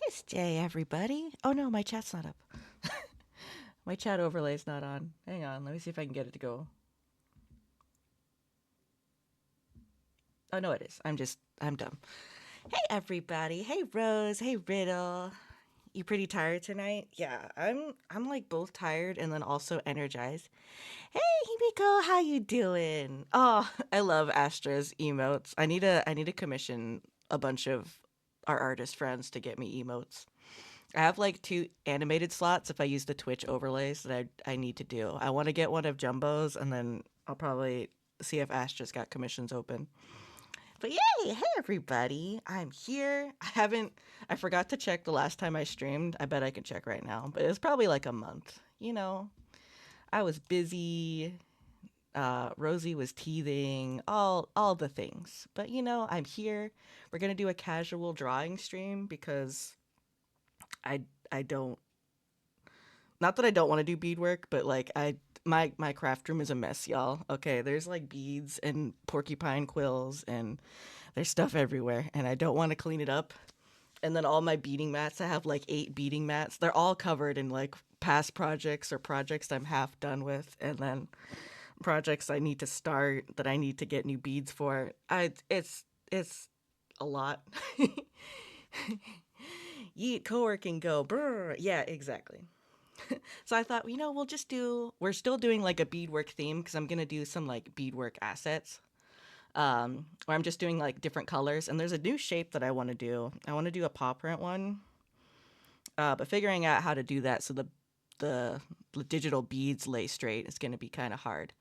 Tuesday, everybody. Oh no, my chat's not up. My chat overlay's not on. Hang on, let me see if I can get it to go. Oh no, it is. I'm dumb. Hey everybody. Hey Rose. Hey Riddle. You pretty tired tonight? Yeah, I'm like both tired and then also energized. Hey Himiko, how you doing? Oh, I love Astra's emotes. I need to commission a bunch of our artist friends to get me emotes. I have like two animated slots if I use the Twitch overlays that I need to do. I want to get one of Jumbo's and then I'll probably see if Astra's got commissions open. But yay! Hey everybody, I'm here. I forgot to check the last time I streamed. I bet I can check right now, but it's probably like a month. I was busy. Rosie was teething, all the things. But I'm here. We're gonna do a casual drawing stream because I I don't not that I don't want to do beadwork, but like my craft room is a mess, y'all. Okay, there's like beads and porcupine quills and there's stuff everywhere and I don't want to clean it up. And then all my beading mats, I have like 8 beading mats. They're all covered in like past projects or projects I'm half done with and then projects I need to start that I need to get new beads for. It's a lot. Yeet, co-working, go. Brr. Yeah, exactly. So I thought, we're still doing like a beadwork theme because I'm going to do some like beadwork assets. Where I'm just doing like different colors. And there's a new shape that I want to do. I want to do a paw print one. But figuring out how to do that so the digital beads lay straight is going to be kind of hard.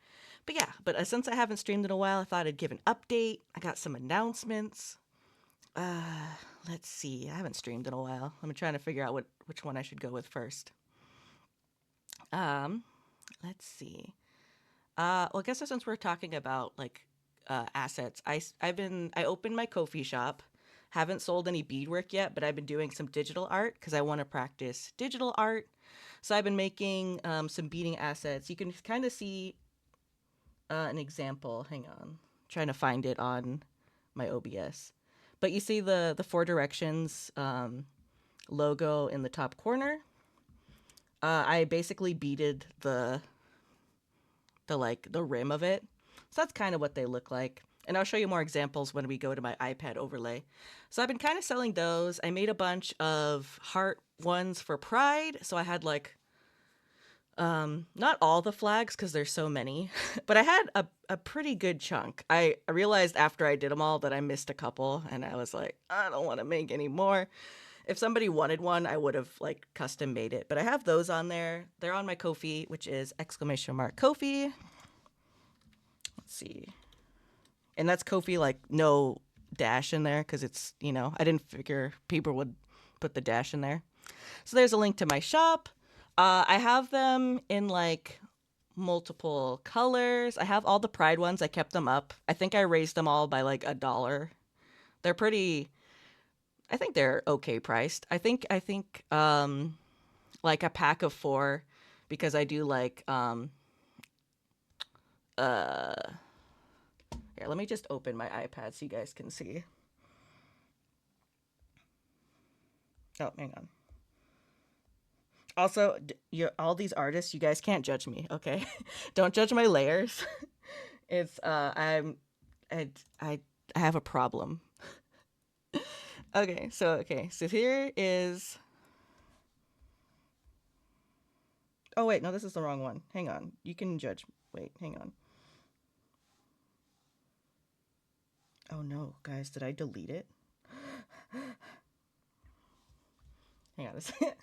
But yeah, since I haven't streamed in a while, I thought I'd give an update. I got some announcements. Uh, let's see. I haven't streamed in a while. I'm trying to figure out which one I should go with first. Um, let's see. Well, I guess since we're talking about like assets, I opened my Ko-fi shop. Haven't sold any beadwork yet, but I've been doing some digital art because I want to practice digital art. So I've been making some beading assets. You can kind of see an example. Hang on, trying to find it on my OBS. But you see the Four Directions logo in the top corner. I basically beaded the rim of it. So that's kind of what they look like. And I'll show you more examples when we go to my iPad overlay. So I've been kind of selling those. I made a bunch of heart ones for Pride. So I had like not all the flags because there's so many, but I had a pretty good chunk. I realized after I did them all that I missed a couple and I was like, I don't want to make any more. If somebody wanted one, I would have like custom made it. But I have those on there. They're on my Ko-fi, which is !Ko-fi. Let's see. And that's Ko-fi like no dash in there because I didn't figure people would put the dash in there. So there's a link to my shop. I have them in like multiple colors. I have all the Pride ones. I kept them up. I think I raised them all by like $1. They're pretty. I think they're okay priced. I think like a pack of 4 because I do like uh here, let me just open my iPad so you guys can see. Oh, hang on. Also, all these artists, you guys can't judge me, okay? Don't judge my layers. It's I I I have a problem. Okay, so here is. Oh wait, no, this is the wrong one. Hang on. You can judge. Wait, hang on. Oh no, guys, did I delete it? Hang on a second.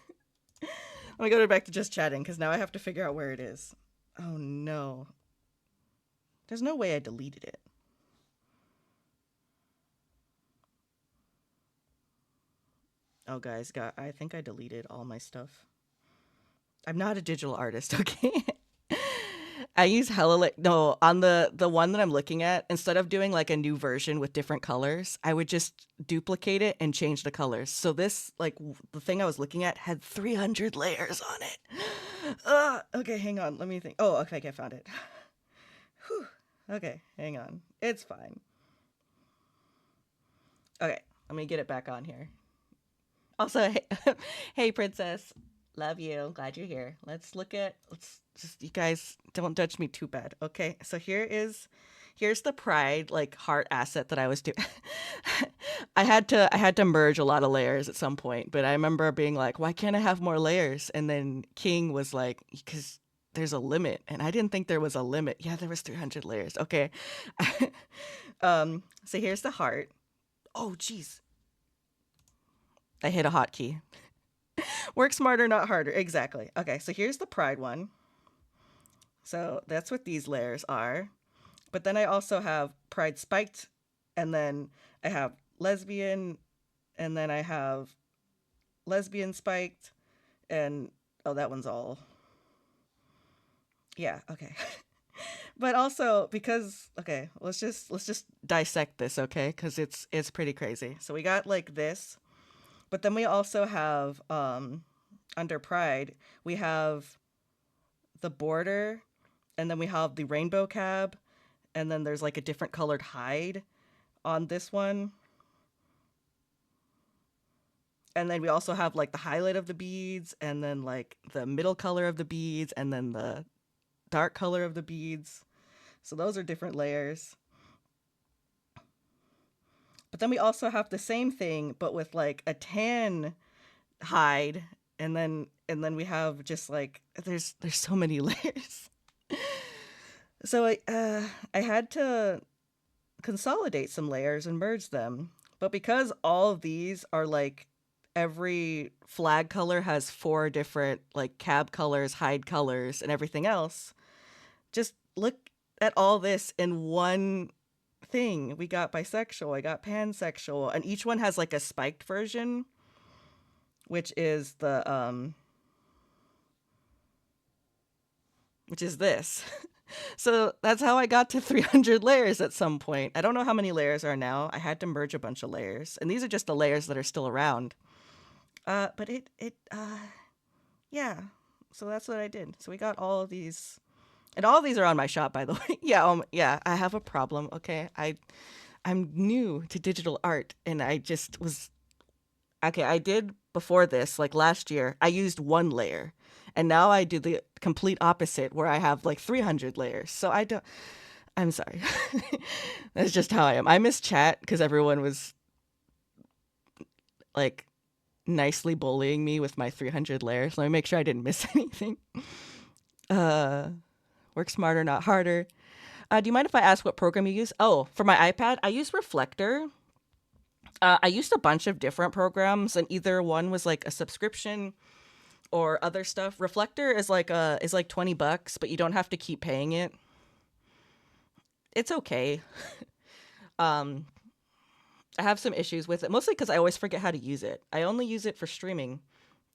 Let me go back to just chatting because now I have to figure out where it is. Oh no. There's no way I deleted it. Oh guys, I think I deleted all my stuff. I'm not a digital artist, okay? I use hella like no on the one that I'm looking at. Instead of doing like a new version with different colors, I would just duplicate it and change the colors. So this like the thing I was looking at had 300 layers on it. Okay, hang on. Let me think. Oh, okay, I found it. Whew. Okay, hang on. It's fine. Okay, let me get it back on here. Also, hey, hey, princess, love you. Glad you're here. Let's just, you guys don't judge me too bad, okay? So here's the pride like heart asset that I was doing. I had to merge a lot of layers at some point, but I remember being like, why can't I have more layers? And then King was like, because there's a limit, and I didn't think there was a limit. Yeah, there was 300 layers. Okay. So here's the heart. Oh, geez, I hit a hotkey. Work smarter, not harder. Exactly. Okay, so here's the pride one. So that's what these layers are. But then I also have pride spiked, and then I have lesbian, and then I have lesbian spiked, and oh, that one's all. Yeah, okay. But also because okay, let's just dissect this, okay? Cuz it's pretty crazy. So we got like this, but then we also have under pride, we have the border, and then we have the rainbow cab, and then there's like a different colored hide on this one. And then we also have like the highlight of the beads, and then like the middle color of the beads, and then the dark color of the beads. So those are different layers. But then we also have the same thing, but with like a tan hide, and then we have just like there's so many layers. So I had to consolidate some layers and merge them. But because all of these are like every flag color has four different like cab colors, hide colors, and everything else, just look at all this in one thing. We got bisexual, I got pansexual, and each one has like a spiked version, which is which is this. So that's how I got to 300 layers at some point. I don't know how many layers are now. I had to merge a bunch of layers, and these are just the layers that are still around. But yeah. So that's what I did. So we got all of these, and all of these are on my shop, by the way. Yeah, yeah. I have a problem. Okay, I'm new to digital art, and I just was okay. I did before this, like last year. I used one layer, and now I do the complete opposite, where I have like 300 layers. So I don't. I'm sorry. That's just how I am. I miss chat because everyone was like nicely bullying me with my 300 layers. Let me make sure I didn't miss anything. Uh, Work smarter, not harder. Do you mind if I ask what program you use? Oh, for my iPad, I use Reflector. I used a bunch of different programs, and either one was like a subscription or other stuff. Reflector is like $20, but you don't have to keep paying it. It's okay. Um, I have some issues with it, mostly because I always forget how to use it. I only use it for streaming,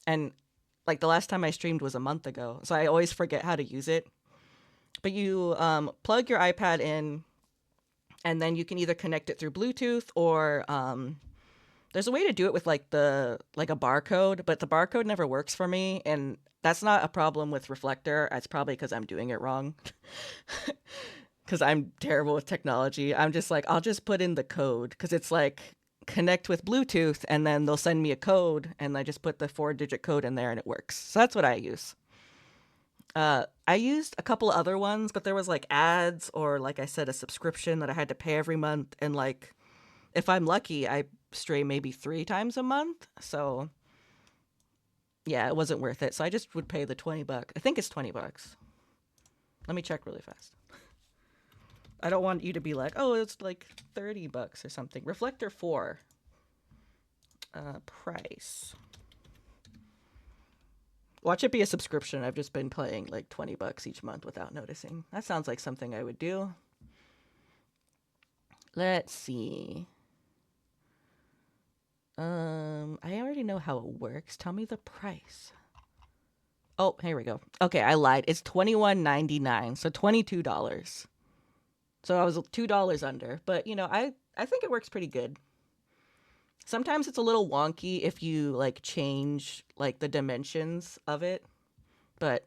and like the last time I streamed was a month ago, so I always forget how to use it. But you plug your iPad in, and then you can either connect it through Bluetooth or there's a way to do it with like a barcode, but the barcode never works for me, and that's not a problem with Reflector. It's probably because I'm doing it wrong. Because I'm terrible with technology. I'm just like, I'll just put in the code because it's like connect with Bluetooth, and then they'll send me a code, and I just put the 4-digit code in there and it works. So that's what I use. I used a couple other ones, but there was like ads or like I said, a subscription that I had to pay every month. And like, if I'm lucky, I stray maybe 3 times a month. So yeah, it wasn't worth it. So I just would pay the $20. I think it's $20. Let me check really fast. I don't want you to be like, oh, it's like $30 or something. Reflector 4. Price. Watch it be a subscription. I've just been paying like $20 each month without noticing. That sounds like something I would do. Let's see. I already know how it works. Tell me the price. Oh, here we go. Okay, I lied. It's $21.99, so $22. So I was $2 under, but you know, I think it works pretty good. Sometimes it's a little wonky if you like change like the dimensions of it, but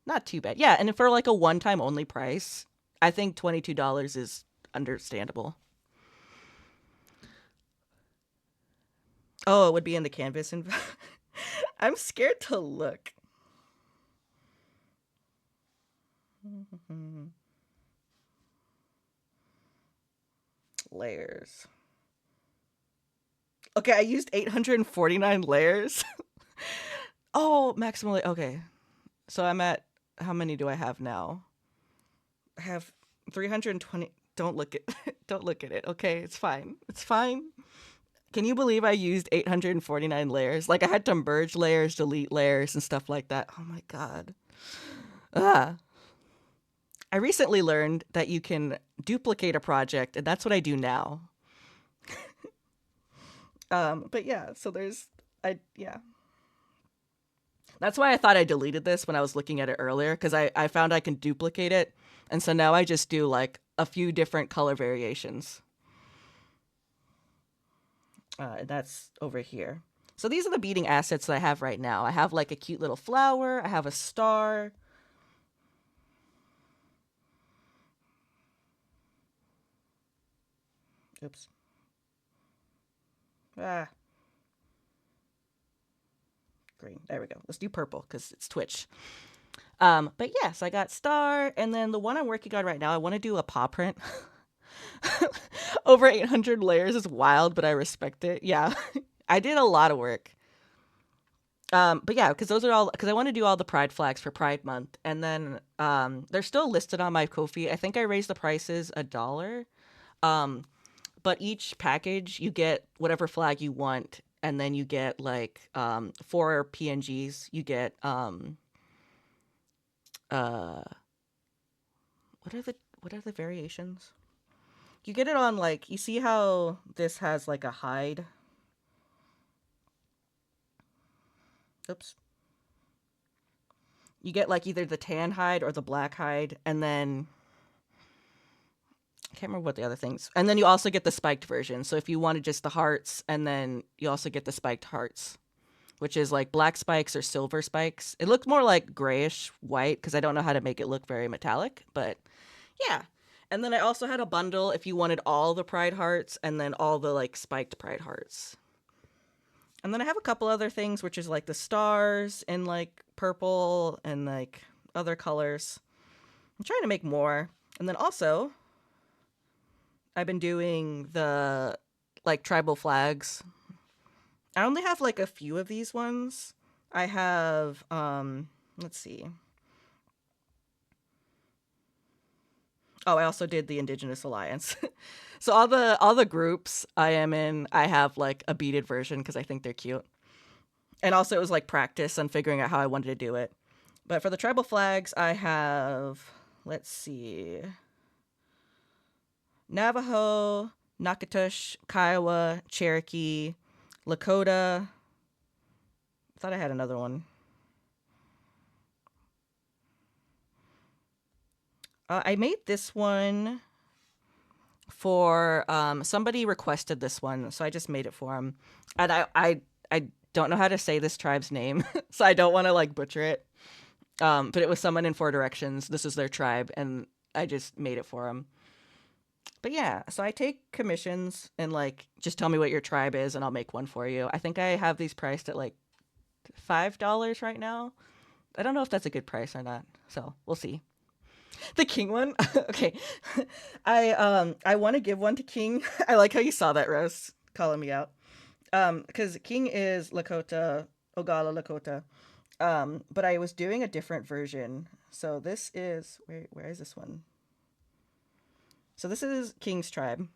not too bad. Yeah, and for like a one-time only price, I think $22 is understandable. Oh, it would be in the canvas. And I'm scared to look. Layers. Okay, I used 849 layers. Oh, maximally. Okay. So I'm at, how many do I have now? I have 320. Don't look at don't look at it. Okay, it's fine. It's fine. Can you believe I used 849 layers? Like I had to merge layers, delete layers and stuff like that. Oh my god. Ah. I recently learned that you can duplicate a project and that's what I do now. But yeah, so there's yeah. That's why I thought I deleted this when I was looking at it earlier, because I found I can duplicate it. And so now I just do like a few different color variations. And that's over here. So these are the beading assets that I have right now. I have like a cute little flower. I have a star. Oops. Ah. Green. There we go. Let's do purple because it's Twitch. But yes, I got star, and then the one I'm working on right now, I want to do a paw print. Over 800 layers is wild, but I respect it. Yeah, I did a lot of work. But yeah, because those are all, because I want to do all the pride flags for Pride Month, and then they're still listed on my Ko-fi. I think I raised the prices $1. But each package you get whatever flag you want, and then you get like 4 PNGs. You get what are the variations? You get it on like, you see how this has like a hide? Oops. You get like either the tan hide or the black hide, and then I can't remember what the other things. And then you also get the spiked version. So if you wanted just the hearts, and then you also get the spiked hearts, which is like black spikes or silver spikes. It looks more like grayish white because I don't know how to make it look very metallic, but yeah. And then I also had a bundle if you wanted all the pride hearts and then all the like spiked pride hearts. And then I have a couple other things, which is like the stars in like purple and like other colors. I'm trying to make more. And then also, I've been doing the like tribal flags. I only have like a few of these ones. I have, let's see. Oh, I also did the Indigenous Alliance. So all the groups I am in, I have like a beaded version because I think they're cute. And also it was like practice on figuring out how I wanted to do it. But for the tribal flags, I have, let's see, Navajo, Nakatush, Kiowa, Cherokee, Lakota. I thought I had another one. I made this one for somebody requested this one, so I just made it for him. And I don't know how to say this tribe's name, so I don't want to like butcher it. But it was someone in Four Directions. This is their tribe, and I just made it for him. But yeah, so I take commissions and like just tell me what your tribe is, and I'll make one for you. I think I have these priced at like $5 right now. I don't know if that's a good price or not, so we'll see. The King one? Okay. I want to give one to King. I like how you saw that, Rose, calling me out. Because King is Lakota, Ogala Lakota. But I was doing a different version. So this is, where is this one? So this is King's tribe.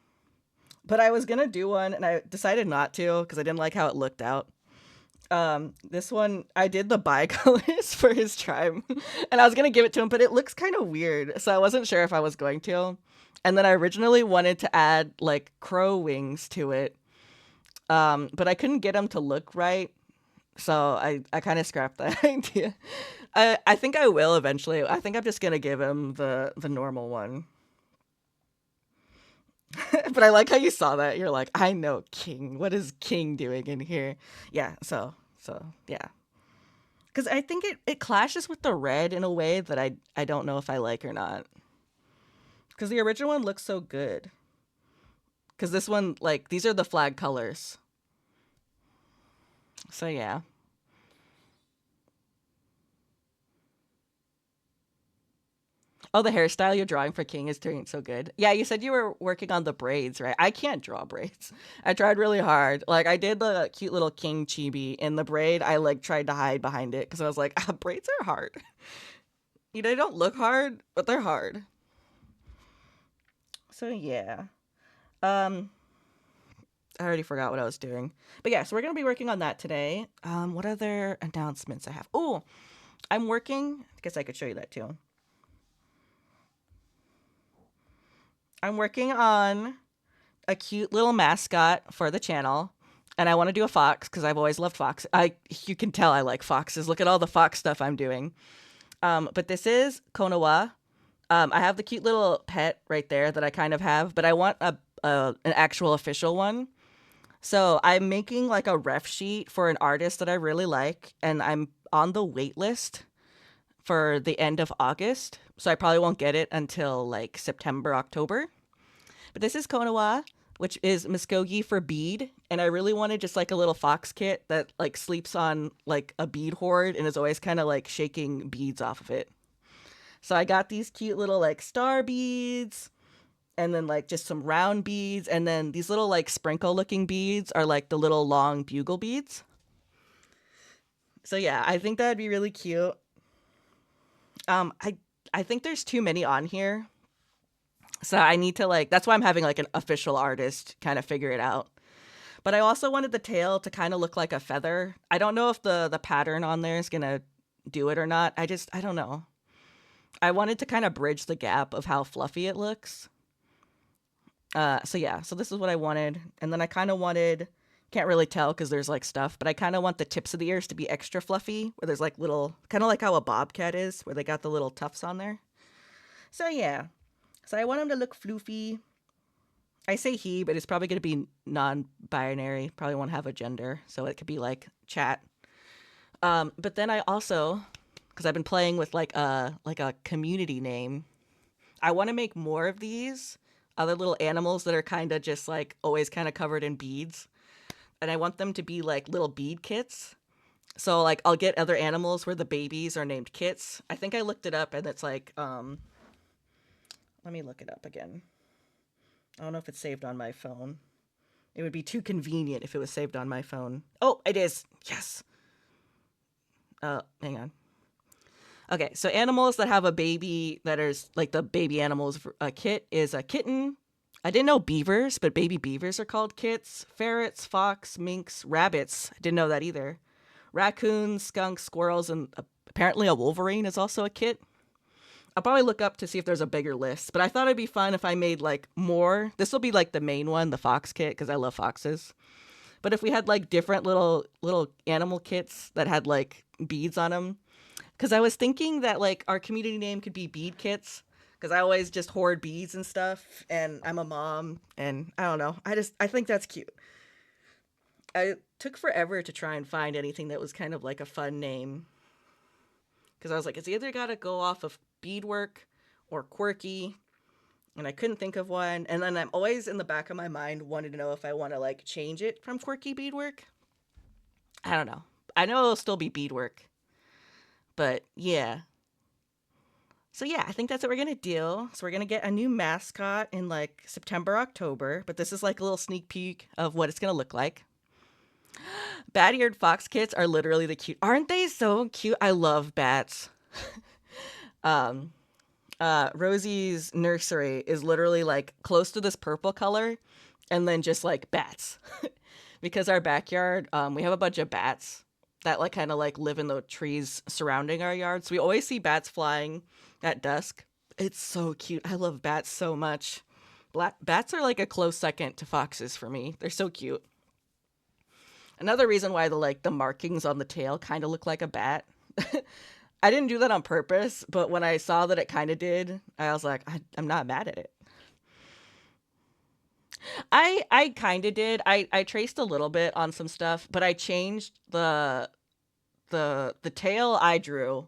But I was gonna do one and I decided not to because I didn't like how it looked out. This one, I did the bi-colors for his tribe, and I was gonna give it to him, but it looks kind of weird, so I wasn't sure if I was going to. And then I originally wanted to add like crow wings to it, but I couldn't get them to look right, so I kind of scrapped that idea. I think I will eventually. I think I'm just gonna give him the normal one. But I like how you saw that. You're like, I know King. What is King doing in here? Yeah, so yeah. Because I think it clashes with the red in a way that I don't know if I like or not. Because the original one looks so good. Because this one, like, these are the flag colors. So yeah. Oh, the hairstyle you're drawing for King is turning so good. Yeah, you said you were working on the braids, right? I can't draw braids. I tried really hard. Like I did the cute little King chibi in the braid. I like tried to hide behind it because I was like, braids are hard. You know, they don't look hard, but they're hard. So yeah. Um, I already forgot what I was doing. But yeah, so we're gonna be working on that today. What other announcements I have? Oh, I'm working. I guess I could show you that too. I'm working on a cute little mascot for the channel, and I want to do a fox because I've always loved fox. You can tell I like foxes. Look at all the fox stuff I'm doing. But this is Konowa. I have the cute little pet right there that I kind of have, but I want an actual official one. So I'm making like a ref sheet for an artist that I really like, and I'm on the wait list for the end of August. So I probably won't get it until like September, October. But this is Konowa, which is Muskogee for bead, and I really wanted just like a little fox kit that like sleeps on like a bead hoard and is always kind of like shaking beads off of it. So I got these cute little like star beads and then like just some round beads, and then these little like sprinkle looking beads are like the little long bugle beads. So yeah, I think that'd be really cute. I think there's too many on here. So I need to like that's why I'm having like an official artist kind of figure it out. But I also wanted the tail to kind of look like a feather. I don't know if the pattern on there is going to do it or not. I don't know. I wanted to kind of bridge the gap of how fluffy it looks. So yeah, so this is what I wanted. And then I kind of wanted, can't really tell because there's like stuff, but I kind of want the tips of the ears to be extra fluffy, where there's like little, kind of like how a bobcat is, where they got the little tufts on there. So yeah, so I want him to look floofy. I say he, but it's probably going to be non-binary. Probably won't have a gender, so it could be like chat. But then I also, because I've been playing with like a community name, I want to make more of these other little animals that are kind of just like always kind of covered in beads, and I want them to be like little bead kits. So like I'll get other animals where the babies are named Kits. I think I looked it up and it's like let me look it up again. I don't know if it's saved on my phone. It would be too convenient if it was saved on my phone. Oh, it is. Yes. Hang on. Okay, so animals that have a baby that is like the baby animals a kit is a kitten. I didn't know beavers, but baby beavers are called kits. Ferrets, fox, minks, rabbits. I didn't know that either. Raccoons, skunks, squirrels, and apparently a wolverine is also a kit. I'll probably look up to see if there's a bigger list, but I thought it'd be fun if I made like more. This will be like the main one, the fox kit, because I love foxes. But if we had like different little animal kits that had like beads on them, because I was thinking that like our community name could be Bead Kits, because I always just hoard beads and stuff, and I'm a mom, and I don't know. I think that's cute. I took forever to try and find anything that was kind of like a fun name, because I was like, it's either got to go off of beadwork or quirky, and I couldn't think of one. And then I'm always in the back of my mind wanting to know if I want to like change it from quirky beadwork. I don't know. I know it'll still be beadwork, but yeah. So yeah, I think that's what we're gonna do. So we're gonna get a new mascot in like September, October. But this is like a little sneak peek of what it's gonna look like. Bat-eared fox kits are literally the cute. Aren't they so cute? I love bats. um, Rosie's nursery is literally like close to this purple color, and then just like bats. Because our backyard, we have a bunch of bats that like kind of like live in the trees surrounding our yard. So we always see bats flying at dusk. It's so cute. I love bats so much. Bats are like a close second to foxes for me. They're so cute. Another reason why the markings on the tail kind of look like a bat. I didn't do that on purpose, but when I saw that it kind of did, I was like, I'm not mad at it. I kind of did. I traced a little bit on some stuff, but I changed the tail I drew.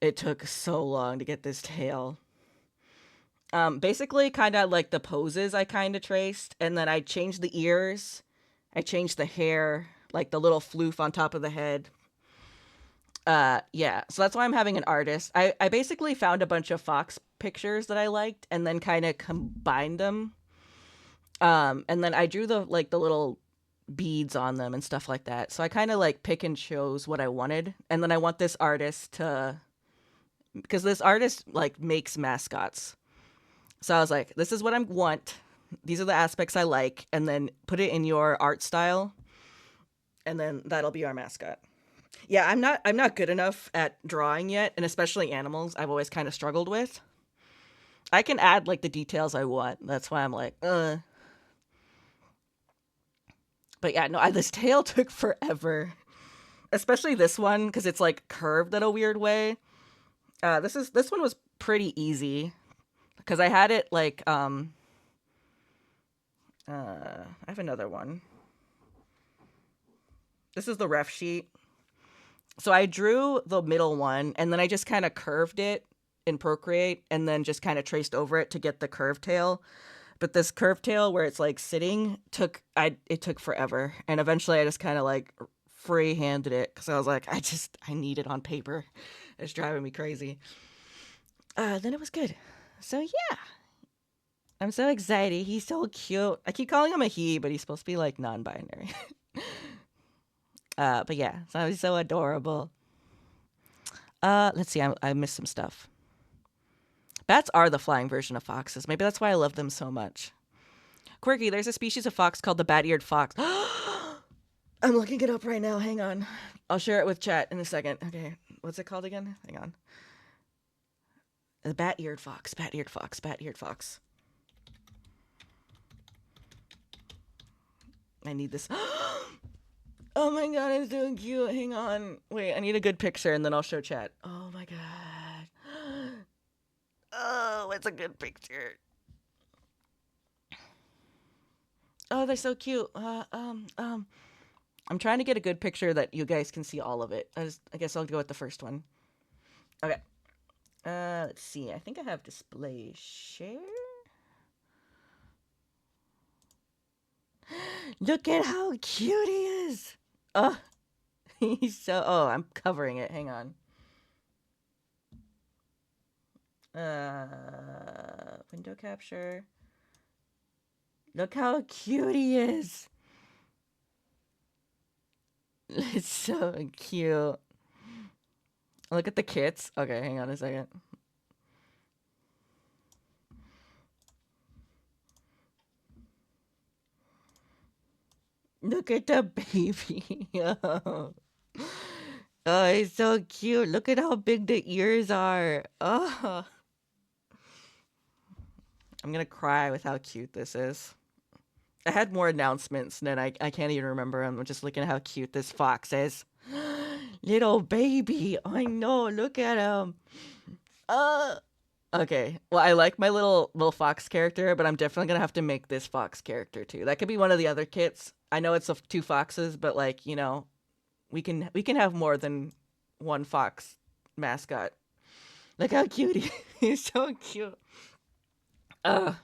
It took so long to get this tail. Basically kind of like the poses I kind of traced, and then I changed the ears. I changed the hair, like the little floof on top of the head. Yeah, so that's why I'm having an artist. I basically found a bunch of fox pictures that I liked and then kind of combined them. And then I drew the little beads on them and stuff like that. So I kind of like pick and chose what I wanted. And then I want this artist to, because this artist like makes mascots. So I was like, this is what I want. These are the aspects I like, and then put it in your art style, and then that'll be our mascot. Yeah, I'm not good enough at drawing yet, and especially animals. I've always kind of struggled with. I can add like the details I want. That's why I'm like, But yeah, no, this tail took forever, especially this one because it's like curved in a weird way. This one was pretty easy because I had it like I have another one. This is the ref sheet. So I drew the middle one and then I just kind of curved it in Procreate and then just kind of traced over it to get the curved tail. But this curved tail where it's like sitting it took forever. And eventually I just kind of like free-handed it because I was like, I need it on paper. It's driving me crazy. Then it was good. So yeah. I'm so excited. He's so cute. I keep calling him a he, but he's supposed to be like non-binary. But yeah, so he's so adorable. Let's see. I missed some stuff. Bats are the flying version of foxes. Maybe that's why I love them so much. Quirky, there's a species of fox called the bat-eared fox. I'm looking it up right now. Hang on. I'll share it with chat in a second. Okay. What's it called again? Hang on. The bat-eared fox. Bat-eared fox. Bat-eared fox. I need this. Oh my god, it's so cute. Hang on. Wait, I need a good picture and then I'll show chat. Oh my god. Oh, it's a good picture. Oh, they're so cute. I'm trying to get a good picture that you guys can see all of it. I guess I'll go with the first one. Okay. Let's see. I think I have display share. Look at how cute he is. Oh, he's so. Oh, I'm covering it. Hang on. Window capture. Look how cute he is. It's so cute. Look at the kits. Okay, hang on a second. Look at the baby. Oh. Oh, he's so cute. Look at how big the ears are. Oh. I'm gonna cry with how cute this is. I had more announcements and then I can't even remember them. I'm just looking at how cute this fox is. Little baby. I know. Look at him. Okay. Well, I like my little fox character, but I'm definitely gonna have to make this fox character too. That could be one of the other kits. I know it's two foxes, but like, you know, we can have more than one fox mascot. Look how cute he is. He's so cute. What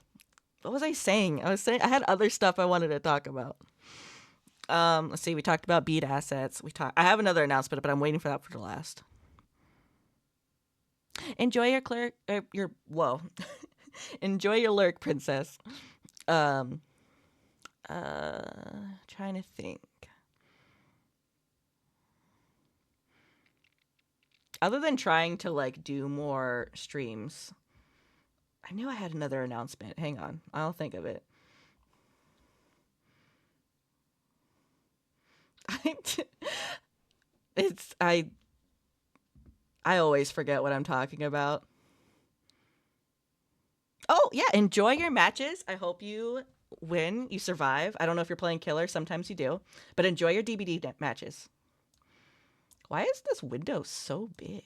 was I saying? I had other stuff I wanted to talk about. Let's see. We talked about bead assets. I have another announcement, but I'm waiting for that for the last. Enjoy your clerk. Whoa. Enjoy your lurk, princess. Trying to think. Other than trying to like do more streams, I knew I had another announcement. Hang on, I'll think of it. I always forget what I'm talking about. Oh yeah, enjoy your matches. I hope you win, you survive. I don't know if you're playing killer. Sometimes you do, but enjoy your DBD matches. Why is this window so big?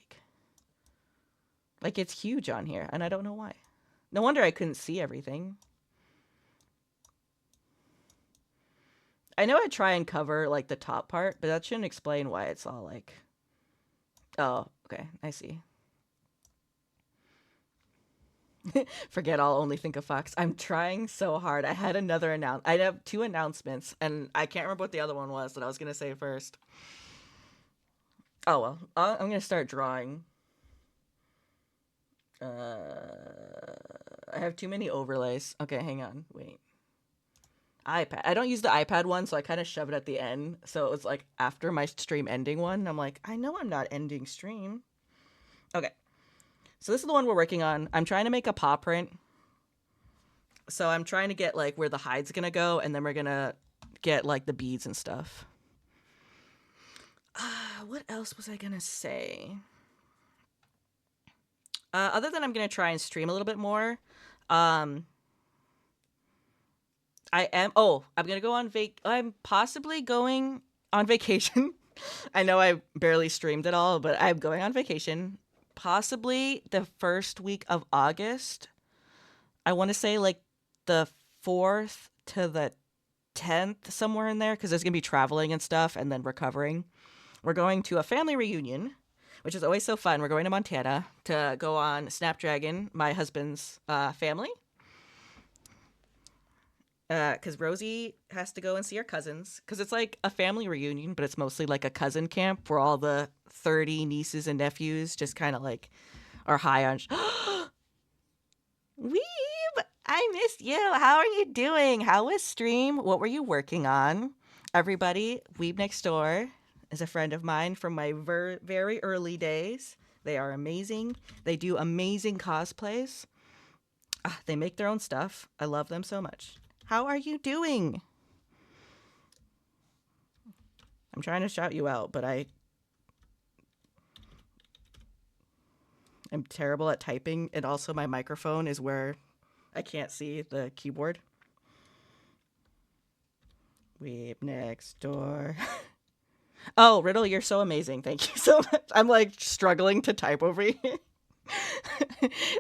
Like it's huge on here, and I don't know why. No wonder I couldn't see everything. I know I try and cover like the top part, but that shouldn't explain why it's all like... Oh, okay, I see. Forget I'll only think of Fox. I'm trying so hard. I have two announcements, and I can't remember what the other one was that I was gonna say first. Oh well, I'm gonna start drawing. I have too many overlays. Okay, hang on. Wait. iPad. I don't use the iPad one, so I kind of shove it at the end. So it was like after my stream ending one. I'm like, I know I'm not ending stream. Okay. So this is the one we're working on. I'm trying to make a paw print. So I'm trying to get like where the hide's gonna go, and then we're gonna get like the beads and stuff. What else was I gonna say? Other than I'm gonna try and stream a little bit more. Um, I am. Oh, I'm gonna go on I'm possibly going on vacation. I know I barely streamed at all, but I'm going on vacation. Possibly the first week of August. I want to say like the 4th to the 10th, somewhere in there, because there's gonna be traveling and stuff, and then recovering. We're going to a family reunion, which is always so fun. We're going to Montana to go on Snapdragon, my husband's family. Because Rosie has to go and see her cousins. Because it's like a family reunion, but it's mostly like a cousin camp where all the 30 nieces and nephews just kind of like are high on. Weeb! I missed you. How are you doing? How was stream? What were you working on? Everybody, Weeb Next Door is a friend of mine from my very early days. They are amazing. They do amazing cosplays. They make their own stuff. I love them so much. How are you doing? I'm trying to shout you out, but I'm terrible at typing, and also my microphone is where I can't see the keyboard. Weep next door. Oh, Riddle, you're so amazing. Thank you so much. I'm like struggling to type over here.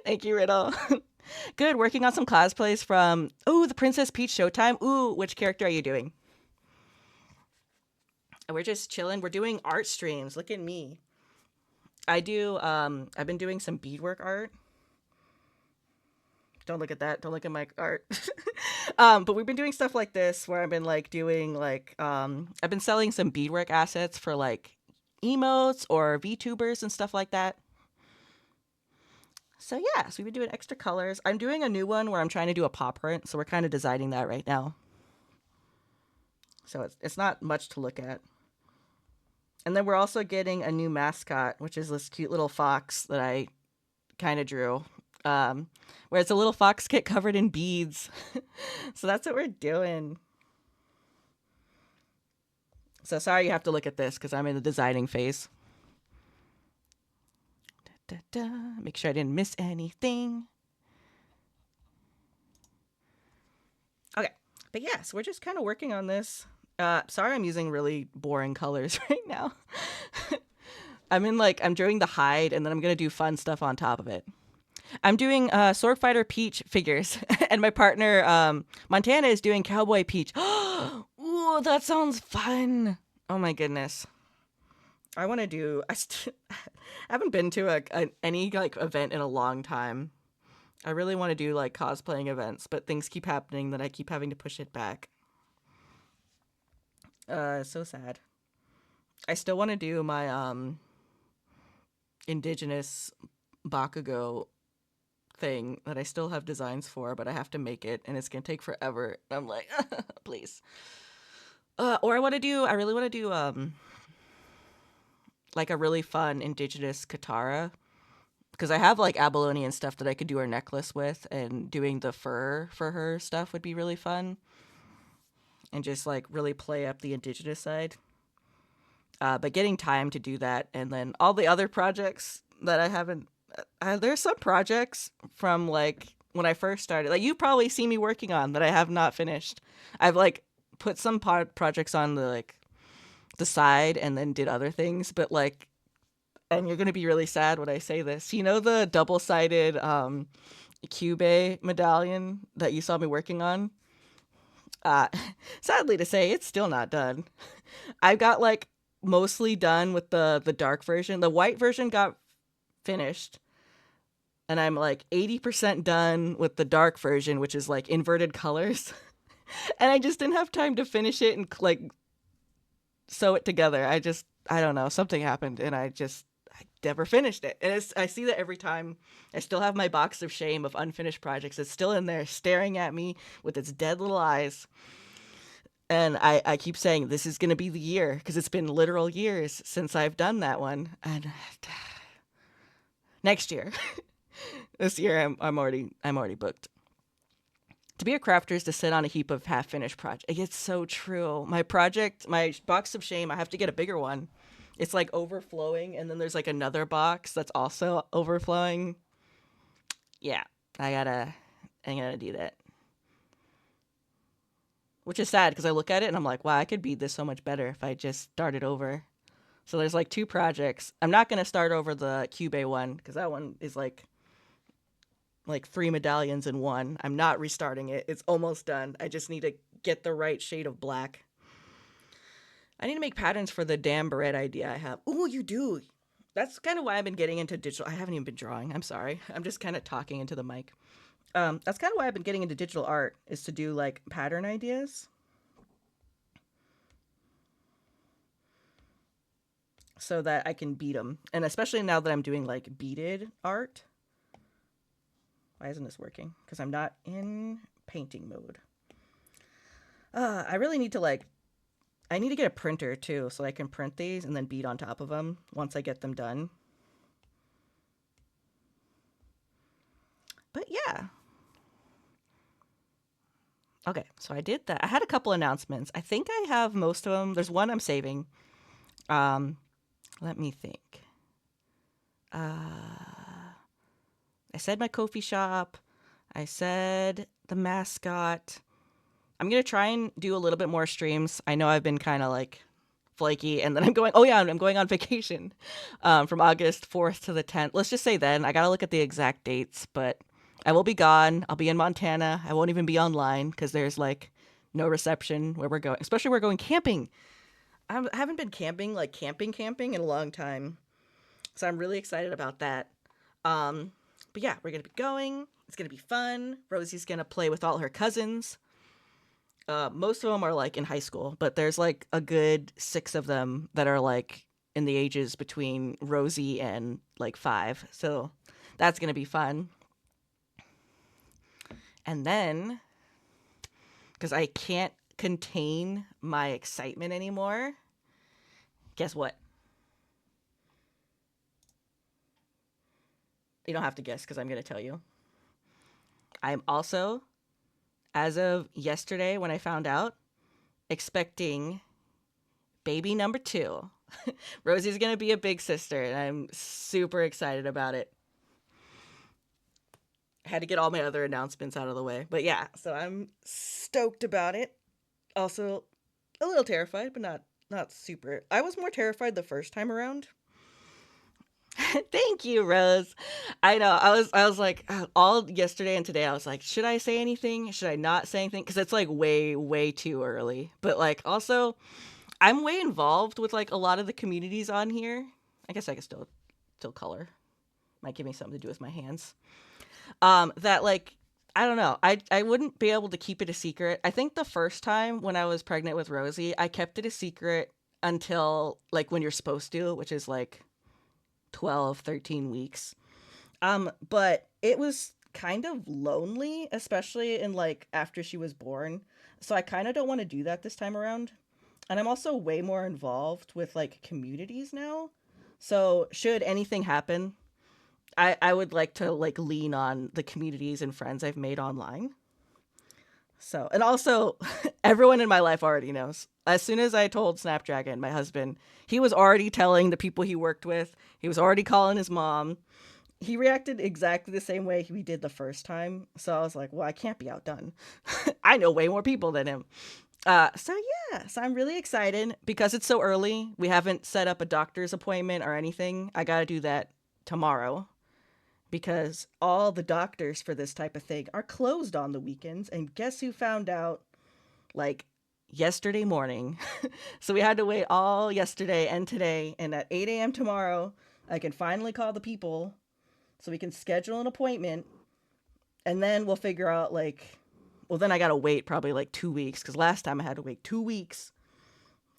Thank you, Riddle. Good, working on some cosplays from, the Princess Peach Showtime. Ooh, which character are you doing? We're just chilling. We're doing art streams. Look at me. I've been doing some beadwork art. Don't look at that. Don't look at my art. But we've been doing stuff like this where I've been like doing like, I've been selling some beadwork assets for like emotes or VTubers and stuff like that. So yeah, so we've been doing extra colors. I'm doing a new one where I'm trying to do a paw print, so we're kind of designing that right now. So it's not much to look at. And then we're also getting a new mascot, which is this cute little fox that I kind of drew, where it's a little fox kit covered in beads. So that's what we're doing. So sorry you have to look at this because I'm in the designing phase. Make sure I didn't miss anything. Okay, but yeah, so we're just kind of working on this. Sorry I'm using really boring colors right now. I'm drawing the hide, and then I'm gonna do fun stuff on top of it. I'm doing Sword Fighter Peach figures, and my partner Montana is doing Cowboy Peach. Ooh, that sounds fun. Oh my goodness. I want to do. I haven't been to any like event in a long time. I really want to do like cosplaying events, but things keep happening that I keep having to push it back. So sad. I still want to do my indigenous Bakugo thing that I still have designs for, but I have to make it, and it's gonna take forever. I'm like, please. I really want to do like a really fun indigenous Katara, because I have like abalone and stuff that I could do her necklace with, and doing the fur for her stuff would be really fun, and just like really play up the indigenous side. But getting time to do that, and then all the other projects that I haven't. There's some projects from like when I first started, like you probably see me working on that I have not finished. I've like put some projects on the side and then did other things, but like, and you're gonna be really sad when I say this. You know the double-sided Cube medallion that you saw me working on? Sadly to say, it's still not done. I've got like mostly done with the dark version. The white version got finished. and I'm like 80% done with the dark version, which is like inverted colors. And I just didn't have time to finish it and like sew it together. I don't know, something happened and I never finished it. And I see that every time. I still have my box of shame of unfinished projects. It's still in there staring at me with its dead little eyes. And I keep saying this is going to be the year because it's been literal years since I've done that one. And next year, this year I'm already booked. To be a crafter is to sit on a heap of half finished projects. It's so true. My box of shame, I have to get a bigger one. It's like overflowing, and then there's like another box that's also overflowing. Yeah, I gotta do that. Which is sad because I look at it and I'm like, wow, I could beat this so much better if I just started over. So there's like two projects. I'm not gonna start over the Cube one because that one is like three medallions in one. I'm not restarting it. It's almost done. I just need to get the right shade of black. I need to make patterns for the damn beret idea I have. Oh, you do. That's kind of why I've been getting into digital. I haven't even been drawing. I'm sorry. I'm just kind of talking into the mic. That's kind of why I've been getting into digital art is to do like pattern ideas. So that I can beat them. And especially now that I'm doing like beaded art. Why isn't this working? Because I'm not in painting mode. I really need to I need to get a printer too so I can print these and then bead on top of them once I get them done. But yeah. Okay, so I did that. I had a couple announcements. I think I have most of them. There's one I'm saving. Um, Let me think. I said my Ko-fi shop. I said the mascot. I'm going to try and do a little bit more streams. I know I've been kind of like flaky, and then I'm going on vacation from August 4th to the 10th. Let's just say then. I got to look at the exact dates, but I will be gone. I'll be in Montana. I won't even be online because there's like no reception where we're going, especially we're going camping. I haven't been camping, like camping in a long time. So I'm really excited about that. But yeah, we're going to be going. It's going to be fun. Rosie's going to play with all her cousins. Most of them are like in high school, but there's like a good 6 of them that are like in the ages between Rosie and like 5. So that's going to be fun. And then, because I can't contain my excitement anymore, guess what? You don't have to guess because I'm going to tell you. I'm also, as of yesterday when I found out, expecting baby number 2. Rosie's going to be a big sister, and I'm super excited about it. I had to get all my other announcements out of the way. But yeah, so I'm stoked about it. Also, a little terrified, but not super. I was more terrified the first time around. Thank you, Rose. I know. I was like all yesterday and today I was like, should I say anything? Should I not say anything? Cuz it's like way too early. But like also I'm way involved with like a lot of the communities on here. I guess I can still color. Might give me something to do with my hands. That like I don't know. I wouldn't be able to keep it a secret. I think the first time when I was pregnant with Rosie, I kept it a secret until like when you're supposed to, which is like 12, 13 weeks. But it was kind of lonely, especially in like after she was born. So I kind of don't want to do that this time around. And I'm also way more involved with like communities now. So should anything happen, I would like to like lean on the communities and friends I've made online. So, and also everyone in my life already knows. As soon as I told Snapdragon, my husband, he was already telling the people he worked with. He was already calling his mom. He reacted exactly the same way he did the first time. So I was like, well, I can't be outdone. I know way more people than him. So yeah, so I'm really excited because it's so early. We haven't set up a doctor's appointment or anything. I got to do that tomorrow because all the doctors for this type of thing are closed on the weekends. And guess who found out like yesterday morning? So we had to wait all yesterday and today. And at 8 a.m. tomorrow, I can finally call the people so we can schedule an appointment, and then we'll figure out like, well, then I gotta wait probably like 2 weeks because last time I had to wait 2 weeks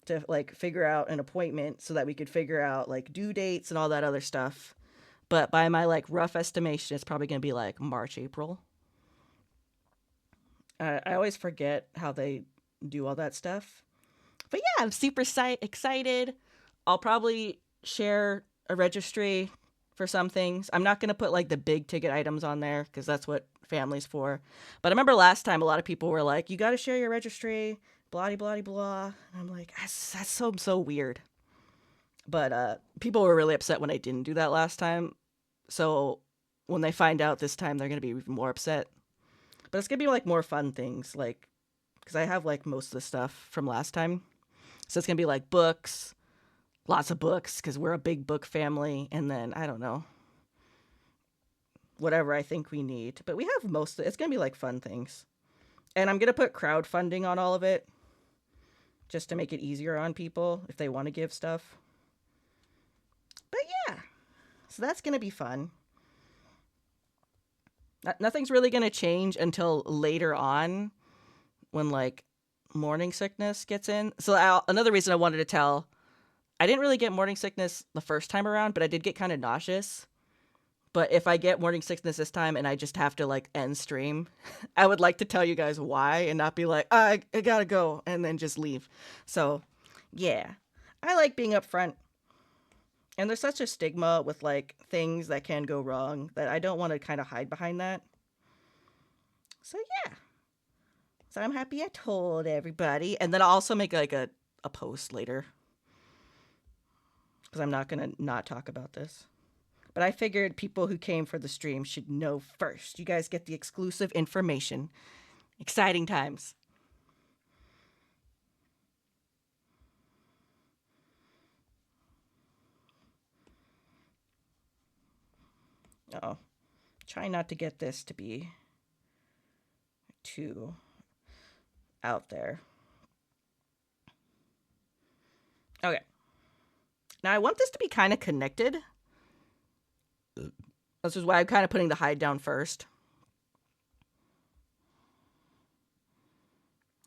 to like figure out an appointment so that we could figure out like due dates and all that other stuff. But by my like rough estimation, it's probably gonna be like March, April. I always forget how they do all that stuff. But yeah, I'm super excited. I'll probably share a registry for some things. I'm not going to put like the big ticket items on there because that's what family's for. But I remember last time a lot of people were like, you got to share your registry, blah, blah, blah. And I'm like, that's so weird. But people were really upset when I didn't do that last time. So when they find out this time, they're going to be even more upset. But it's going to be like more fun things, like, because I have like most of the stuff from last time. So it's going to be like books, lots of books, because we're a big book family. And then, I don't know, whatever I think we need. But we have most of it. It's going to be like fun things. And I'm going to put crowdfunding on all of it just to make it easier on people if they want to give stuff. But yeah, so that's going to be fun. Nothing's really going to change until later on when like morning sickness gets in. So another reason I wanted to tell, I didn't really get morning sickness the first time around, but I did get kind of nauseous. But if I get morning sickness this time and I just have to like end stream, I would like to tell you guys why and not be like, I gotta go and then just leave. So yeah, I like being upfront. And there's such a stigma with like things that can go wrong that I don't want to kind of hide behind that. So yeah. So I'm happy I told everybody. And then I'll also make like a post later. Because I'm not going to not talk about this. But I figured people who came for the stream should know first. You guys get the exclusive information. Exciting times. Oh, try not to get this to be too out there. Okay. Now I want this to be kind of connected. This is why I'm kind of putting the hide down first.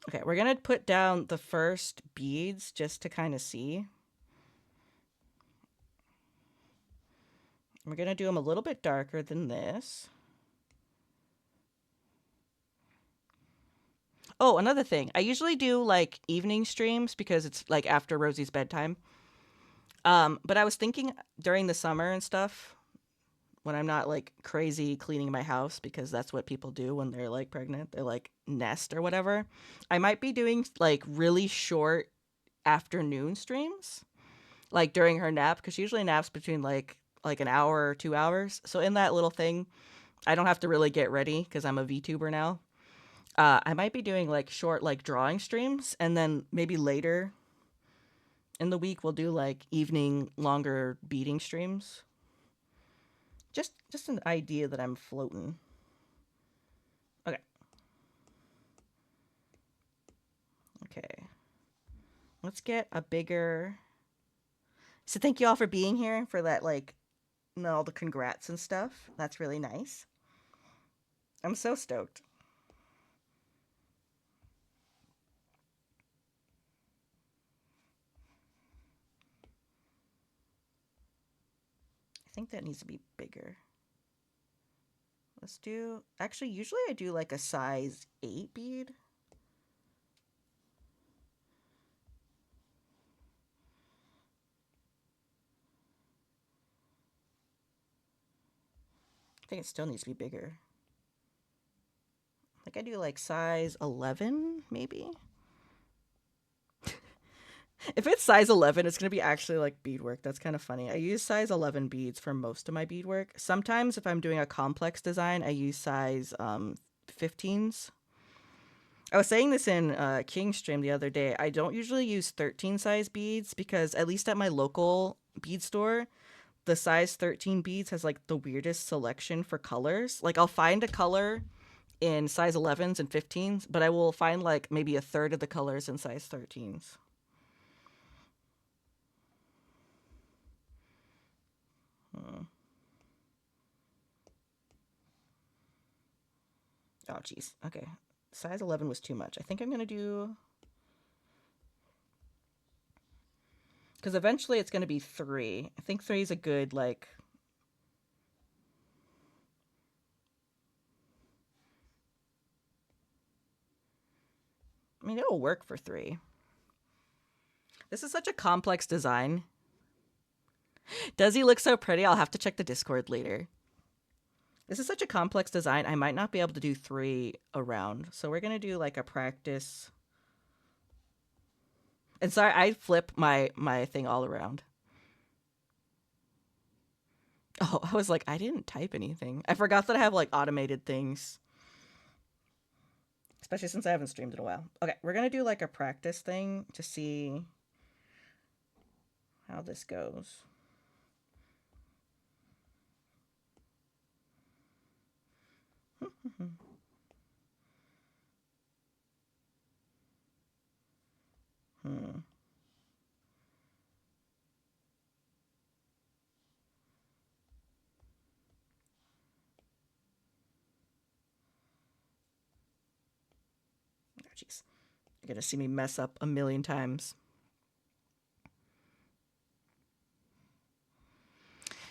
Okay, we're going to put down the first beads just to kind of see. We're going to do them a little bit darker than this. Oh, another thing. I usually do like evening streams because it's like after Rosie's bedtime. But I was thinking during the summer and stuff, when I'm not like crazy cleaning my house, because that's what people do when they're like pregnant, they like nest or whatever. I might be doing like really short afternoon streams, like during her nap, because she usually naps between like an hour or 2 hours. So in that little thing, I don't have to really get ready because I'm a VTuber now. I might be doing like short like drawing streams, and then maybe later in the week we'll do like evening longer beading streams. Just an idea that I'm floating. Okay. Okay. Let's get a bigger. So thank you all for being here for that, like, all the congrats and stuff. That's really nice. I'm so stoked. I think that needs to be bigger. Let's do, actually, usually I do like a size 8 bead. I think it still needs to be bigger. I think I do like size 11, maybe. If it's size 11, it's going to be actually like beadwork. That's kind of funny. I use size 11 beads for most of my beadwork. Sometimes if I'm doing a complex design, I use size 15s. I was saying this in King stream the other day. I don't usually use 13 size beads because at least at my local bead store, the size 13 beads has like the weirdest selection for colors. Like I'll find a color in size 11s and 15s, but I will find like maybe a third of the colors in size 13s. Oh, geez. Okay. Size 11 was too much. I think I'm going to do... Because eventually it's going to be 3. I think 3 is a good, like... I mean, it'll work for 3. This is such a complex design. Does he look so pretty? I'll have to check the Discord later. This is such a complex design, I might not be able to do 3 around. So we're going to do like a practice. And sorry, I flip my thing all around. Oh, I was like, I didn't type anything. I forgot that I have like automated things. Especially since I haven't streamed in a while. Okay, we're going to do like a practice thing to see how this goes. Jeez. You're going to see me mess up a million times.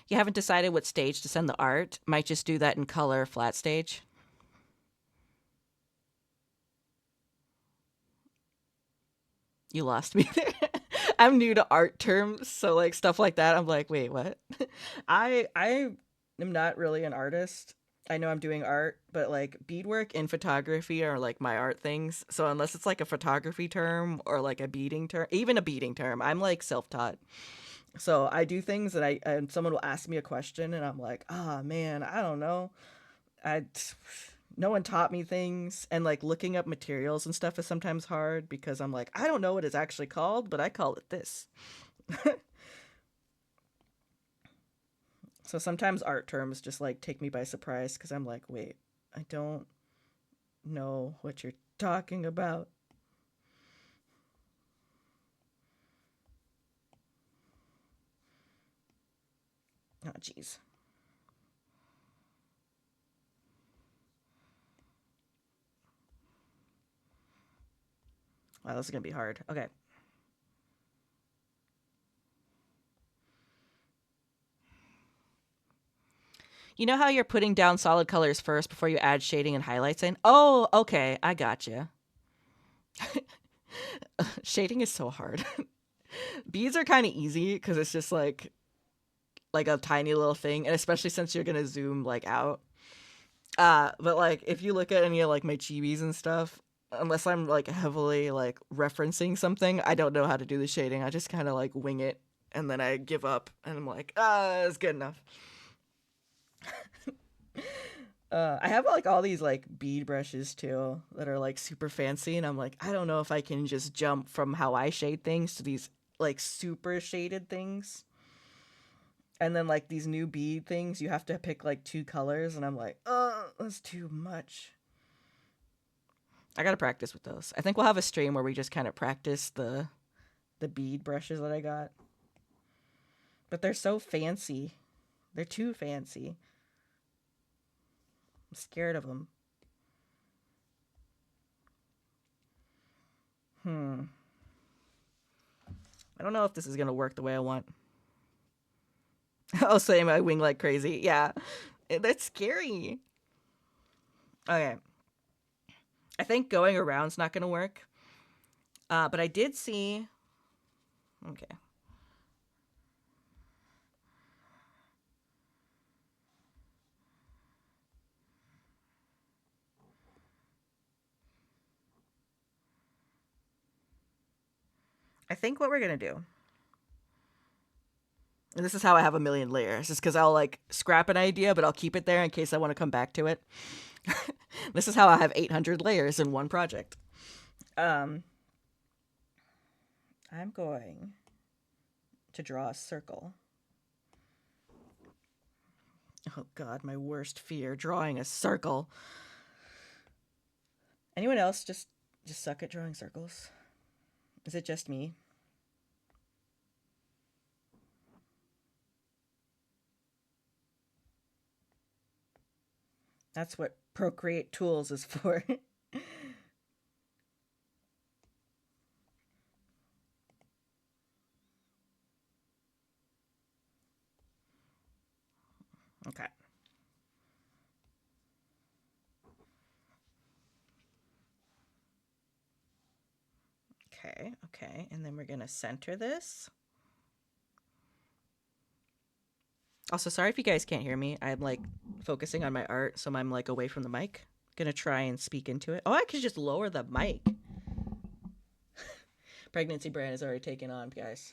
You haven't decided what stage to send the art? Might just do that in color flat stage. You lost me there. I'm new to art terms, so like stuff like that, I'm like, wait, what? I am not really an artist. I know I'm doing art, but like beadwork and photography are like my art things. So unless it's like a photography term or like a beading term, even a beading term, I'm like self-taught. So I do things and someone will ask me a question and I'm like, ah, man, I don't know. No one taught me things, and like looking up materials and stuff is sometimes hard because I'm like, I don't know what it's actually called, but I call it this. So sometimes art terms just like take me by surprise because I'm like, wait, I don't know what you're talking about. Oh, jeez. Wow, this is gonna be hard. Okay. You know how you're putting down solid colors first before you add shading and highlights in? Oh, okay, I gotcha. Shading is so hard. Beads are kind of easy because it's just like a tiny little thing, and especially since you're gonna zoom like out. But like if you look at any of like my chibis and stuff, unless I'm like heavily like referencing something, I don't know how to do the shading. I just kind of like wing it, and then I give up, and I'm like, it's good enough. I have like all these like bead brushes too that are like super fancy, and I'm like, I don't know if I can just jump from how I shade things to these like super shaded things. And then like these new bead things, you have to pick like 2 colors, and I'm like, that's too much. I gotta practice with those. I think we'll have a stream where we just kind of practice the bead brushes that I got. But they're so fancy. They're too fancy. I'm scared of them. I don't know if this is gonna work the way I want. I'll say my wing like crazy. Yeah, that's scary. Okay. I think going around's not gonna work. But I did see... Okay. I think what we're gonna do... And this is how I have a million layers. Just because I'll like scrap an idea, but I'll keep it there in case I want to come back to it. This is how I have 800 layers in one project. I'm going to draw a circle. Oh god, my worst fear, drawing a circle. Anyone else just suck at drawing circles? Is it just me? That's what Procreate Tools is for. Okay. Okay, okay. And then we're going to center this. Also, sorry if you guys can't hear me. I'm like focusing on my art, so I'm like away from the mic. Gonna try and speak into it. Oh, I could just lower the mic. Pregnancy brand is already taken on, guys.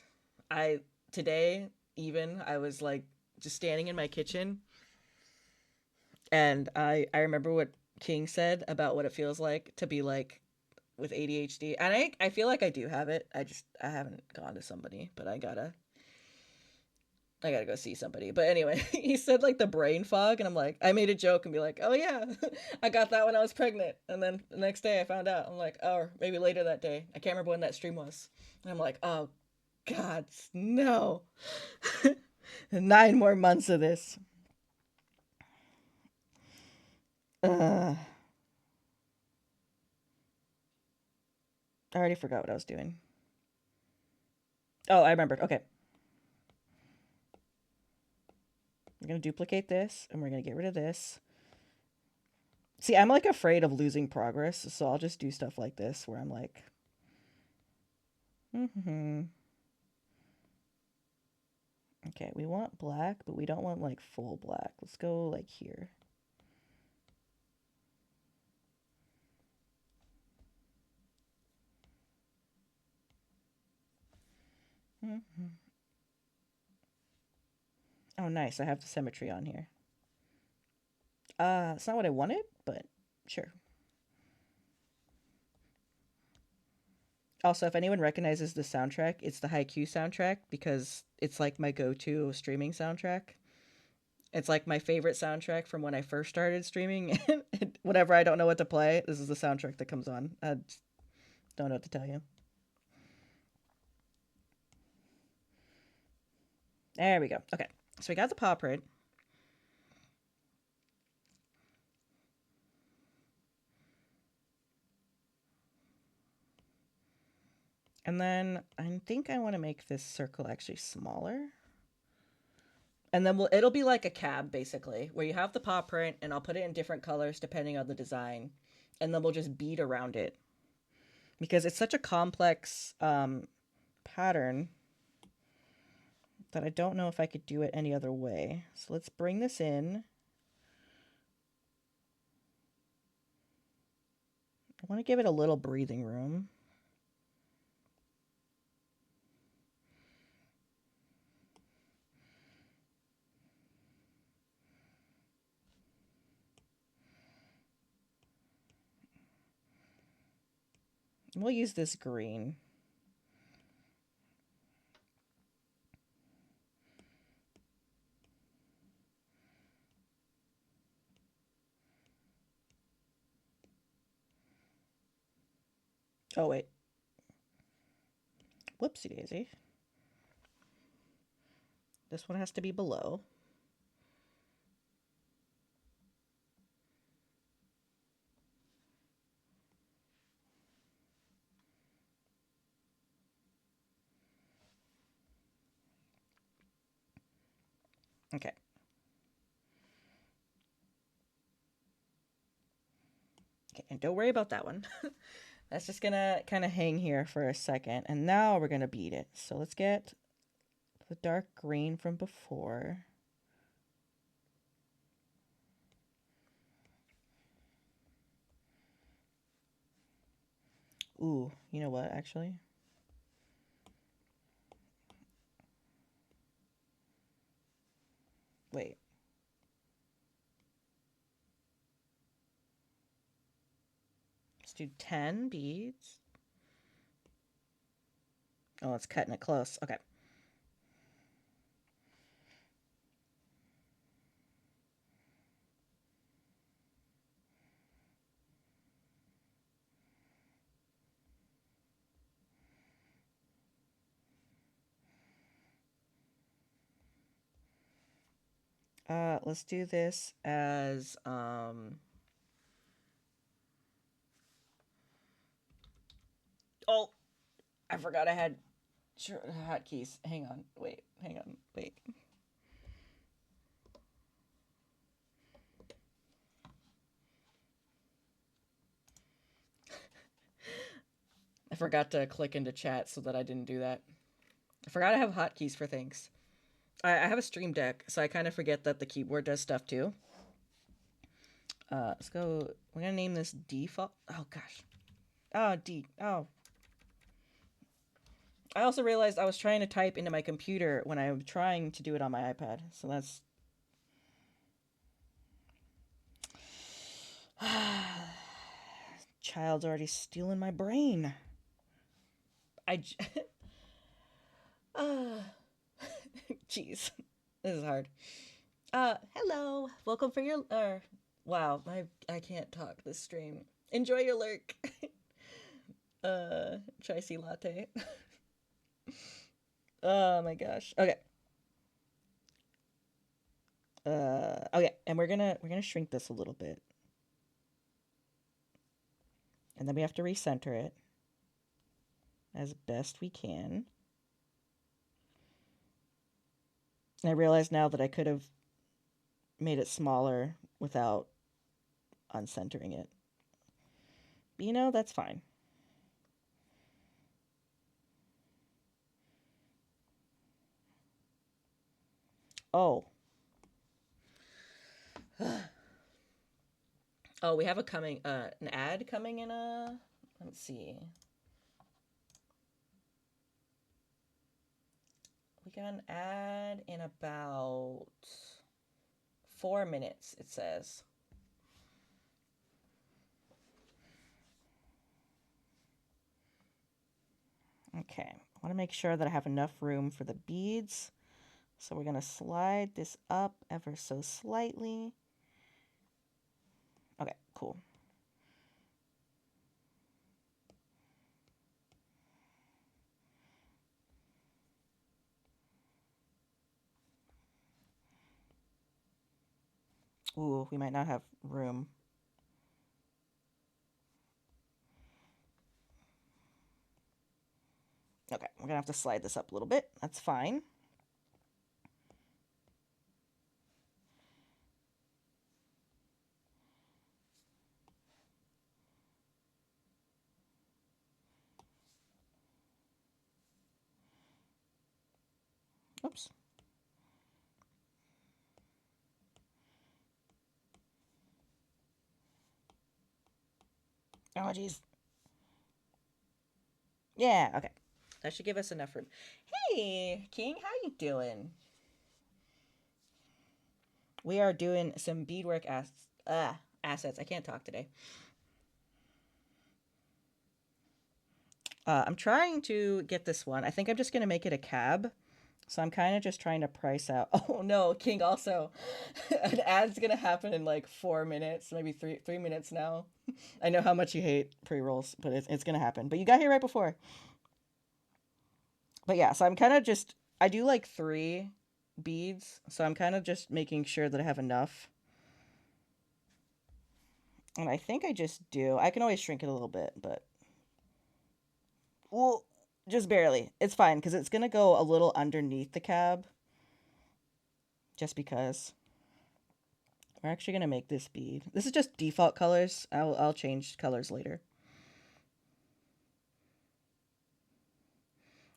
I today even I was like just standing in my kitchen, and I remember what King said about what it feels like to be like with ADHD, and I feel like I do have it. I haven't gone to somebody, but I gotta go see somebody. But anyway, he said like the brain fog, and I'm like, I made a joke and be like, oh yeah, I got that when I was pregnant. And then the next day I found out. I'm like, oh, or maybe later that day. I can't remember when that stream was. And I'm like, oh God, no. 9 more months of this. I already forgot what I was doing. Oh, I remembered. Okay. We're going to duplicate this, and we're going to get rid of this. See, I'm like afraid of losing progress, so I'll just do stuff like this where I'm like, okay, we want black, but we don't want like full black. Let's go like here. Oh, nice. I have the symmetry on here. It's not what I wanted, but sure. Also, if anyone recognizes the soundtrack, it's the Haikyuu soundtrack because it's like my go-to streaming soundtrack. It's like my favorite soundtrack from when I first started streaming. Whenever I don't know what to play, this is the soundtrack that comes on. I just don't know what to tell you. There we go. Okay, so we got the paw print. And then I think I want to make this circle actually smaller. And then it'll be like a cab, basically, where you have the paw print, and I'll put it in different colors depending on the design. And then we'll just bead around it. Because it's such a complex pattern that I don't know if I could do it any other way. So let's bring this in. I want to give it a little breathing room. We'll use this green. Oh, wait. Whoopsie daisy. This one has to be below. Okay. Okay, and don't worry about that one. That's just gonna kind of hang here for a second. And now we're gonna beat it. So let's get the dark green from before. Ooh, you know what, actually? Wait. Let's do 10 beads. Oh, it's cutting it close. Okay. Let's do this as oh, I forgot I had hotkeys. Hang on. Wait. Hang on. Wait. I forgot to click into chat so that I didn't do that. I forgot I have hotkeys for things. I have a stream deck, so I kind of forget that the keyboard does stuff too. Let's go. We're gonna name this default. Oh gosh. Oh D. Oh. I also realized I was trying to type into my computer when I'm trying to do it on my iPad. So that's. Child's already stealing my brain. Jeez, this is hard. Hello, welcome for your. Wow, I can't talk this stream. Enjoy your lurk. Chicey latte. Oh my gosh. Okay. Okay, and we're gonna shrink this a little bit, and then we have to recenter it as best we can. And I realize now that I could have made it smaller without uncentering it. But, you know, that's fine. Oh. Oh, we have an ad coming in let's see. We got an ad in about 4 minutes, it says. Okay, I want to make sure that I have enough room for the beads. So we're going to slide this up ever so slightly. Okay, cool. Ooh, we might not have room. Okay, we're going to have to slide this up a little bit. That's fine. Oops. Oh, geez. Yeah, okay. That should give us enough room. Hey, King, how you doing? We are doing some beadwork assets. I can't talk today. I'm trying to get this one. I think I'm just going to make it a cab. So I'm kind of just trying to price out. Oh no, King also. An ad's going to happen in like 4 minutes, maybe 3 minutes now. I know how much you hate pre-rolls, but it's going to happen. But you got here right before. But yeah, so I'm kind of just, I do like 3 beads. So I'm kind of just making sure that I have enough. And I think I just do. I can always shrink it a little bit, but. Well, just barely. It's fine because it's going to go a little underneath the cab. Just because. We're actually going to make this bead. This is just default colors. I'll change colors later.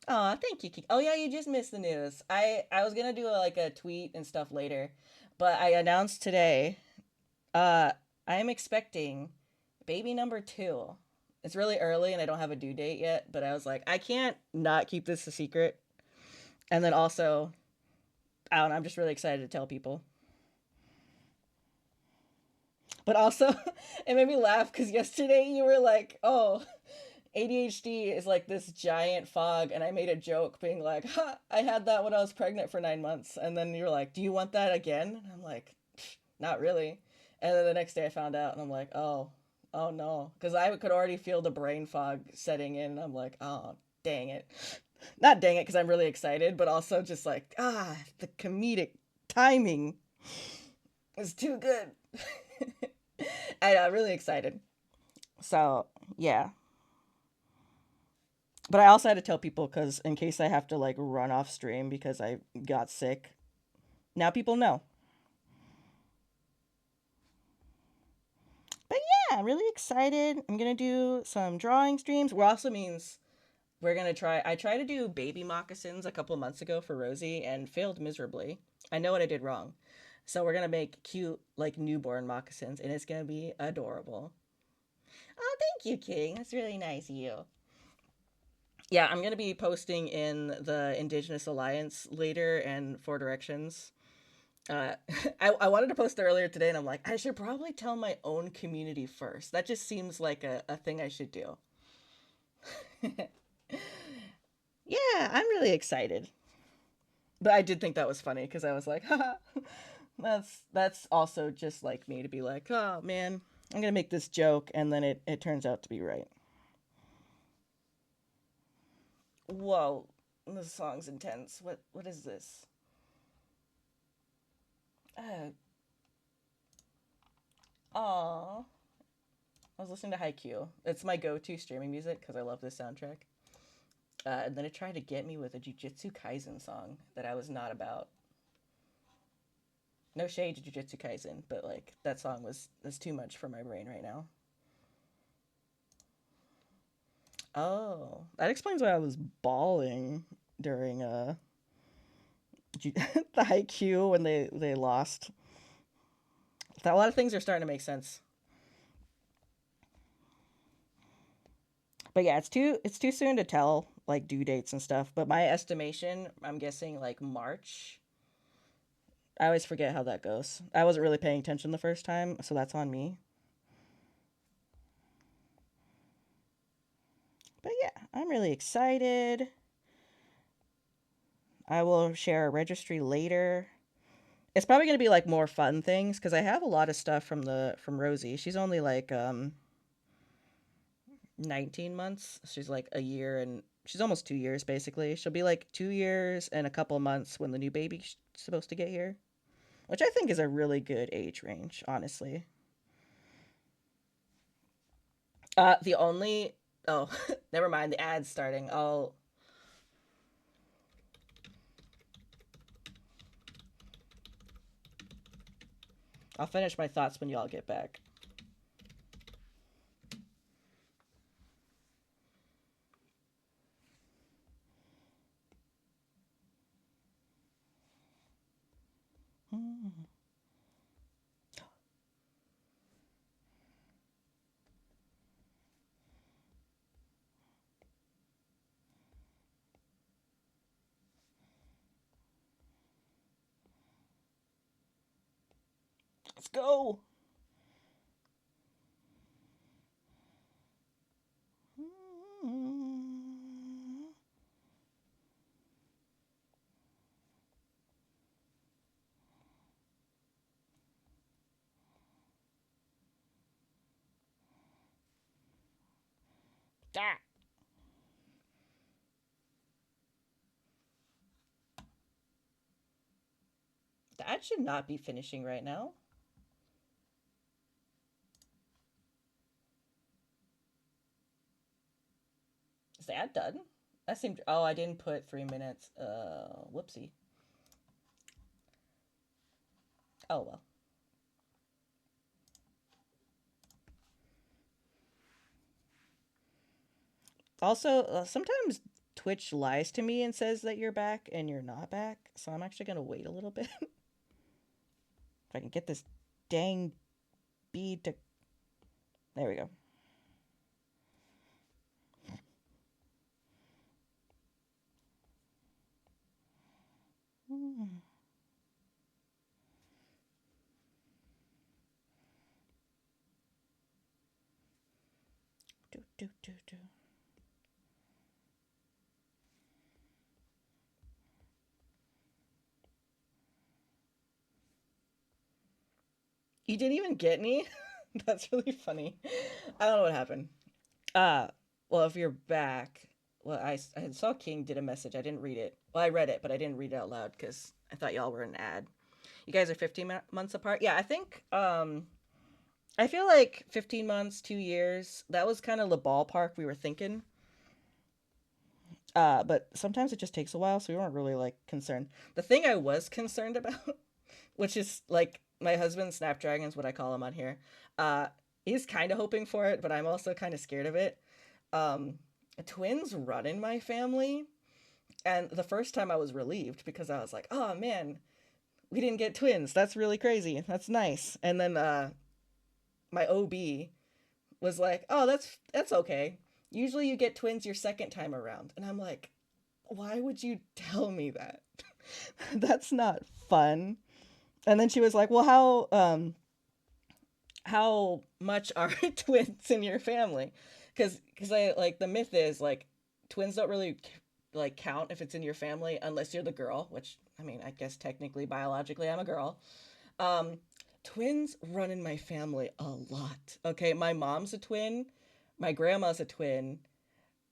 Oh, thank you. Oh yeah, you just missed the news. I was going to do a tweet and stuff later, but I announced today I am expecting baby number 2. It's really early and I don't have a due date yet, but I was like, I can't not keep this a secret. And then also, I don't know, I'm just really excited to tell people. But also, it made me laugh because yesterday you were like, oh, ADHD is like this giant fog. And I made a joke being like, ha, I had that when I was pregnant for 9 months. And then you were like, do you want that again? And I'm like, not really. And then the next day I found out and I'm like, oh no. Because I could already feel the brain fog setting in. And I'm like, oh, dang it. Not dang it because I'm really excited, but also just like, the comedic timing. It's too good. I know, really excited. So yeah, but I also had to tell people because in case I have to like run off stream because I got sick. Now people know. But yeah, I'm really excited. I'm gonna do some drawing streams. What also means we're gonna try. I tried to do baby moccasins a couple months ago for Rosie and failed miserably. I know what I did wrong. So we're gonna make cute like newborn moccasins, and it's gonna be adorable. Oh, thank you, King. That's really nice of you. Yeah, I'm gonna be posting in the Indigenous Alliance later and Four Directions. Uh, I wanted to post earlier today, and I'm like, I should probably tell my own community first. That just seems like a thing I should do. Yeah, I'm really excited. But I did think that was funny because I was like, haha, that's also just like me to be like, oh man, I'm gonna make this joke, and then it turns out to be right. Whoa, this song's intense. What is this? Uh, Aw, I was listening to Haikyuu. It's my go-to streaming music because I love this soundtrack. And then it tried to get me with a Jujutsu Kaisen song that I was not about. No shade to Jujutsu Kaisen, but like that song was too much for my brain right now. Oh, that explains why I was bawling during the Haikyuu when they lost. A lot of things are starting to make sense. But yeah, it's too soon to tell like due dates and stuff. But my estimation, I'm guessing like March. I always forget how that goes. I wasn't really paying attention the first time, so that's on me. But yeah, I'm really excited. I will share a registry later. It's probably going to be like more fun things because I have a lot of stuff from Rosie. She's only like 19 months. She's like a year and she's almost 2 years basically. She'll be like 2 years and a couple months when the new baby's supposed to get here, which I think is a really good age range, honestly. The only oh, never mind. The ad's starting. I'll finish my thoughts when y'all get back. Let's go. Ah, that should not be finishing right now. Is the ad done? That seemed. Oh, I didn't put 3 minutes. Whoopsie. Oh well. Also, sometimes Twitch lies to me and says that you're back and you're not back. So I'm actually gonna wait a little bit if I can get this dang bead to. There we go. Do, do, do, do. You didn't even get me? That's really funny. I don't know what happened. Uh, well, if you're back, well, I saw King did a message. I didn't read it. Well, I read it, but I didn't read it out loud because I thought y'all were an ad. You guys are 15 months apart. Yeah, I think I feel like 15 months, 2 years. That was kind of the ballpark we were thinking. But sometimes it just takes a while, so we weren't really like concerned. The thing I was concerned about, which is like my husband's Snapdragon's what I call him on here. Uh, he's kind of hoping for it, but I'm also kind of scared of it. Um, Twins run in my family, and the first time I was relieved because I was like, "Oh man, we didn't get twins. That's really crazy. That's nice." And then my OB was like, "Oh, that's okay. Usually you get twins your second time around." And I'm like, "Why would you tell me that? That's not fun." And then she was like, "Well, how much are twins in your family?" Cuz I like the myth is like twins don't really like count if it's in your family unless you're the girl, which I mean, I guess technically biologically I'm a girl. Um Twins run in my family a lot. Okay, my mom's a twin, my grandma's a twin,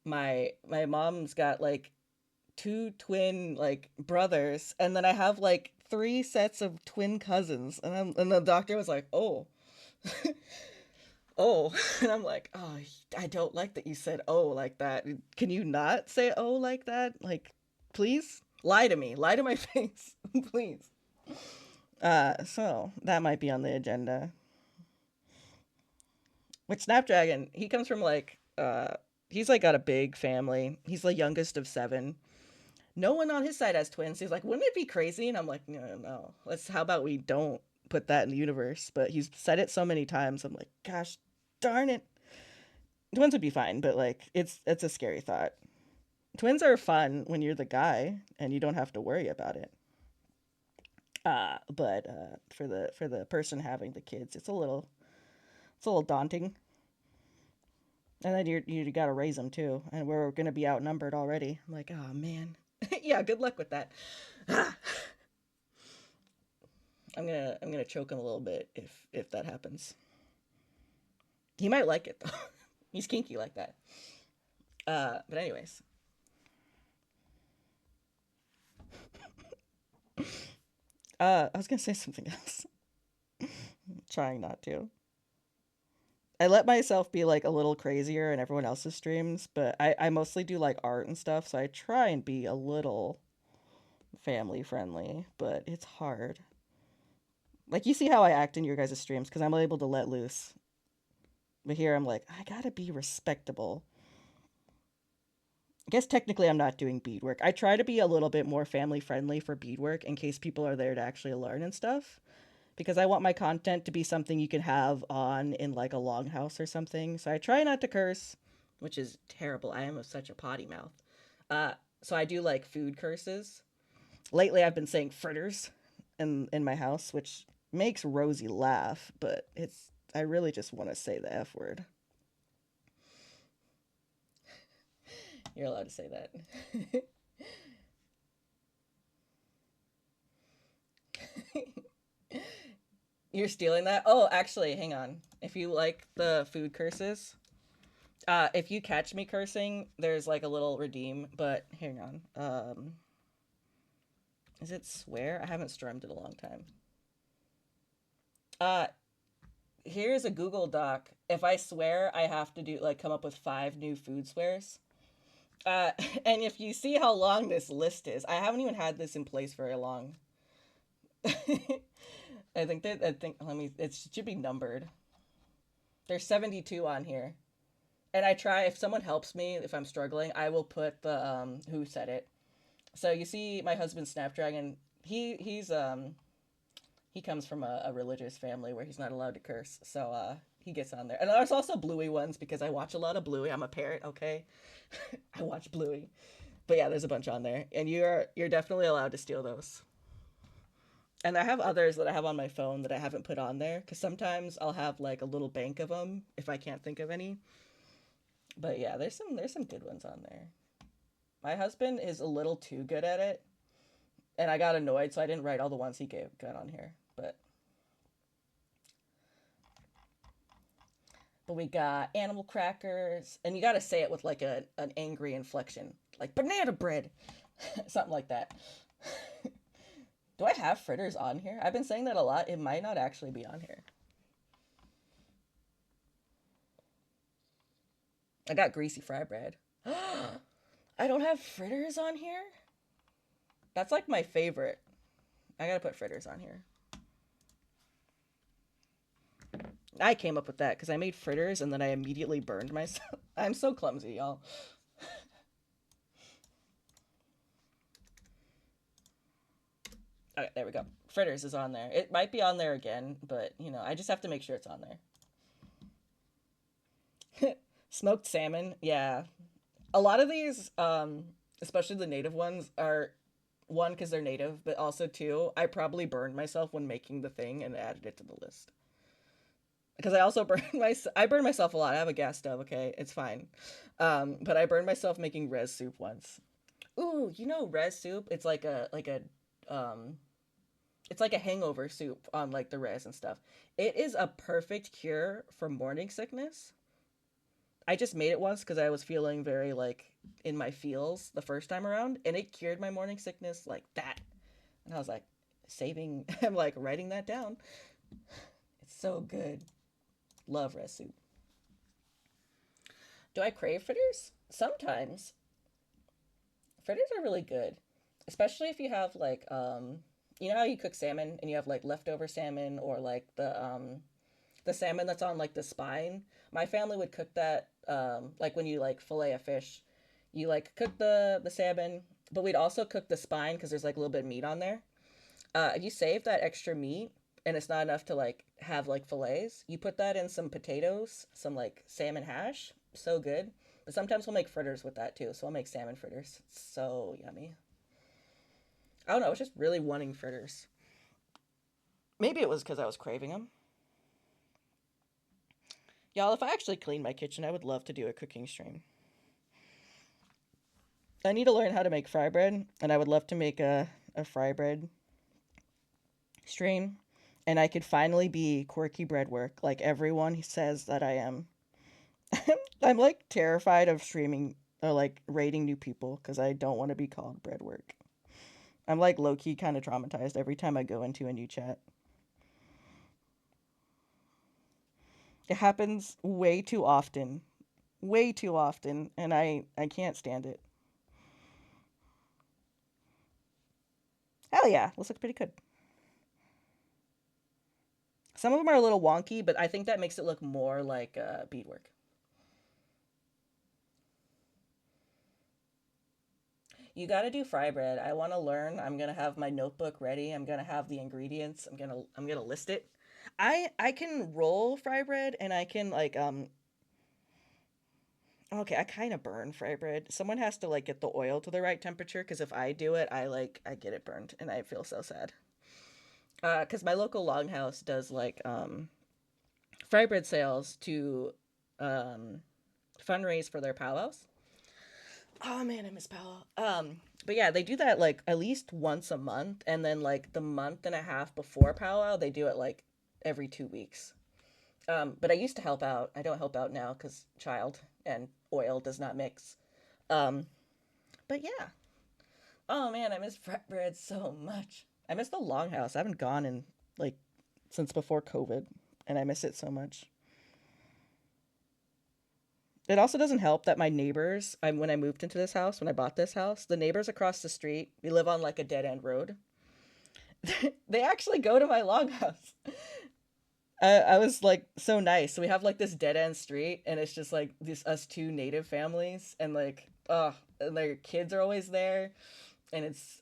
my mom's got like two twin like brothers, and then I have like three sets of twin cousins, and the doctor was like, "Oh." Oh. And I'm like, "Oh, I don't like that you said oh like that. Can you not say oh like that? Like, please lie to me, lie to my face." Please. So that might be on the agenda. With Snapdragon, he comes from like he's like got a big family. He's the youngest of seven. No one on his side has twins. He's like, "Wouldn't it be crazy?" And I'm like, "No, no. Let's how about we don't put that in the universe?" But he's said it so many times. I'm like, "Gosh, darn it." Twins would be fine, but like it's a scary thought. Twins are fun when you're the guy and you don't have to worry about it. But for the person having the kids, it's a little daunting. And then you got to raise them too, and we're gonna be outnumbered already. I'm like, oh man, yeah. Good luck with that. I'm gonna choke him a little bit if that happens. He might like it though. He's kinky like that. But anyways, I was gonna say something else. Trying not to. I let myself be like a little crazier in everyone else's streams, but I mostly do like art and stuff, so I try and be a little family friendly, but it's hard. Like you see how I act in your guys' streams because I'm able to let loose. But here I'm like, I gotta be respectable. I guess technically I'm not doing beadwork. I try to be a little bit more family friendly for beadwork in case people are there to actually learn and stuff. Because I want my content to be something you can have on in like a longhouse or something. So I try not to curse, which is terrible. I am such a potty mouth. Uh, so I do like food curses. Lately I've been saying fritters in my house, which makes Rosie laugh, but it's I really just want to say the F word. You're allowed to say that. You're stealing that? Oh, actually, hang on. If you like the food curses, if you catch me cursing, there's like a little redeem, but hang on. Is it swear? I haven't streamed in a long time. Uh, Here's a Google Doc. If I swear, I have to do like come up with 5 new food swears. Uh, and if you see how long this list is, I haven't even had this in place very long. I think let me it should be numbered. There's 72 on here. And I try if someone helps me if I'm struggling, I will put the who said it. So you see my husband Snapdragon, he comes from a religious family where he's not allowed to curse. So he gets on there. And there's also Bluey ones because I watch a lot of Bluey. I'm a parrot, okay? I watch Bluey. But yeah, there's a bunch on there. And you're definitely allowed to steal those. And I have others that I have on my phone that I haven't put on there because sometimes I'll have like a little bank of them if I can't think of any. But yeah, there's some good ones on there. My husband is a little too good at it, and I got annoyed, so I didn't write all the ones he got on here. But we got animal crackers, and you got to say it with like an angry inflection, like banana bread, something like that. Do I have fritters on here? I've been saying that a lot. It might not actually be on here. I got greasy fry bread. I don't have fritters on here? That's like my favorite. I gotta put fritters on here. I came up with that because I made fritters and then I immediately burned myself. I'm so clumsy, y'all. Okay, there we go. Fritters is on there. It might be on there again, but you know, I just have to make sure it's on there. Smoked salmon, yeah. A lot of these, especially the native ones, are one because they're native, but also two, I probably burned myself when making the thing and added it to the list. Because I also I burn myself a lot. I have a gas stove, okay? It's fine. But I burned myself making res soup once. Ooh, you know res soup? Um it's like a hangover soup on like the res and stuff. It is a perfect cure for morning sickness. I just made it once because I was feeling very like in my feels the first time around, and it cured my morning sickness like that. And I was like, saving, I'm like writing that down. It's so good. Love res soup. Do I crave fritters? Sometimes. Fritters are really good, especially if you have like you know how you cook salmon and you have like leftover salmon or like the salmon that's on like the spine. My family would cook that like when you like fillet a fish, you like cook the salmon, but we'd also cook the spine because there's like a little bit of meat on there. If you save that extra meat and it's not enough to like have like fillets, you put that in some potatoes, some like salmon hash. So good. But sometimes we'll make fritters with that too. So I'll make salmon fritters. It's so yummy. I don't know. I was just really wanting fritters. Maybe it was because I was craving them. Y'all, if I actually clean my kitchen, I would love to do a cooking stream. I need to learn how to make fry bread, and I would love to make a fry bread stream. And I could finally be quirky bread work like everyone says that I am. I'm like terrified of streaming or like rating new people because I don't want to be called bread work. I'm like low key kind of traumatized every time I go into a new chat. It happens way too often. Way too often, and I can't stand it. Hell yeah, this looks pretty good. Some of them are a little wonky, but I think that makes it look more like beadwork. You got to do fry bread. I want to learn. I'm gonna have my notebook ready. I'm gonna have the ingredients. I'm gonna list it. I can roll fry bread and I can like okay, I kind of burn fry bread. Someone has to like get the oil to the right temperature because if I do it, I get it burned and I feel so sad. Because my local longhouse does like fry bread sales to um fundraise for their powwows. Oh man, I miss powwow. But yeah, they do that like at least once a month, and then like the month and a half before powwow, they do it like every 2 weeks. But I used to help out. I don't help out now because child and oil does not mix. Um, but yeah. Oh man, I miss fret bread so much. I miss the longhouse. I haven't gone in like since before COVID, and I miss it so much. It also doesn't help that my neighbors, when I moved into this house, when I bought this house, the neighbors across the street, we live on like a dead end road. They actually go to my longhouse. I was like so nice. So we have like this dead end street, and it's just like this us two native families, and like and their kids are always there, and it's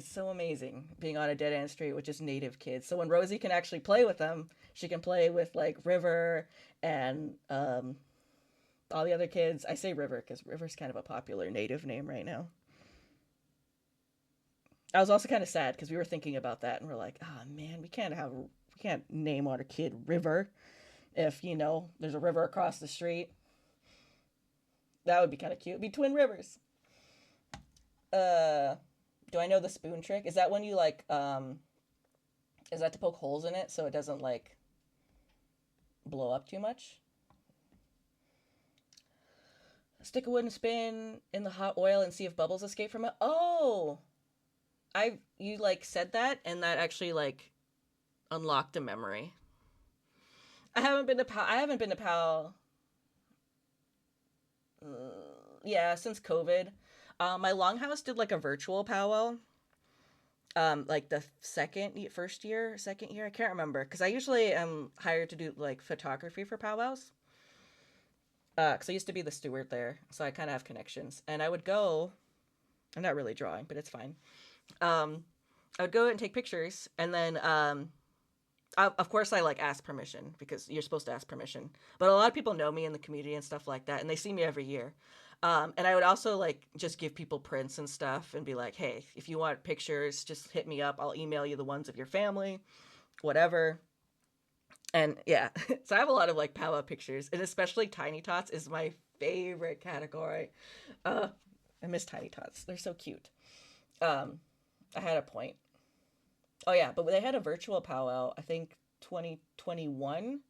so amazing being on a dead end street with just native kids. So when Rosie can actually play with them, she can play with like River and all the other kids. I say River because River's kind of a popular native name right now. I was also kind of sad because we were thinking about that and we're like, oh man, we can't name our kid River if there's a river across the street. That would be kind of cute. It'd be twin rivers. Uh, do I know the spoon trick? Is that when you like is that to poke holes in it so it doesn't like blow up too much? Stick a wooden spoon in the hot oil and see if bubbles escape from it. Oh, You like said that, and that actually like unlocked a memory. I haven't been to PAL. Yeah, since COVID. My longhouse did like a virtual powwow. Like the first year, second year, I can't remember because I usually am hired to do like photography for powwows. Because I used to be the steward there, so I kind of have connections. And I would go. I'm not really drawing, but it's fine. Um, I would go and take pictures, and then of course I like ask permission because you're supposed to ask permission. But a lot of people know me in the community and stuff like that, and they see me every year. And I would also like just give people prints and stuff and be like, hey, if you want pictures, just hit me up. I'll email you the ones of your family, whatever. And yeah, so I have a lot of like powwow pictures, and especially tiny tots is my favorite category. Uh, I miss tiny tots; they're so cute. Um, I had a point. Oh yeah, but they had a virtual powwow. I think 2021,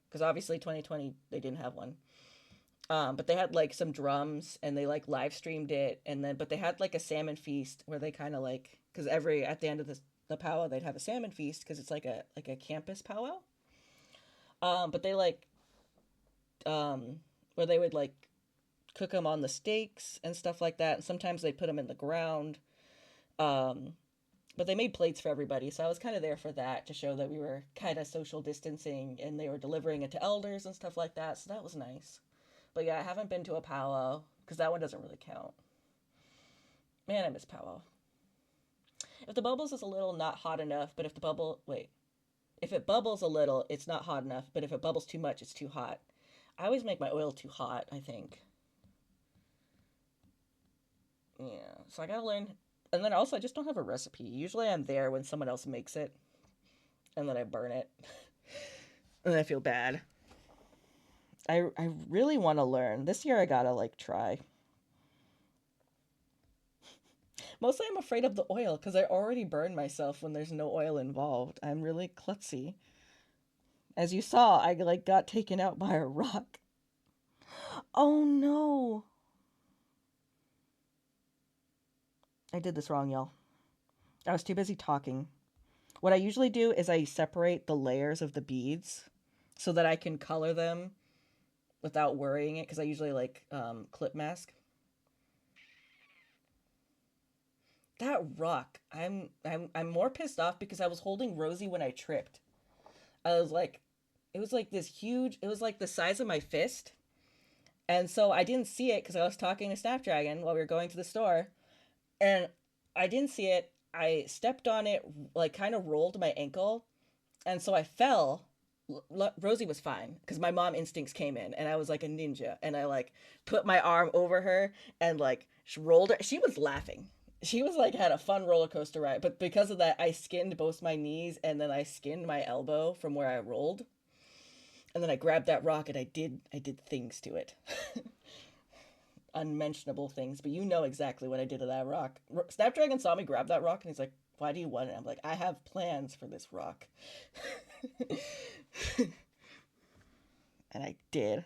because obviously 2020 they didn't have one. But they had like some drums and they like live streamed it, and then but they had like a salmon feast where they kind of like because every at the end of the powwow they'd have a salmon feast because it's like a campus powwow. But they like where they would like cook them on the stakes and stuff like that, and sometimes they put them in the ground. Um, but they made plates for everybody, so I was kind of there for that to show that we were kind of social distancing, and they were delivering it to elders and stuff like that. So that was nice. But yeah, I haven't been to a powwow because that one doesn't really count. Man, I miss powwow. If the bubbles is a little not hot enough, but if it bubbles a little, it's not hot enough. But if it bubbles too much, it's too hot. I always make my oil too hot, I think. Yeah, so I gotta learn. And then also, I just don't have a recipe. Usually I'm there when someone else makes it, and then I burn it. And then I feel bad. I really want to learn. This year I gotta like try. Mostly I'm afraid of the oil because I already burn myself when there's no oil involved. I'm really klutzy. As you saw, I like got taken out by a rock. Oh no. I did this wrong, y'all. I was too busy talking. What I usually do is I separate the layers of the beads so that I can color them without worrying it because I usually like clip mask. That rock, I'm more pissed off because I was holding Rosie when I tripped. I was like, it was like this huge. It was like the size of my fist, and so I didn't see it because I was talking to Snapdragon while we were going to the store, and I didn't see it. I stepped on it, like kind of rolled my ankle, and so I fell. Rosie was fine because my mom instincts came in, and I was like a ninja, and I like put my arm over her and like she rolled her. She was laughing. She was like had a fun roller coaster ride, but because of that, I skinned both my knees and then I skinned my elbow from where I rolled, and then I grabbed that rock and I did things to it. Unmentionable things, but you know exactly what I did to that rock. Snapdragon saw me grab that rock and he's like, "Why do you want it?" I'm like, "I have plans for this rock." And I did.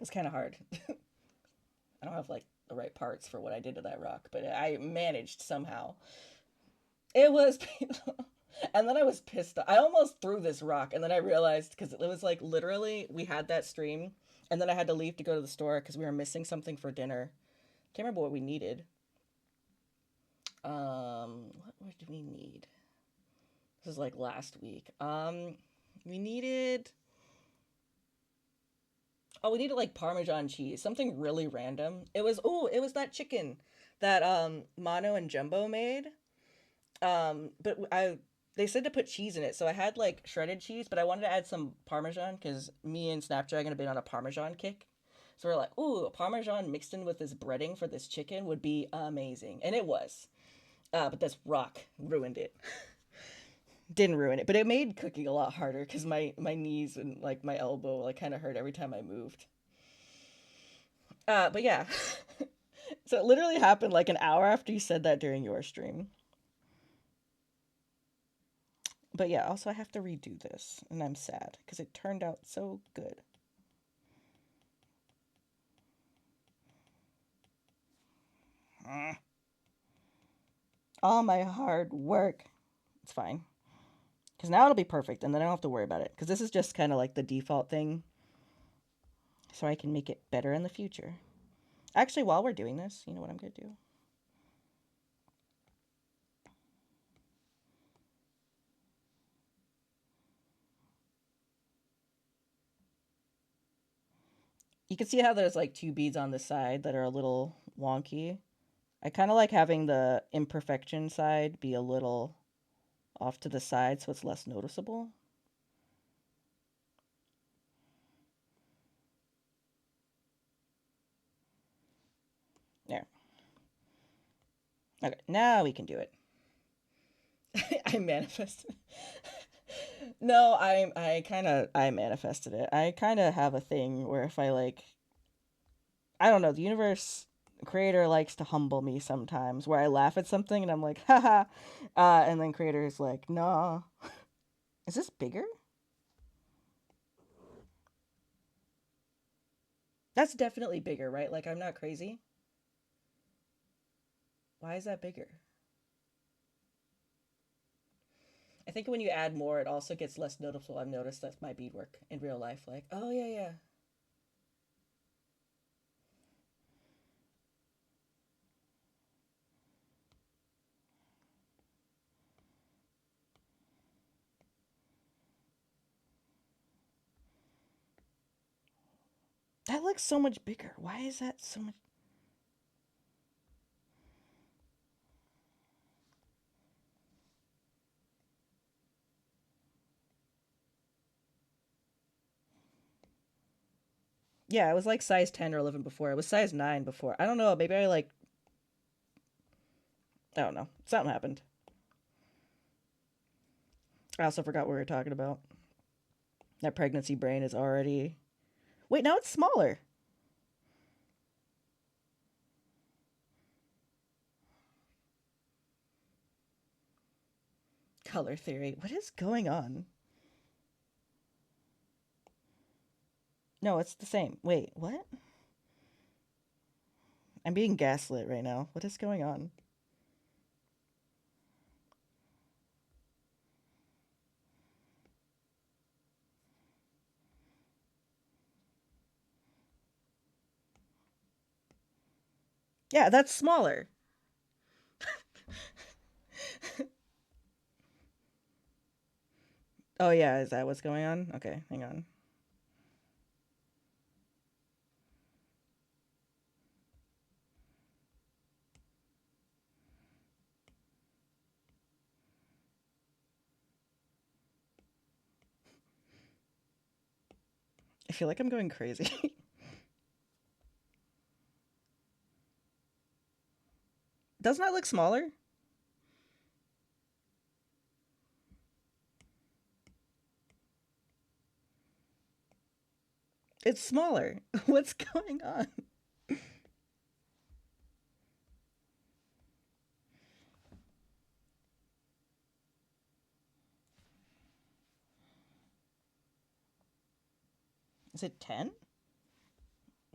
It's kind of hard. I don't have like the right parts for what I did to that rock, but I managed somehow. It was painful. And then I was pissed. I almost threw this rock, and then I realized because it was like literally we had that stream, and then I had to leave to go to the store because we were missing something for dinner. Can't remember what we needed. What did we need? This is like last week. We needed. Oh, we needed like Parmesan cheese, something really random. It was that chicken that Mano and Jumbo made. But I they said to put cheese in it, so I had like shredded cheese, but I wanted to add some Parmesan because me and Snapdragon have been on a Parmesan kick. So we're like, ooh, Parmesan mixed in with this breading for this chicken would be amazing, and it was. But this rock ruined it. Didn't ruin it, but it made cooking a lot harder because my knees and like my elbow like kind of hurt every time I moved. But yeah, so it literally happened like an hour after you said that during your stream. But yeah, also I have to redo this, and I'm sad because it turned out so good. All my hard work. It's fine. Because now it'll be perfect, and then I don't have to worry about it. Because this is just kind of like the default thing, so I can make it better in the future. Actually, while we're doing this, you know what I'm going to do? You can see how there's like two beads on the side that are a little wonky. I kind of like having the imperfection side be a little off to the side so it's less noticeable. There. Okay, now we can do it. I manifested. No, I manifested it. I kind of have a thing where if I like, I don't know, the universe creator likes to humble me sometimes where I laugh at something and I'm like, haha. And then creator is like, no. Is this bigger? That's definitely bigger, right? Like, I'm not crazy. Why is that bigger? I think when you add more, it also gets less noticeable. I've noticed that's my beadwork in real life. Like, oh, yeah, yeah. That looks so much bigger. Why is that so much? Yeah, it was like size 10 or 11 before. It was size 9 before. I don't know. Maybe I like, I don't know. Something happened. I also forgot what we were talking about. That pregnancy brain is already. Wait, now it's smaller. Color theory. What is going on? No, it's the same. Wait, what? I'm being gaslit right now. What is going on? Yeah, that's smaller. Oh, yeah, is that what's going on? Okay, hang on. I feel like I'm going crazy. Doesn't that look smaller? It's smaller. What's going on? Is it 10?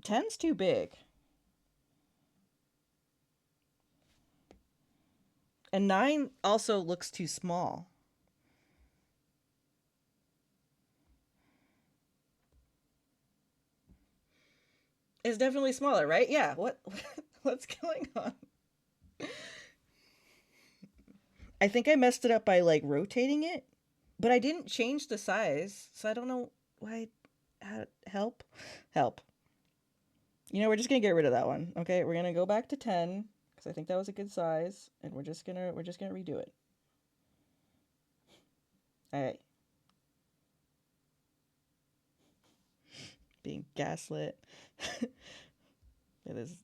10's too big. And 9 also looks too small. It's definitely smaller, right? Yeah. What's going on? I think I messed it up by like rotating it, but I didn't change the size, so I don't know why. Help, help. You know, we're just gonna get rid of that one. Okay, we're gonna go back to 10 because I think that was a good size, and we're just gonna redo it. All right, being gaslit. It is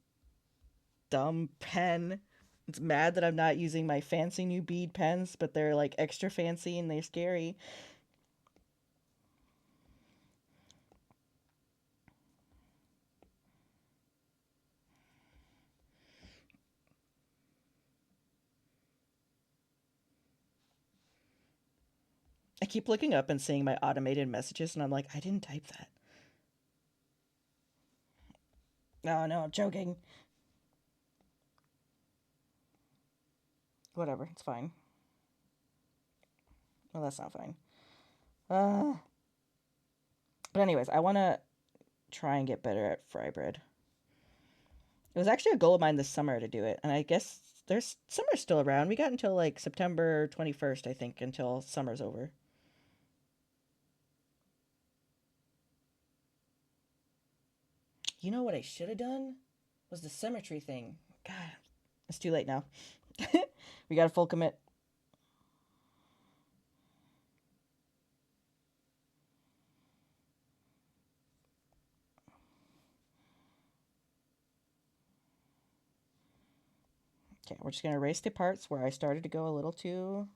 dumb pen. It's mad that I'm not using my fancy new bead pens, but they're like extra fancy and they're scary. I keep looking up and seeing my automated messages, and I'm like, I didn't type that. No, no, I'm joking. Whatever, it's fine. Well, that's not fine. Uh, but anyways, I want to try and get better at fry bread. It was actually a goal of mine this summer to do it, and I guess there's summer's still around. We got until like September 21st, I think, until summer's over. You know what I should have done was the symmetry thing. God, it's too late now. We got a full commit. Okay, we're just gonna erase the parts where I started to go a little too.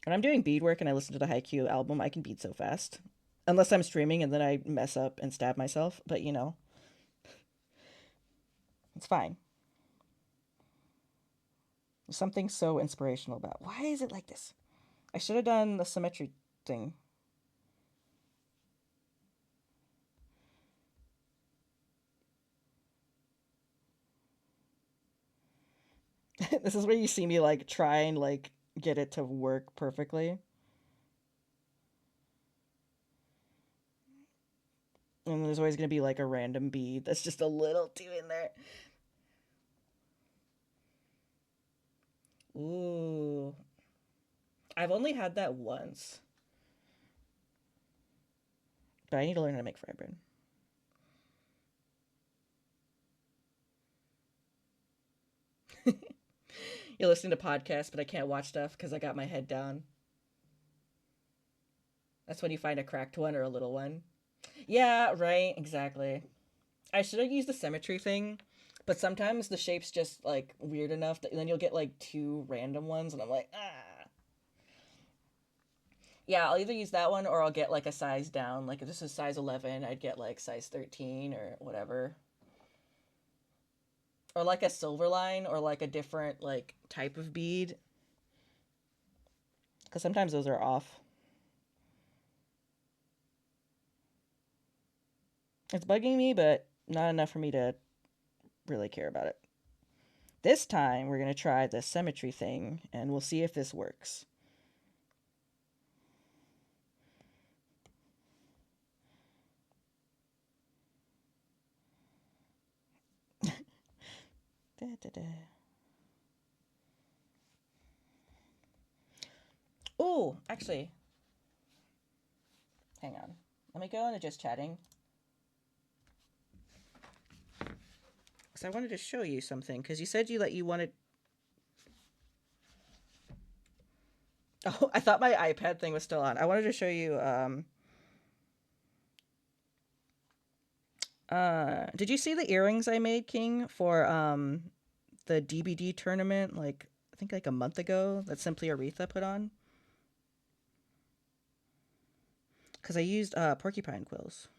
When I'm doing beadwork and I listen to the Haikyuu album, I can bead so fast. Unless I'm streaming and then I mess up and stab myself, but you know, it's fine. There's something so inspirational about. Why is it like this? I should have done the symmetry thing. This is where you see me like try and like get it to work perfectly. And there's always going to be like a random bead that's just a little too in there. Ooh. I've only had that once, but I need to learn how to make fry bread. You're listening to podcasts, but I can't watch stuff because I got my head down. That's when you find a cracked one or a little one. Yeah, right, exactly. I should have used the symmetry thing, but sometimes the shape's just like weird enough that then you'll get like two random ones, and I'm like, ah. Yeah, I'll either use that one or I'll get like a size down. Like if this is size 11, I'd get like size 13 or whatever. Or like a silver line or like a different like type of bead. Because sometimes those are off. It's bugging me, but not enough for me to really care about it. This time, we're going to try the symmetry thing, and we'll see if this works. Da, da, da. Oh, actually, hang on. Let me go into just chatting. Because I wanted to show you something, because you said you wanted... Oh, I thought my iPad thing was still on. I wanted to show you, did you see the earrings I made, King, for, the DBD tournament, like, I think like a month ago, that Simply Aretha put on? Because I used, porcupine quills.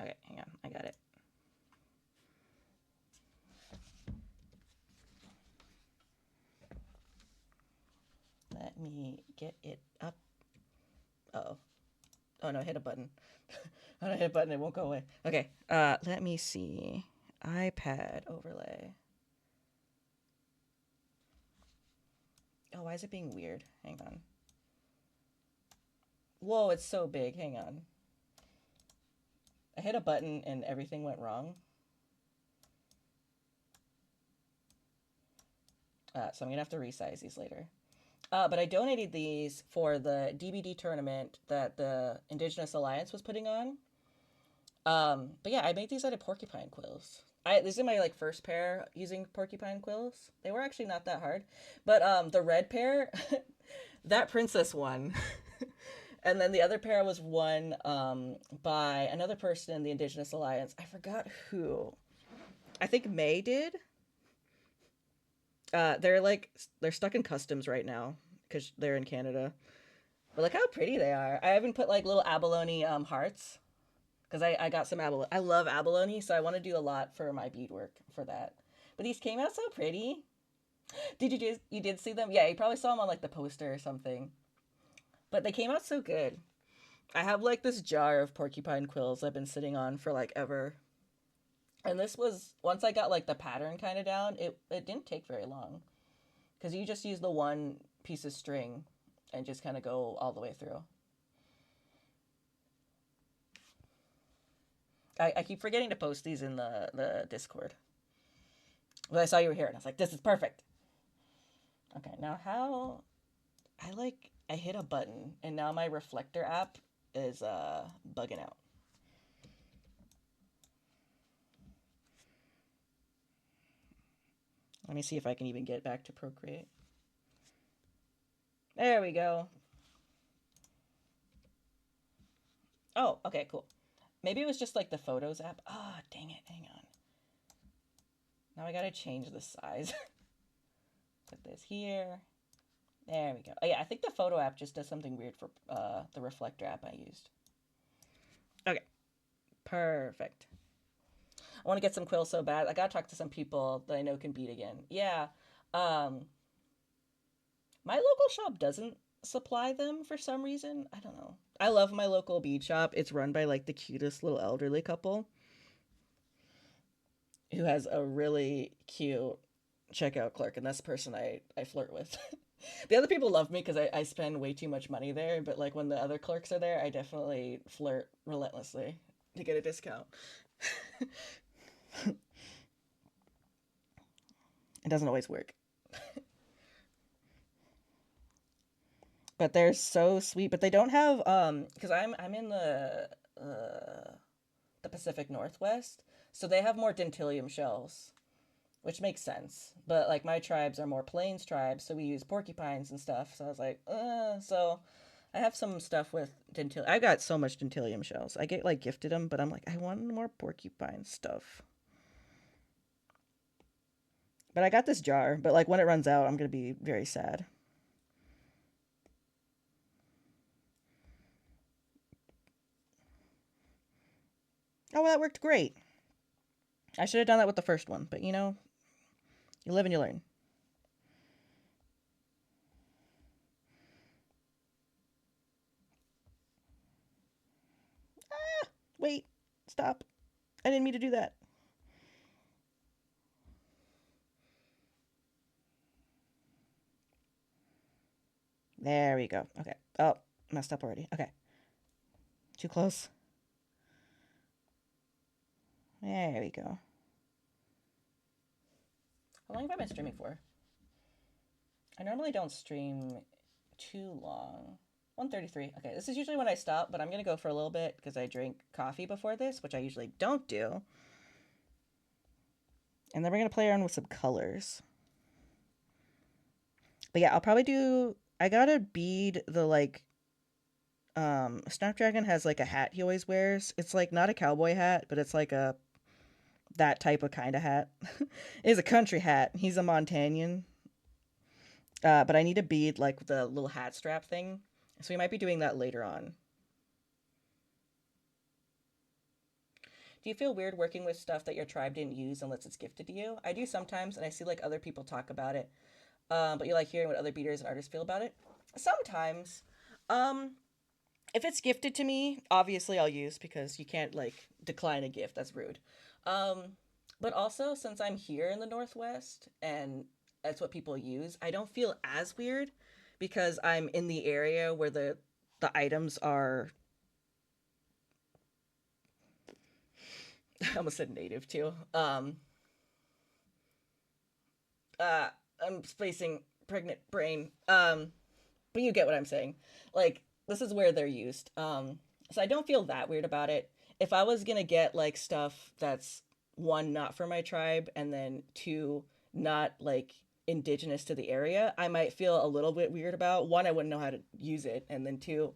Okay, hang on. I got it. Let me get it up. Uh-oh. Oh, no, I hit a button. When I hit a button, it won't go away. Okay, let me see. iPad overlay. Oh, why is it being weird? Hang on. Whoa, it's so big. Hang on. I hit a button and everything went wrong. So I'm going to have to resize these later. But I donated these for the DBD tournament that the Indigenous Alliance was putting on. But yeah, I made these out of porcupine quills. This is my like first pair using porcupine quills. They were actually not that hard, but the red pair, that princess won, and then the other pair was won by another person in the Indigenous Alliance. I forgot who. I think May did. They're stuck in customs right now because they're in Canada. But look how pretty they are. I even put like little abalone hearts because I got some abalone. I love abalone, so I want to do a lot for my beadwork for that. But these came out so pretty. You did see them? Yeah, you probably saw them on like the poster or something. But they came out so good. I have like this jar of porcupine quills I've been sitting on for like ever. And this was once I got like the pattern kind of down, it didn't take very long because you just use the one piece of string and just kind of go all the way through. I keep forgetting to post these in the Discord. But I saw you were here and I was like, this is perfect. Okay, now how I hit a button and now my reflector app is bugging out. Let me see if I can even get back to Procreate. There we go. Oh, okay, cool. Maybe it was just like the Photos app. Ah, oh, dang it. Hang on. Now I gotta change the size. Put this here. There we go. Oh yeah, I think the photo app just does something weird for the reflector app I used. Okay, perfect. I want to get some quills so bad. I gotta talk to some people that I know can bead again. Yeah, um, my local shop doesn't supply them for some reason. I don't know. I love my local bead shop. It's run by like the cutest little elderly couple who has a really cute checkout clerk, and that's the person I flirt with. The other people love me because I spend way too much money there, but like when the other clerks are there, I definitely flirt relentlessly to get a discount. It doesn't always work. But they're so sweet. But they don't have because I'm in the Pacific Northwest, so they have more dentilium shells, which makes sense. But like my tribes are more plains tribes, so we use porcupines and stuff. So I was like, so I have some stuff with dentilium. I got so much dentilium shells. I get like gifted them, but I'm like, I want more porcupine stuff. But I got this jar. But like when it runs out, I'm gonna be very sad. Oh, well, that worked great. I should have done that with the first one, but you know, you live and you learn. Wait, stop. I didn't mean to do that. There we go. Okay. Oh, messed up already. Okay. Too close. There we go. How long have I been streaming for? I normally don't stream too long. 1:33. Okay, this is usually when I stop, but I'm going to go for a little bit because I drink coffee before this, which I usually don't do. And then we're going to play around with some colors. But yeah, I'll probably do... I gotta bead the, like... Snapdragon has, like, a hat he always wears. It's, like, not a cowboy hat, but it's, like, a... that type of kind of hat. It's a country hat. He's a Montanian. But I need to bead, like, the little hat strap thing. So we might be doing that later on. Do you feel weird working with stuff that your tribe didn't use unless it's gifted to you? I do sometimes, and I see like other people talk about it. But you like hearing what other beaters and artists feel about it? Sometimes. Um, if it's gifted to me, obviously I'll use because you can't like decline a gift. That's rude. Um, but also since I'm here in the Northwest and that's what people use, I don't feel as weird because I'm in the area where the items are I almost said native too. Uh, I'm spacing pregnant brain. But you get what I'm saying. Like this is where they're used. So I don't feel that weird about it. If I was gonna get like stuff that's one not for my tribe and then two not like indigenous to the area, I might feel a little bit weird about. One, I wouldn't know how to use it, and then two,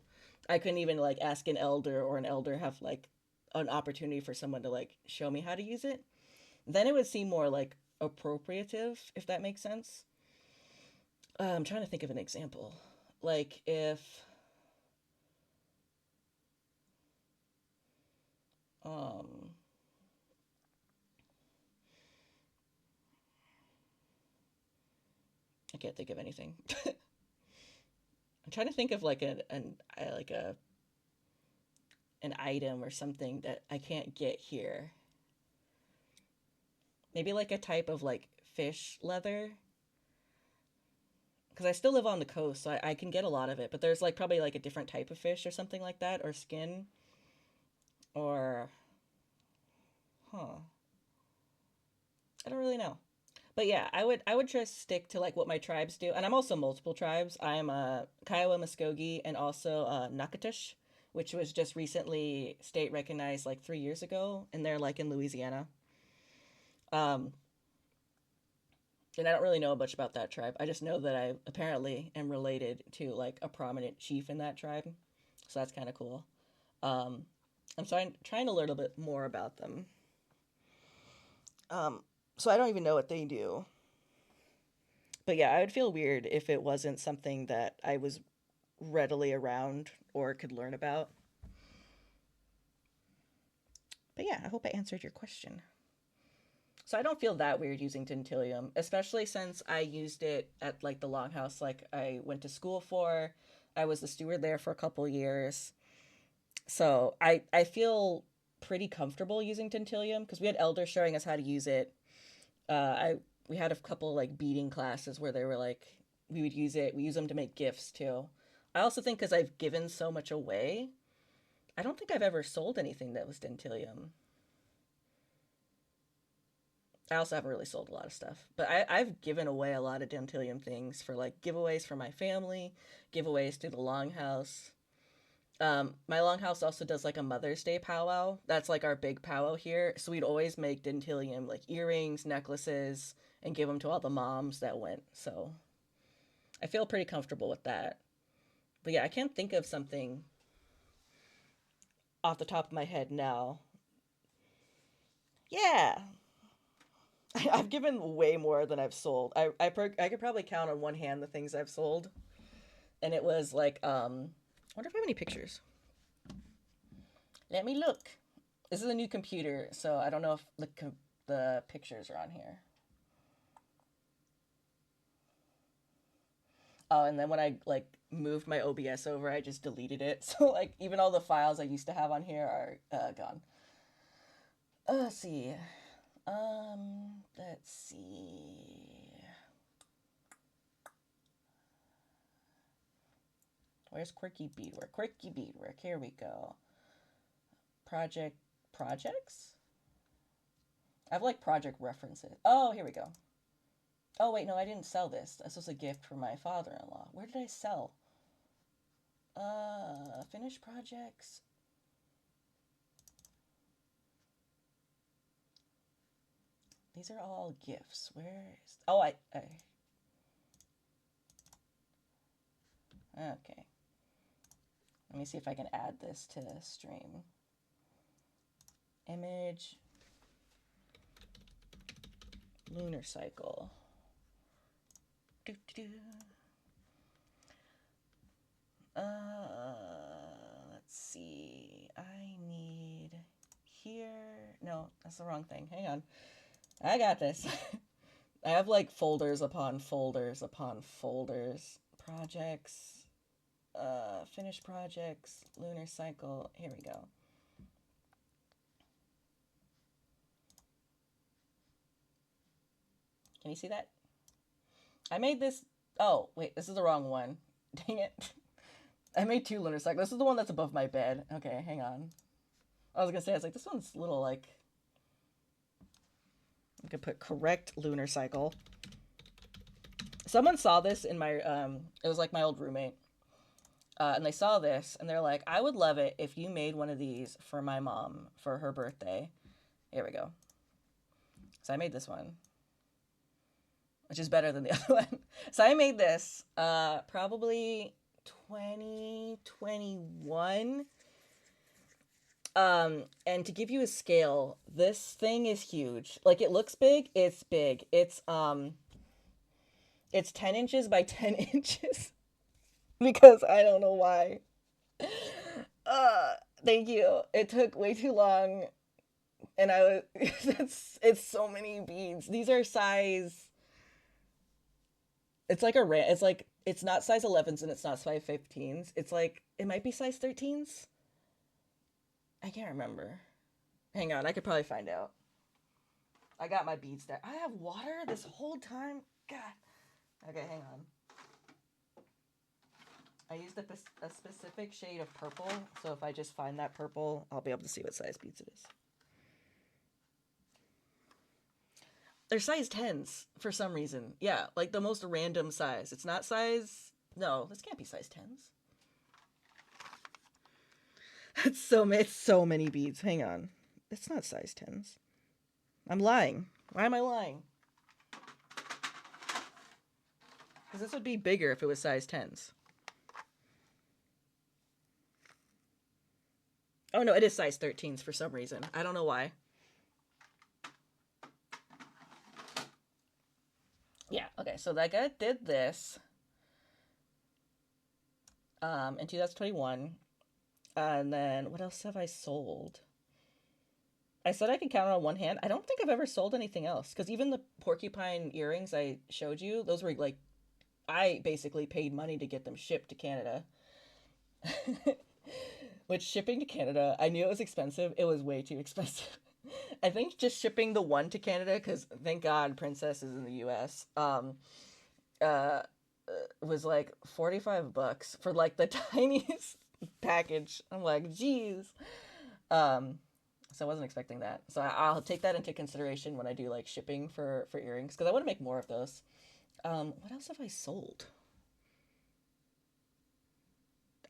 I couldn't even like ask an elder or an elder have like an opportunity for someone to like show me how to use it. Then it would seem more like appropriative, if that makes sense. I'm trying to think of an example. Like if um I can't think of anything. I'm trying to think of like like an item or something that I can't get here. Maybe like a type of like fish leather, because I still live on the coast, so I can get a lot of it. But there's like probably like a different type of fish or something like that, or skin, or huh? I don't really know. But yeah, I would just stick to like what my tribes do, and I'm also multiple tribes. I'm Kiowa, Muskogee, and also Nakatush, which was just recently state recognized like 3 years ago, and they're like in Louisiana. Um, and I don't really know much about that tribe. I just know that I apparently am related to like a prominent chief in that tribe, so that's kind of cool. Um, I'm trying to learn a bit more about them. Um, so I don't even know what they do. But yeah, I would feel weird if it wasn't something that I was readily around or could learn about. But yeah, I hope I answered your question. So I don't feel that weird using Dentilium, especially since I used it at like the Longhouse like I went to school for. I was the steward there for a couple years. So I feel pretty comfortable using Dentilium because we had elders showing us how to use it. I We had a couple like beading classes where they were like we would use it. We use them to make gifts too. I also think because I've given so much away, I don't think I've ever sold anything that was Dentilium. I also haven't really sold a lot of stuff, but I've given away a lot of Dentilium things for like giveaways for my family, giveaways to the Longhouse. My Longhouse also does like a Mother's Day powwow. That's like our big powwow here. So we'd always make Dentilium like earrings, necklaces, and give them to all the moms that went. So I feel pretty comfortable with that. But yeah, I can't think of something off the top of my head now. Yeah, I've given way more than I've sold. I could probably count on one hand the things I've sold, and it was like I wonder if I have any pictures. Let me look. This is a new computer, so I don't know if the pictures are on here. Oh, and then when I like moved my OBS over, I just deleted it. So like even all the files I used to have on here are gone. Let's see. Let's see. Where's quirky beadwork? Quirky beadwork. Here we go. Projects. I have like project references. Oh, here we go. Oh wait, no, I didn't sell this. This was a gift for my father-in-law. Where did I sell? Finished projects. These are all gifts. Where is? Oh, I. Okay. Let me see if I can add this to the stream. Image. Lunar cycle. Doo-doo-doo. Let's see. I need here. No, that's the wrong thing. Hang on. I got this. I have like folders upon folders upon folders. Projects. Finished projects. Lunar cycle. Here we go. Can you see that? I made this. Oh, wait, this is the wrong one. Dang it. I made two lunar cycles. This is the one that's above my bed. Okay, hang on. I was gonna say, I was like, this one's a little like. I could put correct lunar cycle. Someone saw this in my, it was like my old roommate. And they saw this and they're like, I would love it if you made one of these for my mom for her birthday. Here we go. So I made this one, which is better than the other one. So I made this probably 2021. And to give you a scale, this thing is huge. Like it looks big, it's big. It's 10 inches by 10 inches. Because I don't know why. Uh, Thank you. It took way too long and I was it's so many beads. These are size It's like it's like, it's not size 11s and it's not size 15s. It's like, it might be size 13s. I can't remember. Hang on, I could probably find out. I got my beads there. I have water this whole time? God. Okay, hang on. I used a specific shade of purple, so if I just find that purple, I'll be able to see what size beads it is. They're size 10s for some reason. Yeah, like the most random size. It's not size... No, this can't be size 10s. It's so many beads. Hang on. It's not size 10s. I'm lying. Why am I lying? Because this would be bigger if it was size 10s. Oh no, it is size 13s for some reason. I don't know why. Yeah, okay, so that guy did this in 2021. And then what else have I sold? I said I could count on one hand. I don't think I've ever sold anything else, because even the porcupine earrings I showed you, those were like, I basically paid money to get them shipped to Canada. Which, shipping to Canada, I knew it was expensive. It was way too expensive. I think just shipping the one to Canada, because thank God Princess is in the US, uh, was like $45 for like the tiniest package. I'm like, geez. So I wasn't expecting that. So I'll take that into consideration when I do like shipping for earrings, because I want to make more of those. What else have I sold?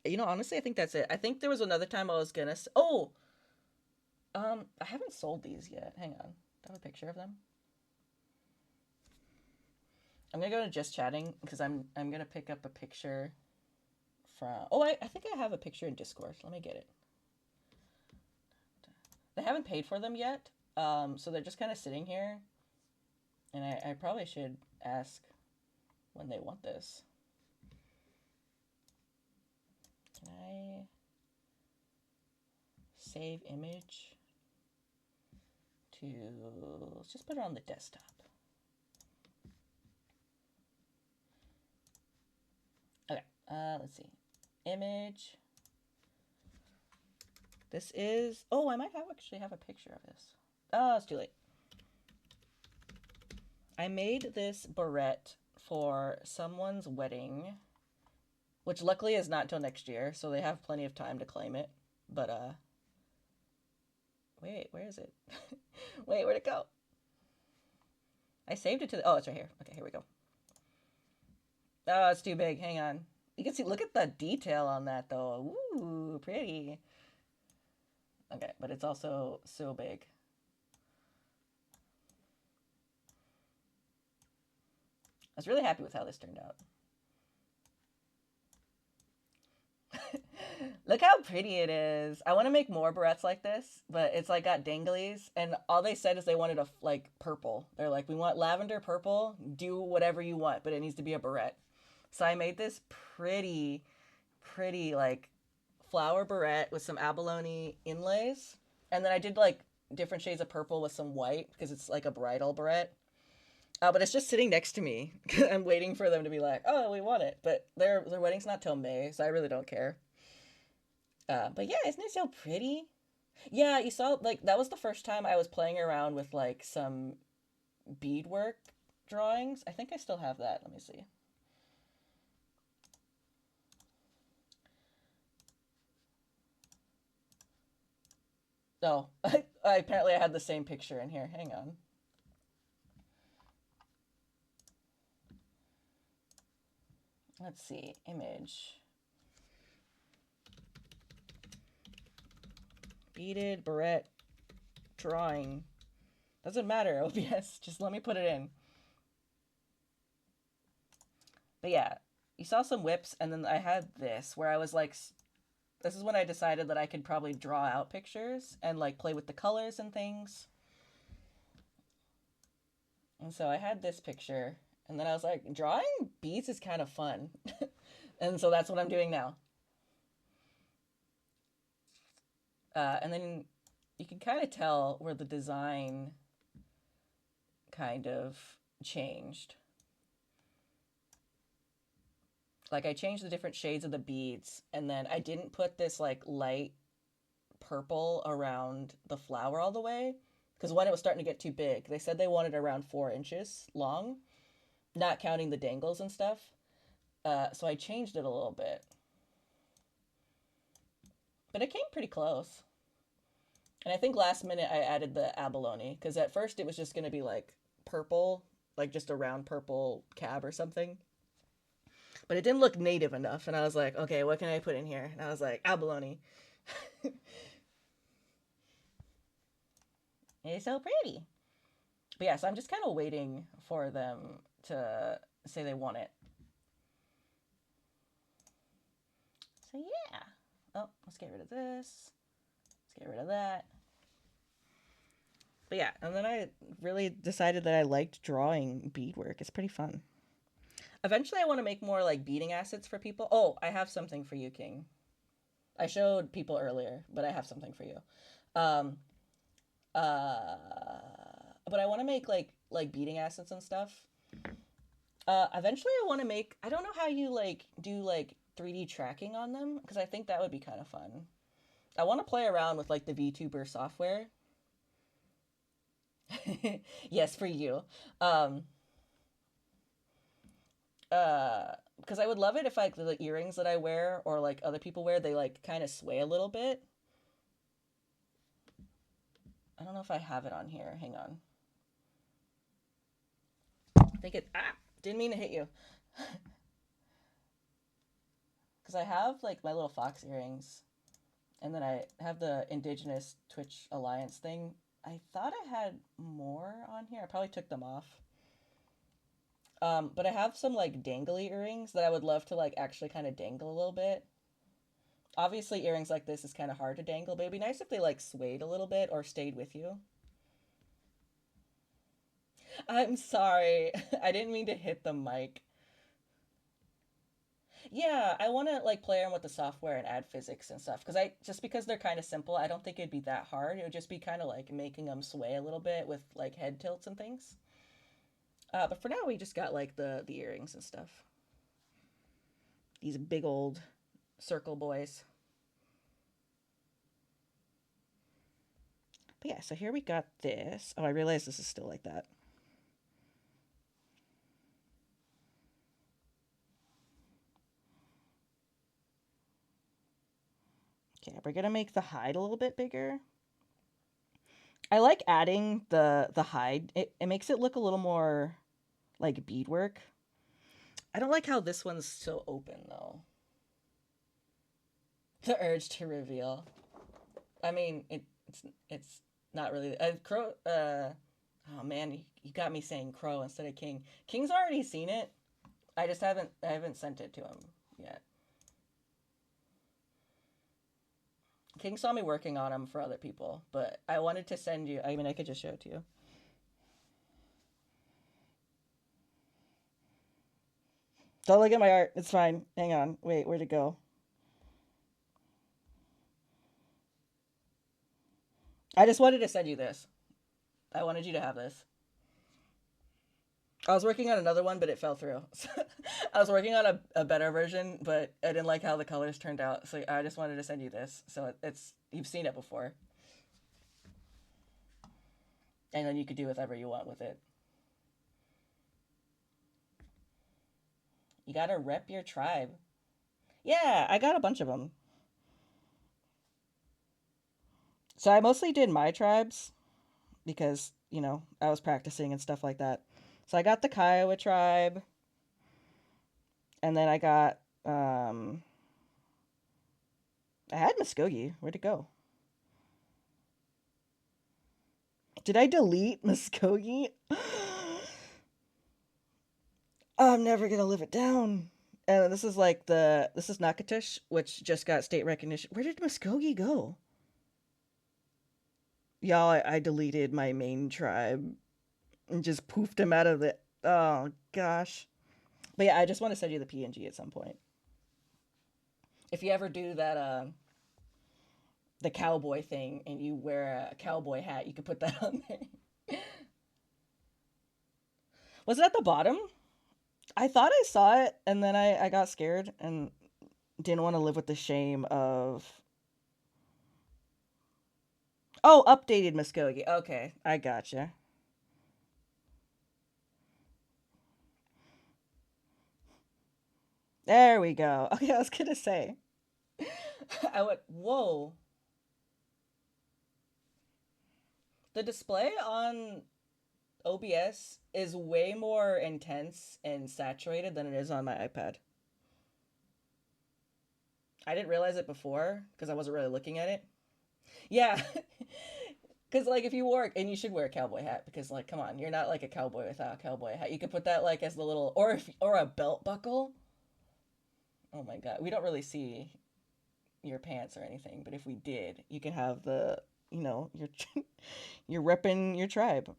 You know, honestly, I think that's it. I think there was another time I was gonna. Oh, I haven't sold these yet. Hang on. Do I have a picture of them? I'm gonna go to just chatting because I'm gonna pick up a picture from. Oh, I think I have a picture in Discord. Let me get it. They haven't paid for them yet, so they're just kind of sitting here, and I probably should ask when they want this. Can I save image to, let's just put it on the desktop. Okay, let's see. Image. This is, oh, I might actually have a picture of this. Oh, it's too late. I made this barrette for someone's wedding, which luckily is not till next year, so they have plenty of time to claim it. But, wait, where is it? Wait, where'd it go? I saved it to the, oh, it's right here. Okay, here we go. Oh, it's too big. Hang on. You can see, look at the detail on that, though. Ooh, pretty. Okay, but it's also so big. I was really happy with how this turned out. Look how pretty it is. I want to make more barrettes like this, but it's like got danglies, and all they said is they wanted a like purple. They're like, we want lavender purple, do whatever you want, but it needs to be a barrette. So I made this pretty like flower barrette with some abalone inlays, and then I did like different shades of purple with some white because it's like a bridal barrette. But it's just sitting next to me. I'm waiting for them to be like, oh, we want it. But their wedding's not till May, so I really don't care. But yeah, isn't it so pretty? Yeah, you saw, like, that was the first time I was playing around with, like, some beadwork drawings. I think I still have that. Let me see. Oh, apparently I had the same picture in here. Hang on. Let's see. Image. Beaded barrette drawing. Doesn't matter, OBS. Just let me put it in. But yeah, you saw some whips, and then I had this where I was like, this is when I decided that I could probably draw out pictures and like play with the colors and things. And so I had this picture, and then I was like, drawing beads is kind of fun. And so that's what I'm doing now. And then you can kind of tell where the design kind of changed. Like I changed the different shades of the beads, and then I didn't put this like light purple around the flower all the way because when it was starting to get too big, they said they wanted around 4 inches long, not counting the dangles and stuff. So I changed it a little bit, but it came pretty close. And I think last minute I added the abalone because at first it was just going to be like purple, like just a round purple cab or something. But it didn't look native enough, and I was like, okay, what can I put in here? And I was like, abalone. It's so pretty. But yeah, so I'm just kind of waiting for them to say they want it. So yeah. Oh, let's get rid of this. Let's get rid of that. But yeah, and then I really decided that I liked drawing beadwork. It's pretty fun. Eventually, I want to make more like beading assets for people. Oh, I have something for you, King. I showed people earlier, but I have something for you. Um, uh, but I want to make like beading assets and stuff. Eventually, I want to make. I don't know how you like do like 3D tracking on them because I think that would be kind of fun. I want to play around with like the VTuber software. Yes, for you. Um, because I would love it if like the earrings that I wear or like other people wear, they like kind of sway a little bit. I don't know if I have it on here. Hang on. I think it. Didn't mean to hit you. Because I have like my little fox earrings, and then I have the Indigenous Twitch Alliance thing. I thought I had more on here. I probably took them off. But I have some like dangly earrings that I would love to like actually kind of dangle a little bit. Obviously, earrings like this is kind of hard to dangle, but it'd be nice if they like swayed a little bit or stayed with you. I'm sorry. I didn't mean to hit the mic. Yeah, I want to like play around with the software and add physics and stuff because I just because they're kind of simple, I don't think it'd be that hard. It would just be kind of like making them sway a little bit with like head tilts and things. But for now, we just got like the earrings and stuff. These big old circle boys. But yeah, so here we got this. Oh, I realize this is still like that. Okay, we're gonna make the hide a little bit bigger. I like adding the hide. It makes it look a little more like beadwork. I don't like how this one's so open though. The urge to reveal. I mean, it's not really. Crow. Oh man, you got me saying Crow instead of King. King's already seen it. I haven't sent it to him yet. King saw me working on him for other people, but I wanted to send you. I mean, I could just show it to you. Don't look at my art. It's fine. Hang on. Wait, where'd it go? I just wanted to send you this. I wanted you to have this. I was working on another one, but it fell through. I was working on a better version, but I didn't like how the colors turned out. So I just wanted to send you this. So it's you've seen it before, and then you could do whatever you want with it. You gotta rep your tribe. Yeah, I got a bunch of them. So I mostly did my tribes because I was practicing and stuff like that. So I got the Kiowa tribe, and then I got I had Muskogee. Where'd it go? Did I delete Muskogee? I'm never gonna live it down. And this is like this is Nakatish, which just got state recognition. Where did Muskogee go? Y'all, I deleted my main tribe and just poofed him out of the. Oh gosh. But yeah, I just want to send you the PNG at some point. If you ever do that, the cowboy thing, and you wear a cowboy hat, you could put that on there. Was it at the bottom? I thought I saw it, and then I got scared and didn't want to live with the shame of. Oh, updated Muskogee. Okay, I gotcha. There we go. Okay, I was gonna say. I went, whoa. The display on OBS is way more intense and saturated than it is on my iPad. I didn't realize it before because I wasn't really looking at it. Yeah. Because, like, if you wore, and you should wear a cowboy hat because, like, come on, you're not like a cowboy without a cowboy hat. You could put that, like, as the little, or a belt buckle. Oh my God. We don't really see your pants or anything, but if we did, you can have the, you're, you're repping your tribe.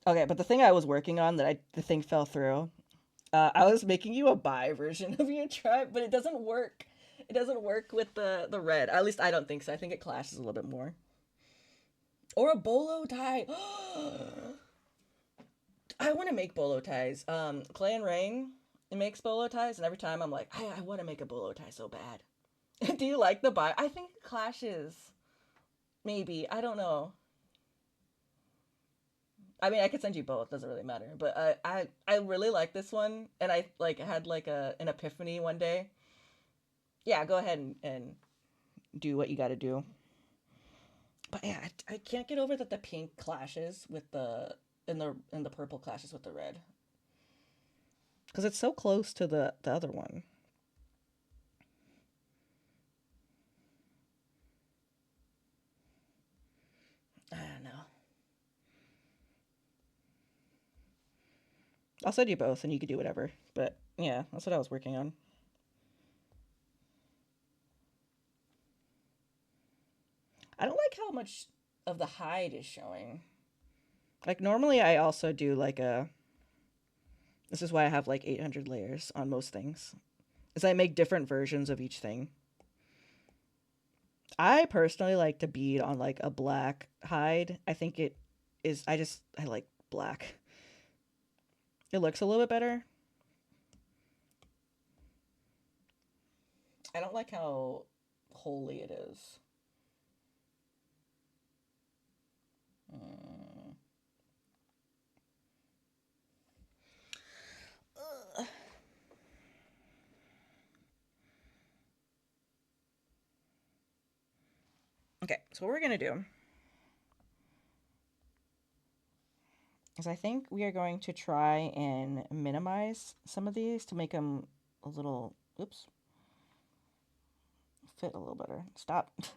Okay, but the thing I was working on the thing fell through. I was making you a bi version of your tribe, but it doesn't work. It doesn't work with the red. At least I don't think so. I think it clashes a little bit more. Or a bolo tie. I want to make bolo ties. Clay and Rain it makes bolo ties, and every time I'm like, I want to make a bolo tie so bad. Do you like the bi? I think it clashes. Maybe I don't know. I mean, I could send you both. Doesn't really matter. But I really like this one, and I like had like an epiphany one day. Yeah, go ahead and do what you got to do. But yeah, I can't get over that the pink clashes with the purple clashes with the red because it's so close to the other one. I don't know. I'll send you both, and you could do whatever. But yeah, that's what I was working on. I don't like how much of the hide is showing. Like normally, I also do like a. This is why I have like 800 layers on most things. Is I make different versions of each thing. I personally like to bead on like a black hide. I think it is. I like black. It looks a little bit better. I don't like how holy it is. Mm. Okay, so what we're gonna do is I think we are going to try and minimize some of these to make them a little, oops, fit a little better. Stop. So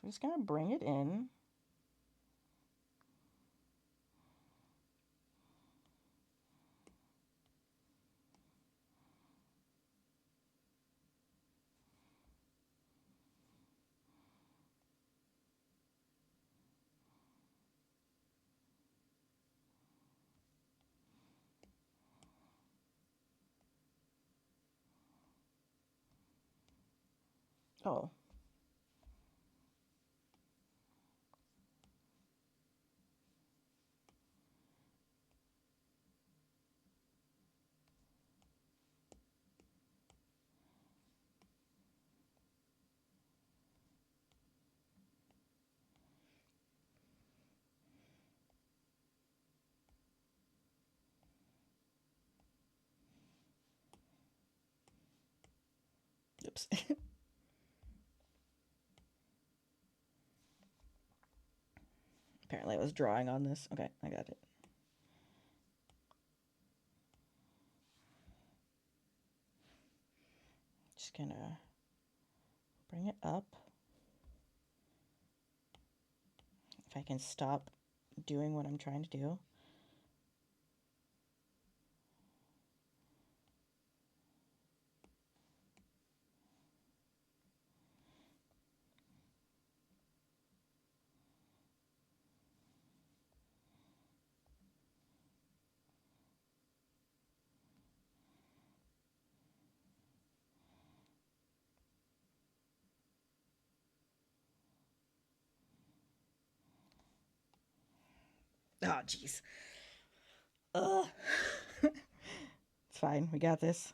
we're just gonna bring it in. Oh, oops. Apparently I was drawing on this. Okay, I got it. Just gonna bring it up. If I can stop doing what I'm trying to do. Oh, jeez. Ugh. It's fine. We got this.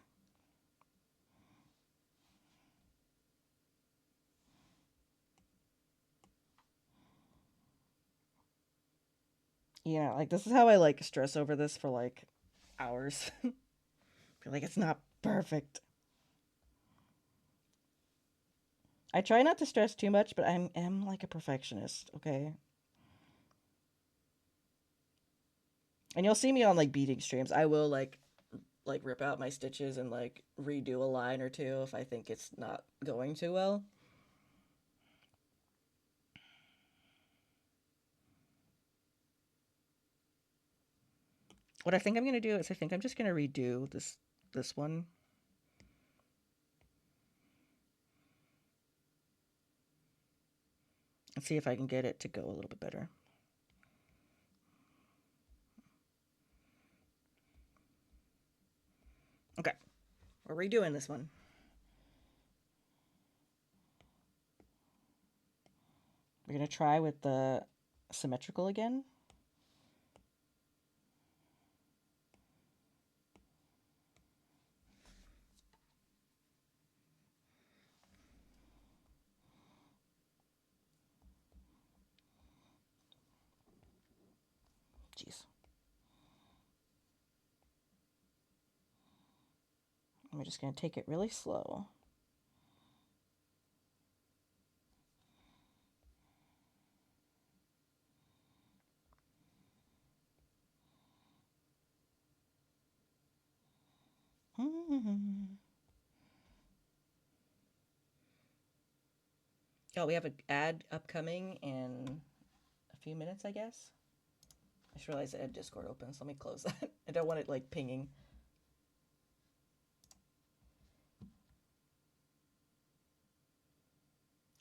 Yeah, like this is how I like stress over this for like hours. Feel like it's not perfect. I try not to stress too much, but am like a perfectionist, okay? And you'll see me on like beading streams. I will like rip out my stitches and like redo a line or two if I think it's not going too well. What I think I'm gonna do is I think I'm just gonna redo this one. And see if I can get it to go a little bit better. Okay, we're redoing this one. We're gonna try with the symmetrical again. Jeez. I'm just gonna take it really slow. Oh, we have an ad upcoming in a few minutes, I guess. I just realized I had Discord open, so let me close that. I don't want it like pinging.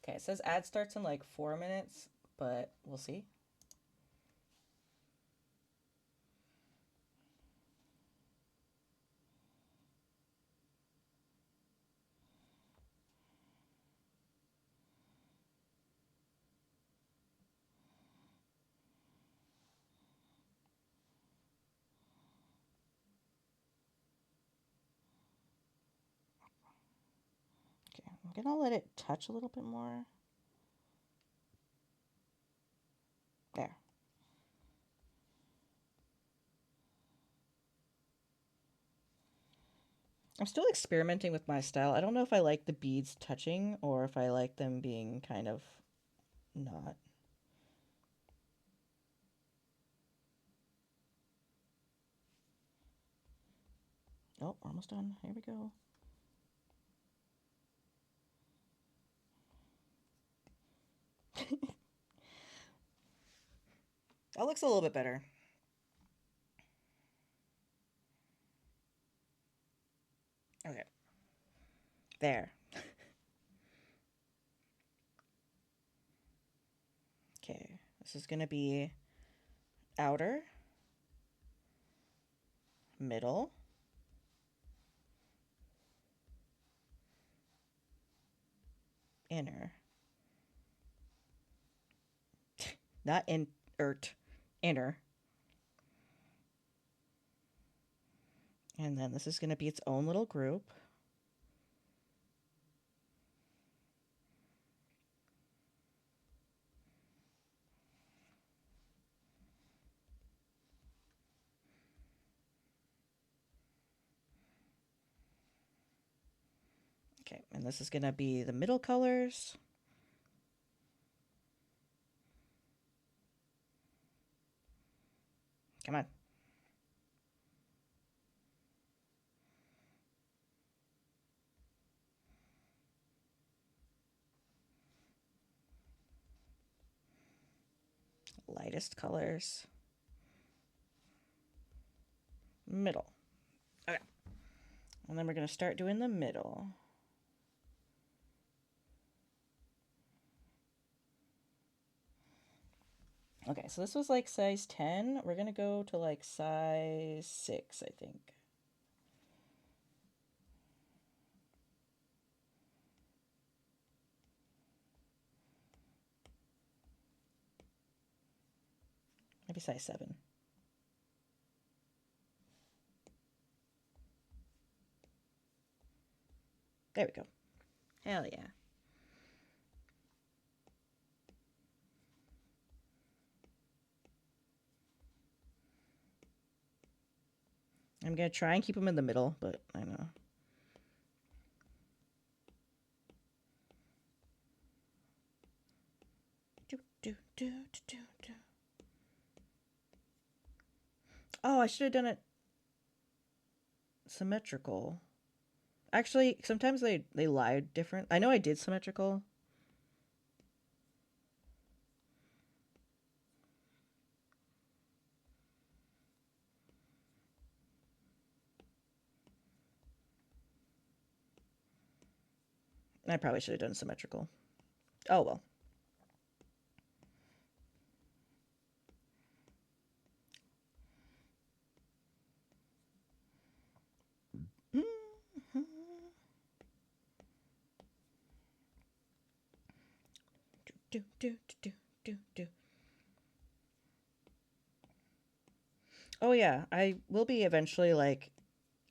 Okay, it says ad starts in like 4 minutes, but we'll see. Okay, I'm gonna let it touch a little bit more. There. I'm still experimenting with my style. I don't know if I like the beads touching or if I like them being kind of not. Oh, we're almost done. Here we go. That looks a little bit better. Okay. There. Okay. This is going to be outer, middle, inner. Not inert, inner. And then this is going to be its own little group. Okay, and this is going to be the middle colors. Come on. Lightest colors. Middle. Okay. And then we're going to start doing the middle. Okay, so this was like size 10. We're going to go to like size 6, I think. Maybe size 7. There we go. Hell yeah. I'm going to try and keep them in the middle, but I know. Oh, I should have done it symmetrical. Actually, sometimes they lie different. I know I did symmetrical. I probably should have done symmetrical. Oh well. Oh yeah, I will be eventually like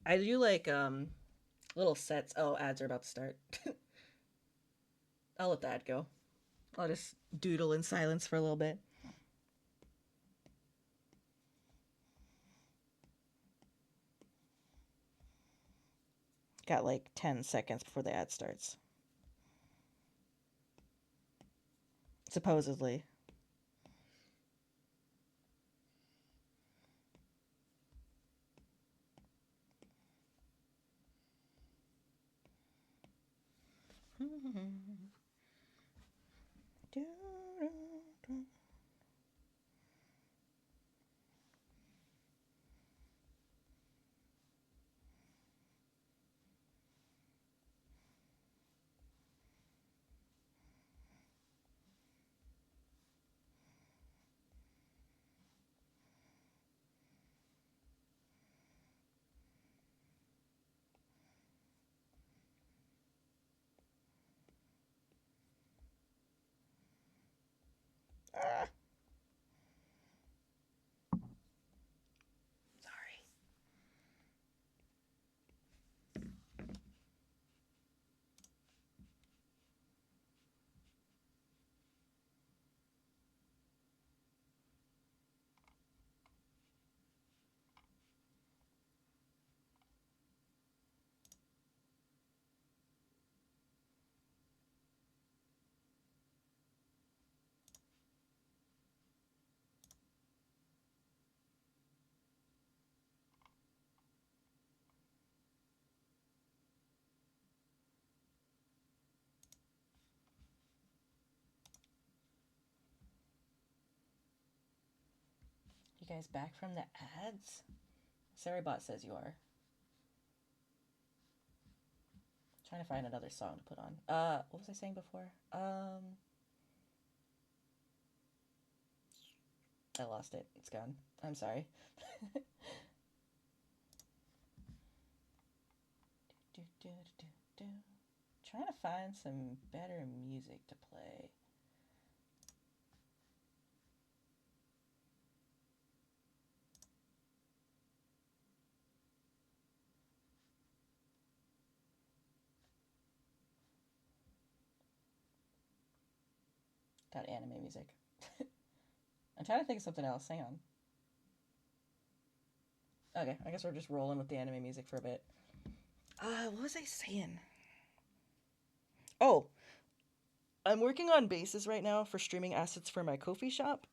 I do like little sets. Oh, ads are about to start. I'll let that go. I'll just doodle in silence for a little bit. Got like 10 seconds before the ad starts. Supposedly. Ah, sorry. You guys back from the ads? Saribot says you are. Trying to find another song to put on. What was I saying before? I lost it. It's gone. I'm sorry. Trying to find some better music to play. Got anime music. I'm trying to think of something else. Hang on. Okay, I guess we're just rolling with the anime music for a bit. What was I saying? Oh, I'm working on bases right now for streaming assets for my Ko-fi shop.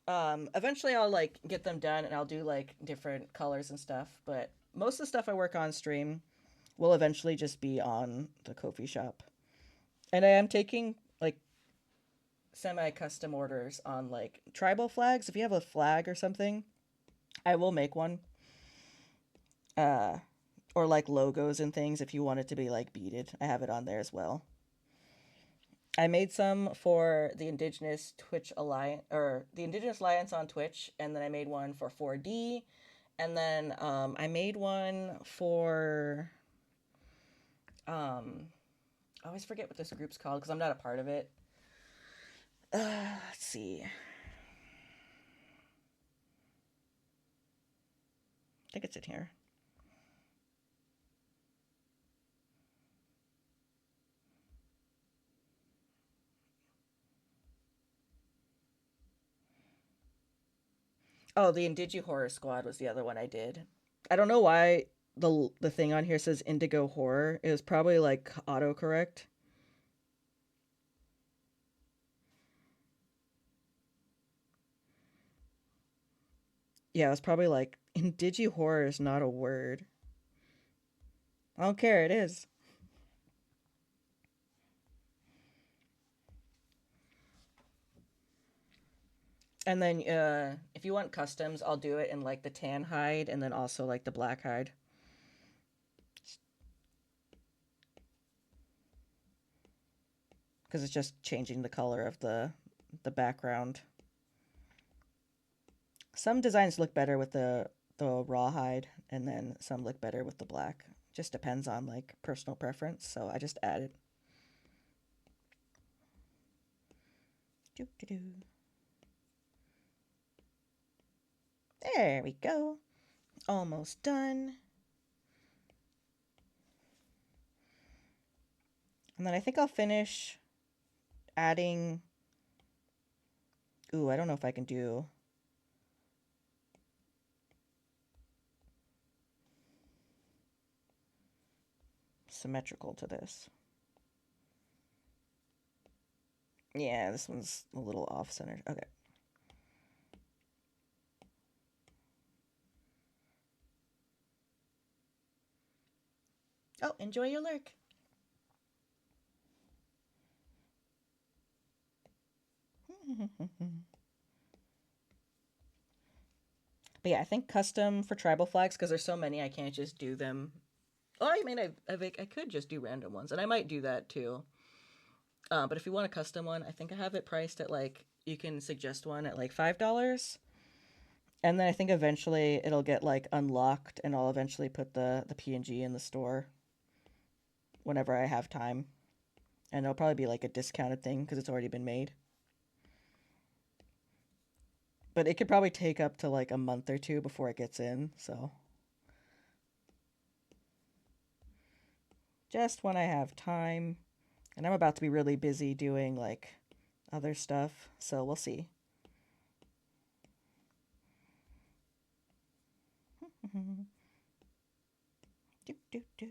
Eventually I'll like get them done and I'll do like different colors and stuff, but most of the stuff I work on stream will eventually just be on the Ko-fi shop. And I am taking like semi-custom orders on like tribal flags. If you have a flag or something, I will make one. Or like logos and things if you want it to be like beaded. I have it on there as well. I made some for the Indigenous Twitch Alliance or the Indigenous Alliance on Twitch, and then I made one for 4D, and then I made one for I always forget what this group's called because I'm not a part of it. Let's see. I think it's in here. Oh, the Indigi Horror Squad was the other one I did. I don't know why the thing on here says Indigo Horror. It was probably like autocorrect. Yeah, it was probably like Indigi Horror is not a word. I don't care, it is. And then if you want customs, I'll do it in like the tan hide and then also like the black hide. Because it's just changing the color of the background. Some designs look better with the rawhide, and then some look better with the black. Just depends on like personal preference. So I just added. Doo -doo -doo. There we go. Almost done. And then I think I'll finish adding. Ooh, I don't know if I can do symmetrical to this. Yeah, this one's a little off center. Okay. Oh, enjoy your lurk. But yeah, I think custom for tribal flags, because there's so many, I can't just do them. Oh, I mean, I could just do random ones, and I might do that too. But if you want a custom one, I think I have it priced at like, you can suggest one at like $5. And then I think eventually it'll get like unlocked, and I'll eventually put the PNG in the store whenever I have time. And it'll probably be like a discounted thing because it's already been made. But it could probably take up to like a month or two before it gets in, so just when I have time. And I'm about to be really busy doing like other stuff, so we'll see. do, do, do.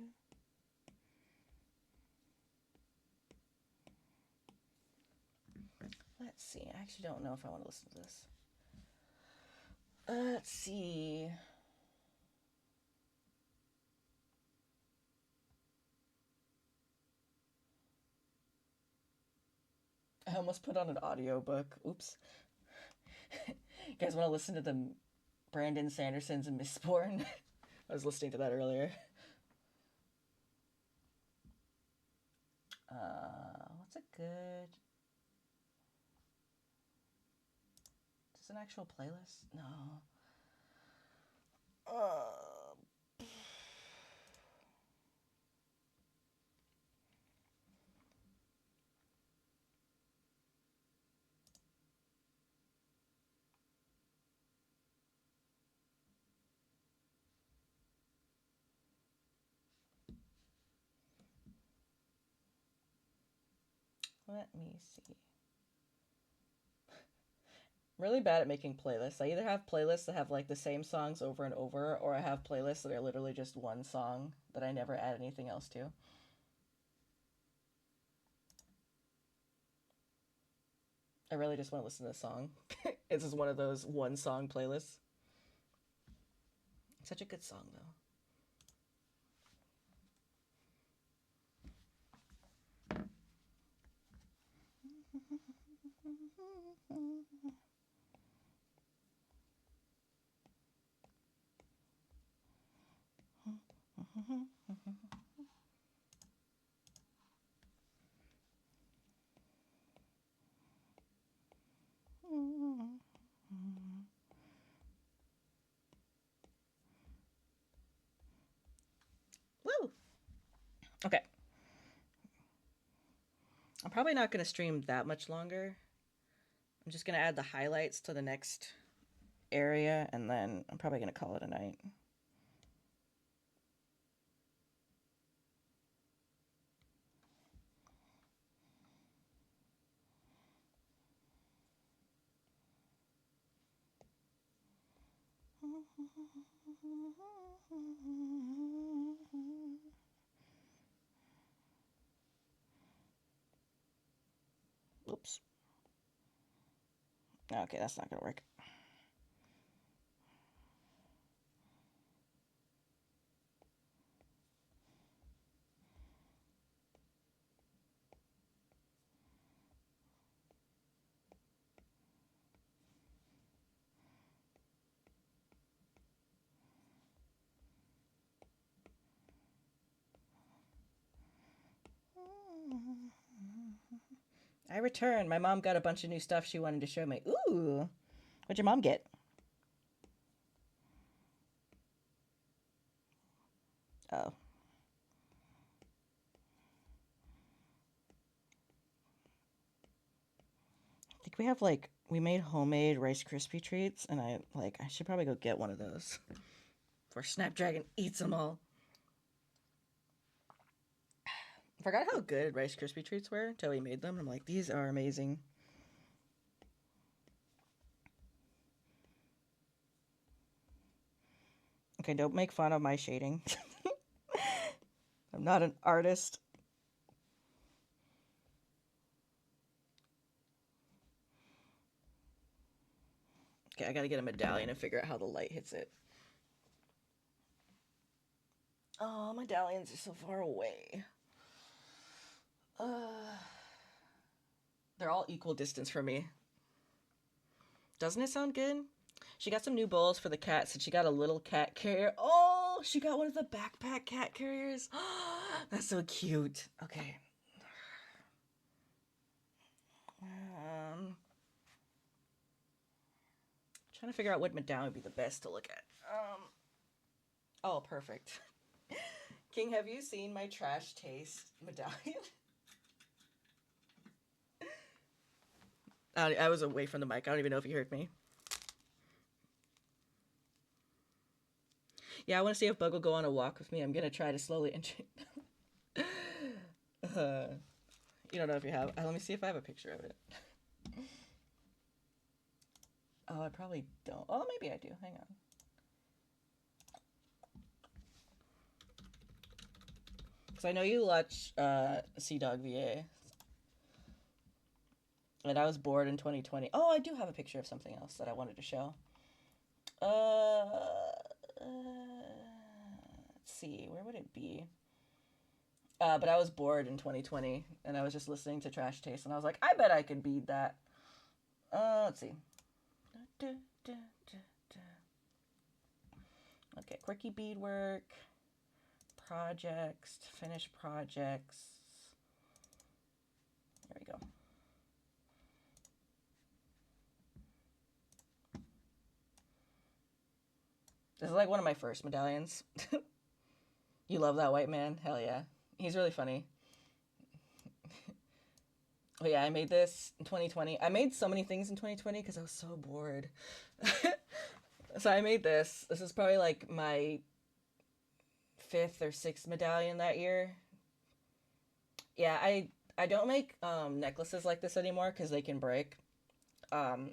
Let's see. I actually don't know if I want to listen to this. Let's see. I almost put on an audiobook. Oops. You guys want to listen to the Brandon Sanderson's Mistborn? I was listening to that earlier. What's a good... Is this an actual playlist? No. Let me see. I'm really bad at making playlists. I either have playlists that have like the same songs over and over, or I have playlists that are literally just one song that I never add anything else to. I really just want to listen to a song. This is one of those one song playlists. Such a good song, though. Woo! Okay. I'm probably not going to stream that much longer. I'm just going to add the highlights to the next area, and then I'm probably going to call it a night. Oops. Okay, that's not gonna work. I returned. My mom got a bunch of new stuff she wanted to show me. Ooh, what'd your mom get? Oh. I think we have like we made homemade Rice Krispie treats, and I should probably go get one of those before Snapdragon eats them all. I forgot how good Rice Krispie treats were until we made them. I'm like, these are amazing. Okay, don't make fun of my shading. I'm not an artist. Okay, I gotta get a medallion and figure out how the light hits it. Oh, medallions are so far away. They're all equal distance from me. Doesn't it sound good? She got some new bowls for the cats, and she got a little cat carrier. Oh, she got one of the backpack cat carriers. That's so cute. Okay. Trying to figure out what medallion would be the best to look at. Oh, perfect. King, have you seen my trash taste medallion? I was away from the mic. I don't even know if you heard me. Yeah, I want to see if Bug will go on a walk with me. I'm gonna try to slowly you don't know if you have. Let me see if I have a picture of it. Oh, I probably don't. Oh, maybe I do. Hang on. Because I know you watch Sea Dog VA. And I was bored in 2020. Oh, I do have a picture of something else that I wanted to show. Let's see. Where would it be? But I was bored in 2020, and I was just listening to Trash Taste, and I was like, I bet I could beat that. Let's see. Okay, quirky beadwork, projects, finished projects. There we go. This is like one of my first medallions. You love that white man? Hell yeah. He's really funny. Oh yeah, I made this in 2020. I made so many things in 2020 because I was so bored. So I made this. This is probably like my 5th or 6th medallion that year. Yeah, I don't make necklaces like this anymore because they can break. But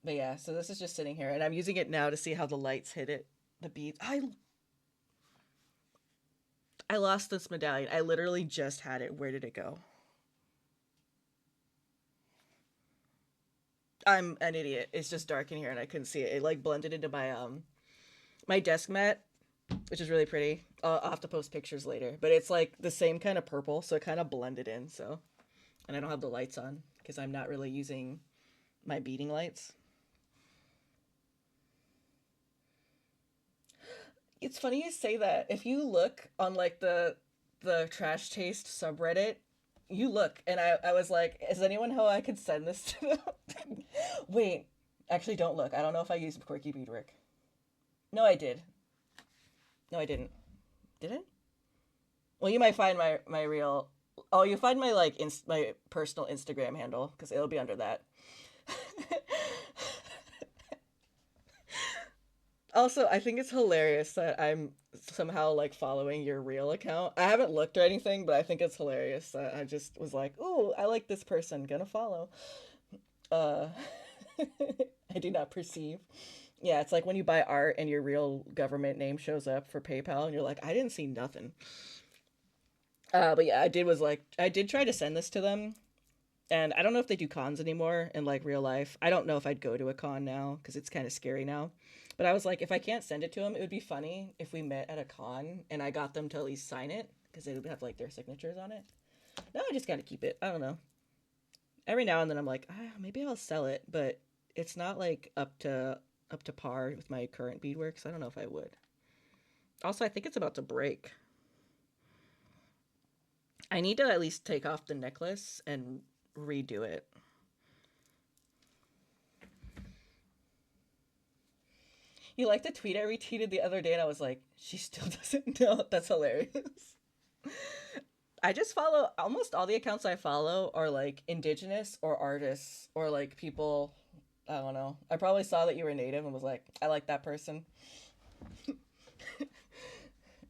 yeah, so this is just sitting here, and I'm using it now to see how the lights hit it. The beads. I lost this medallion. I literally just had it. Where did it go? I'm an idiot. It's just dark in here, and I couldn't see it. It like blended into my desk mat, which is really pretty. I'll have to post pictures later, but it's like the same kind of purple, so it kind of blended in. So, and I don't have the lights on because I'm not really using my beading lights. It's funny you say that. If you look on like the trash taste subreddit, you look, and I was like, is anyone how I could send this to them? Wait, actually, don't look. I don't know if I used quirky beadwork. No, I did. No, I didn't. Did it? Well, you might find my real. Oh, you find my like my personal Instagram handle because it'll be under that. Also, I think it's hilarious that I'm somehow like following your real account. I haven't looked or anything, but I think it's hilarious that I just was like, "Ooh, I like this person, gonna follow." Uh, I do not perceive. Yeah, it's like when you buy art and your real government name shows up for PayPal and you're like, I didn't see nothing. But yeah, I did try to send this to them, and I don't know if they do cons anymore in like real life. I don't know if I'd go to a con now because it's kind of scary now. But I was like, if I can't send it to them, it would be funny if we met at a con and I got them to at least sign it because they would have like their signatures on it. No, I just gotta keep it. I don't know. Every now and then I'm like, maybe I'll sell it, but it's not like up to par with my current beadwork, so I don't know if I would. Also, I think it's about to break. I need to at least take off the necklace and redo it. You like the tweet I retweeted the other day, and I was like, she still doesn't know. That's hilarious. I just follow almost all the accounts I follow are like indigenous or artists or like people. I don't know. I probably saw that you were native and was like, I like that person.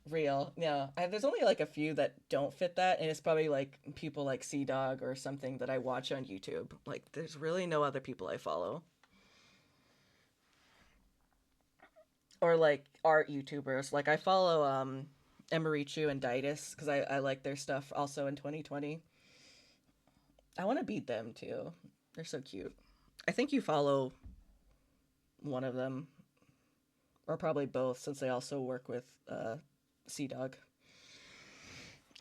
Real. Yeah. There's only like a few that don't fit that, and it's probably like people like Sea Dog or something that I watch on YouTube. Like, there's really no other people I follow. Or like art YouTubers. Like, I follow Emerichu and Ditus because I like their stuff also in 2020. I want to beat them too. They're so cute. I think you follow one of them, or probably both, since they also work with Sea Dog.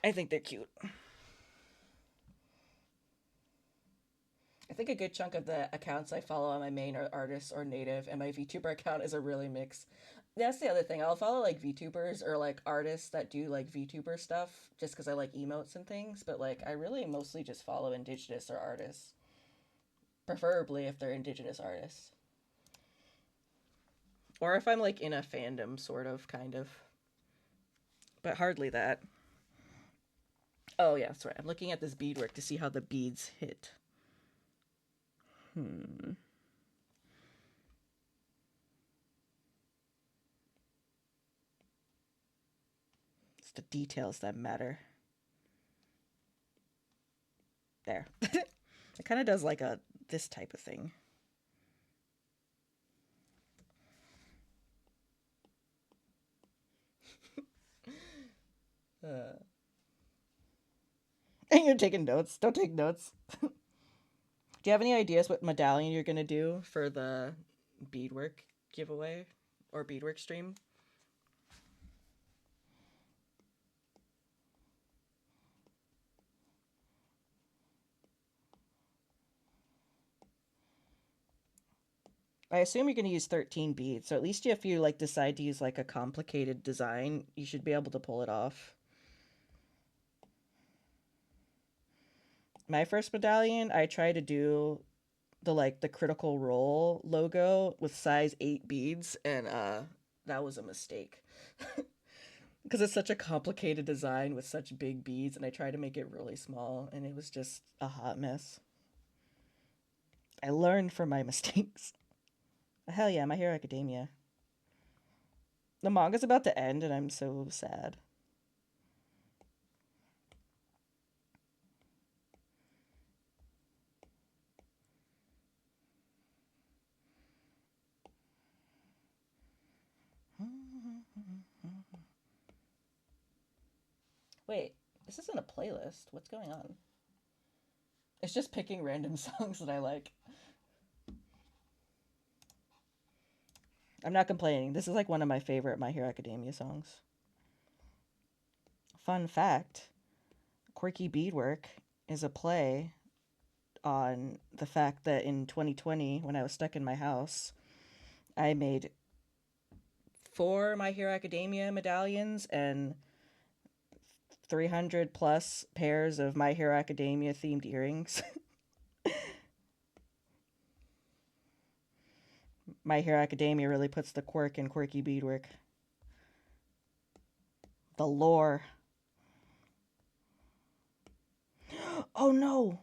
I think they're cute. I think a good chunk of the accounts I follow on my main are artists or native, and my VTuber account is a really mix. That's the other thing. I'll follow like VTubers or like artists that do like VTuber stuff just because I like emotes and things, but like I really mostly just follow indigenous or artists, preferably if they're indigenous artists. Or if I'm like in a fandom, sort of, kind of, but hardly that. Oh, yeah, that's right. I'm looking at this beadwork to see how the beads hit. Hmm. It's the details that matter. There. It kind of does like a this type of thing. Uh, and you're taking notes. Don't take notes. Do you have any ideas what medallion you're gonna do for the beadwork giveaway or beadwork stream? I assume you're going to use 13 beads, so at least if you like decide to use like a complicated design, you should be able to pull it off. My first medallion, I tried to do the critical role logo with size 8 beads, and that was a mistake. Because it's such a complicated design with such big beads, and I tried to make it really small, and it was just a hot mess. I learned from my mistakes. Hell yeah, My Hero Academia. The manga's about to end, and I'm so sad. Wait, this isn't a playlist. What's going on? It's just picking random songs that I like. I'm not complaining. This is like one of my favorite My Hero Academia songs. Fun fact, Quirky Beadwork is a play on the fact that in 2020, when I was stuck in my house, I made 4 My Hero Academia medallions and 300 plus pairs of My Hero Academia themed earrings. My Hero Academia really puts the quirk in quirky beadwork. The lore. Oh no!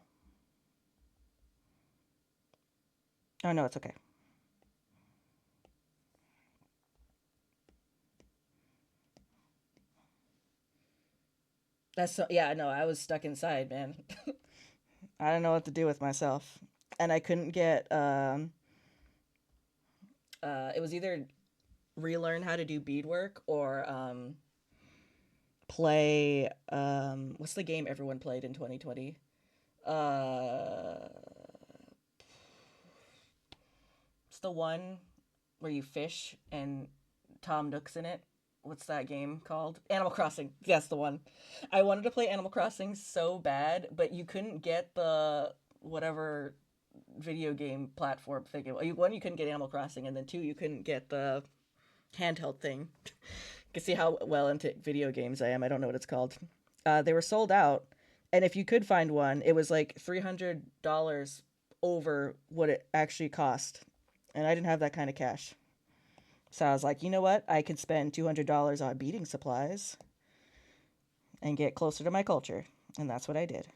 Oh no, it's okay. That's so, yeah, no, I was stuck inside, man. I don't know what to do with myself. And I couldn't get It was either relearn how to do beadwork or play what's the game everyone played in 2020? Uh, it's the one where you fish and Tom Nook's in it. What's that game called? Animal Crossing. That's the one. I wanted to play Animal Crossing so bad, but you couldn't get the whatever video game platform thing. One, you couldn't get Animal Crossing, and then two, you couldn't get the handheld thing. You can see how well into video games I am. I don't know what it's called. They were sold out, and if you could find one, it was like $300 over what it actually cost, and I didn't have that kind of cash. So I was like, you know what? I can spend $200 on beading supplies and get closer to my culture, and that's what I did.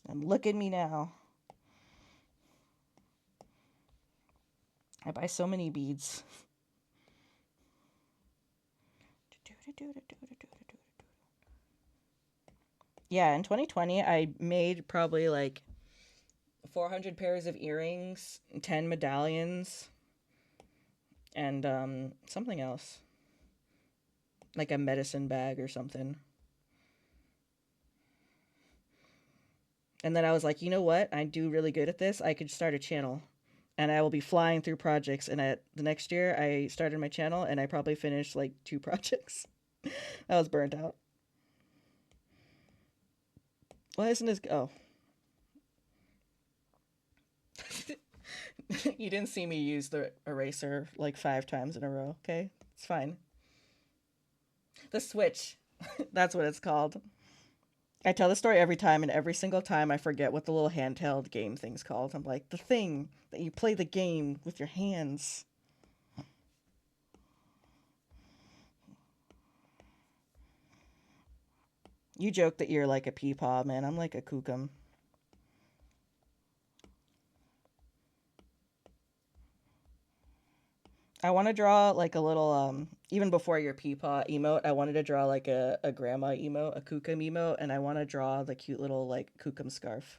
And look at me now. I buy so many beads. Yeah, in 2020, I made probably like 400 pairs of earrings, 10 medallions, and something else. Like a medicine bag or something. And then I was like, you know what? I do really good at this. I could start a channel. And I will be flying through projects. And at the next year, I started my channel and I probably finished like 2 projects. I was burnt out. Why isn't this? Oh. You didn't see me use the eraser like 5 times in a row, okay? It's fine. The Switch. That's what it's called. I tell the story every time, and every single time I forget what the little handheld game thing's called. I'm like, the thing that you play the game with your hands. You joke that you're like a peepaw, man. I'm like a kookum. I want to draw like a little, even before your peepaw emote, I wanted to draw like a grandma emote, a kookum emote, and I want to draw the cute little like kookum scarf.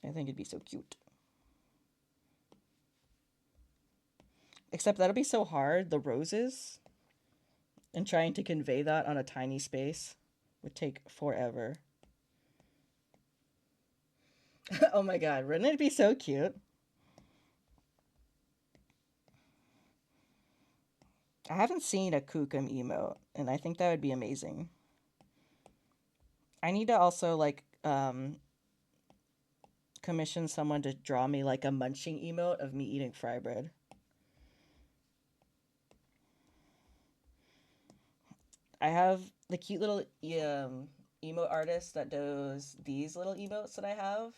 I think it'd be so cute. Except that'll be so hard, the roses, and trying to convey that on a tiny space would take forever. Oh my god, wouldn't it be so cute? I haven't seen a Kookum emote, and I think that would be amazing. I need to also like commission someone to draw me like a munching emote of me eating fry bread. I have the cute little emote artist that does these little emotes that I have.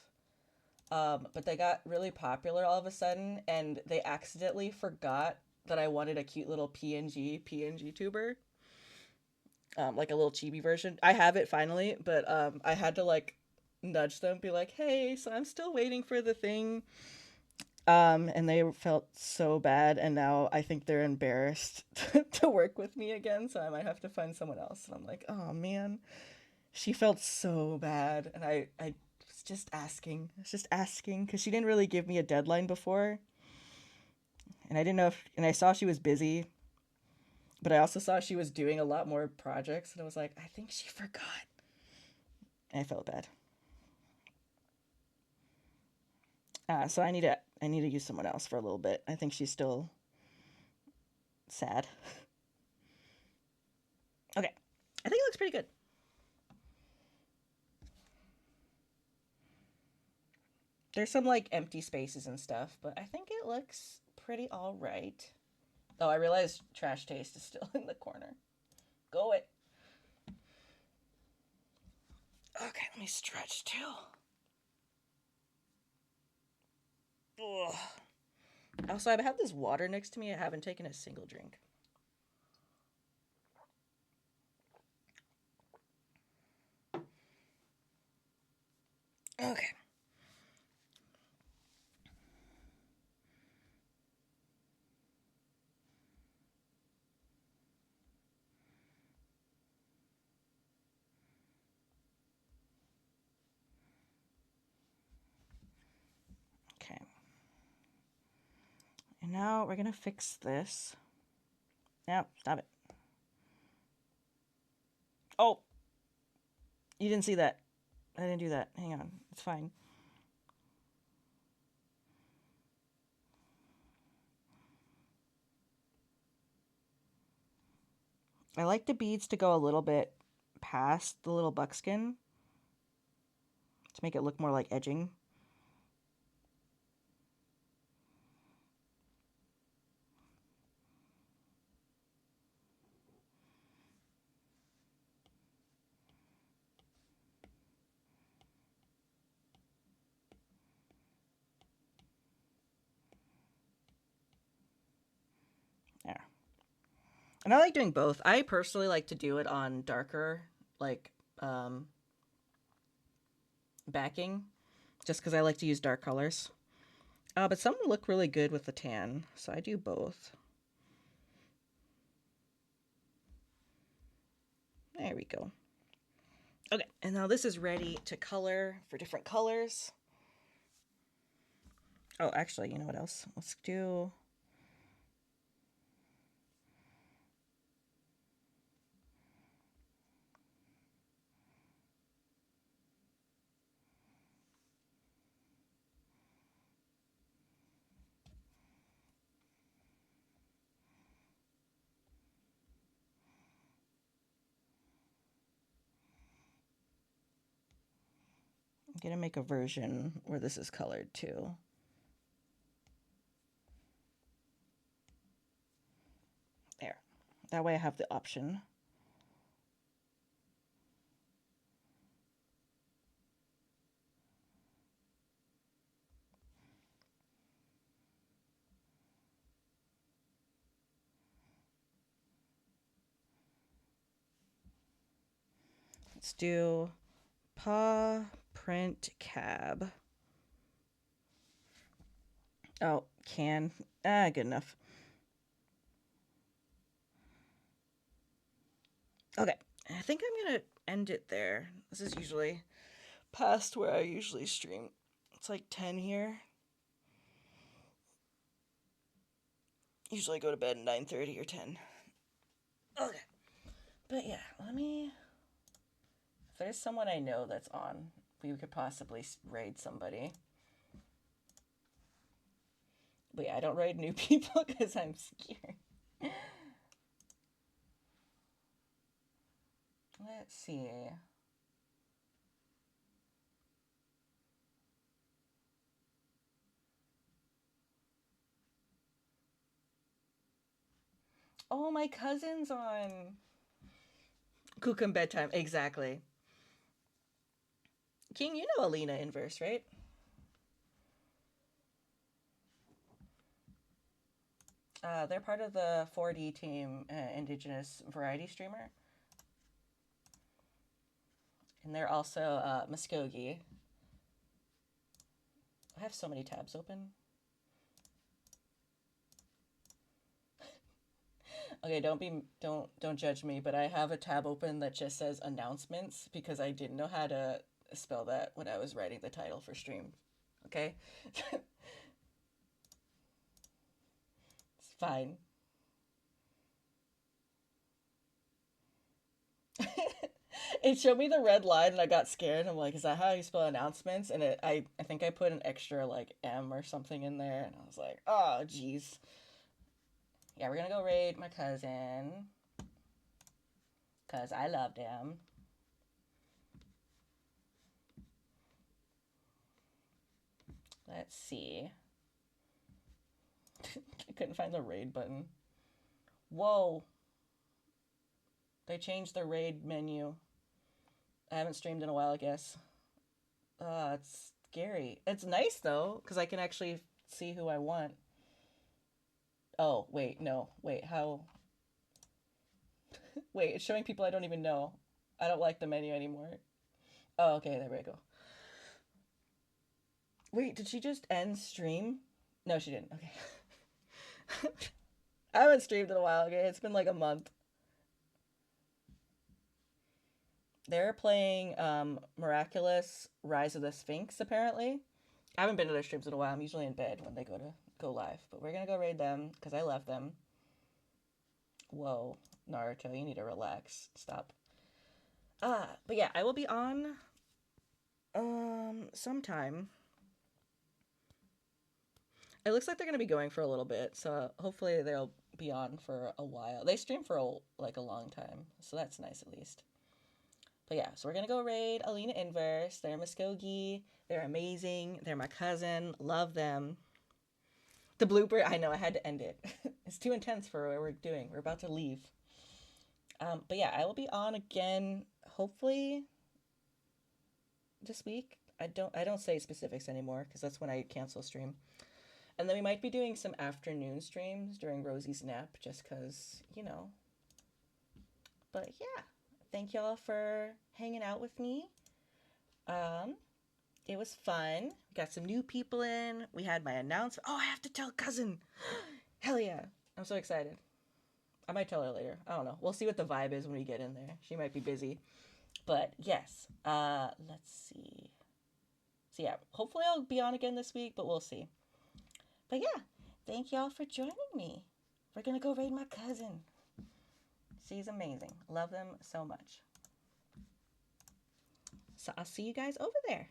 But they got really popular all of a sudden, and they accidentally forgot that I wanted a cute little PNG tuber, like a little chibi version. I have it finally, but I had to like nudge them, be like, "Hey, so I'm still waiting for the thing." And they felt so bad, and now I think they're embarrassed to work with me again, so I might have to find someone else. And I'm like, "Oh man." She felt so bad, and I was just asking. I was just asking because she didn't really give me a deadline before, and I didn't know if. And I saw she was busy, but I also saw she was doing a lot more projects, and I was like, I think she forgot. And I felt bad. So I need to use someone else for a little bit. I think she's still sad. Okay, I think it looks pretty good. There's some like empty spaces and stuff, but I think it looks pretty all right. Oh, I realized trash taste is still in the corner. Go away. Okay, let me stretch too. Ugh. Also, I have this water next to me. I haven't taken a single drink. Okay. And now we're gonna fix this. No, stop it. Oh, you didn't see that. I didn't do that. Hang on, it's fine. I like the beads to go a little bit past the little buckskin to make it look more like edging. There. And I like doing both. I personally like to do it on darker, like, backing, just because I like to use dark colors. But some look really good with the tan, so I do both. There we go. Okay, and now this is ready to color for different colors. Oh, actually, you know what else? Let's do... I'm gonna make a version where this is colored too. There. That way I have the option. Let's do paw print cab. Oh, can. Good enough. Okay, I think I'm gonna end it there. This is usually past where I usually stream. It's like 10 here. Usually go to bed at 9:30 or 10. Okay. But yeah, let me... If there's someone I know that's on, we could possibly raid somebody. But yeah, I don't raid new people because I'm scared. Let's see. Oh, my cousin's on. Kukum bedtime, exactly. King, you know Alina Inverse, right? They're part of the 4D team, Indigenous Variety Streamer. And they're also Muskogee. I have so many tabs open. Okay, don't judge me, but I have a tab open that just says announcements because I didn't know how to spell that when I was writing the title for stream. Okay? It's fine. It showed me the red line and I got scared. I'm like, is that how you spell announcements? And I think I put an extra like M or something in there, and I was like, oh jeez. Yeah, we're gonna go raid my cousin because I loved him. Let's see. I couldn't find the raid button. Whoa. They changed the raid menu. I haven't streamed in a while, I guess. It's scary. It's nice though, because I can actually see who I want. Oh, wait, no. Wait, how? Wait, it's showing people I don't even know. I don't like the menu anymore. Oh, okay, there we go. Wait, did she just end stream? No, she didn't. Okay. I haven't streamed in a while, okay? It's been like a month. They're playing Miraculous Rise of the Sphinx, apparently. I haven't been to their streams in a while. I'm usually in bed when they go go live. But we're gonna go raid them because I love them. Whoa, Naruto, you need to relax. Stop. But yeah, I will be on sometime. It looks like they're gonna be going for a little bit, so hopefully they'll be on for a while. They stream for a long time, so that's nice at least. But yeah, so we're gonna go raid Alina Inverse. They're Muskogee. They're amazing. They're my cousin. Love them. The blooper, I know I had to end it. It's too intense for what we're doing. We're about to leave. But yeah, I will be on again hopefully this week. I don't say specifics anymore because that's when I cancel stream. And then we might be doing some afternoon streams during Rosie's nap just because, you know. But yeah, thank y'all for hanging out with me. It was fun. We got some new people in. We had my announcement. Oh, I have to tell cousin. Hell yeah. I'm so excited. I might tell her later. I don't know. We'll see what the vibe is when we get in there. She might be busy. But yes. Let's see. So yeah, hopefully I'll be on again this week, but we'll see. But yeah, thank y'all for joining me. We're gonna go raid my cousin. She's amazing. Love them so much. So I'll see you guys over there.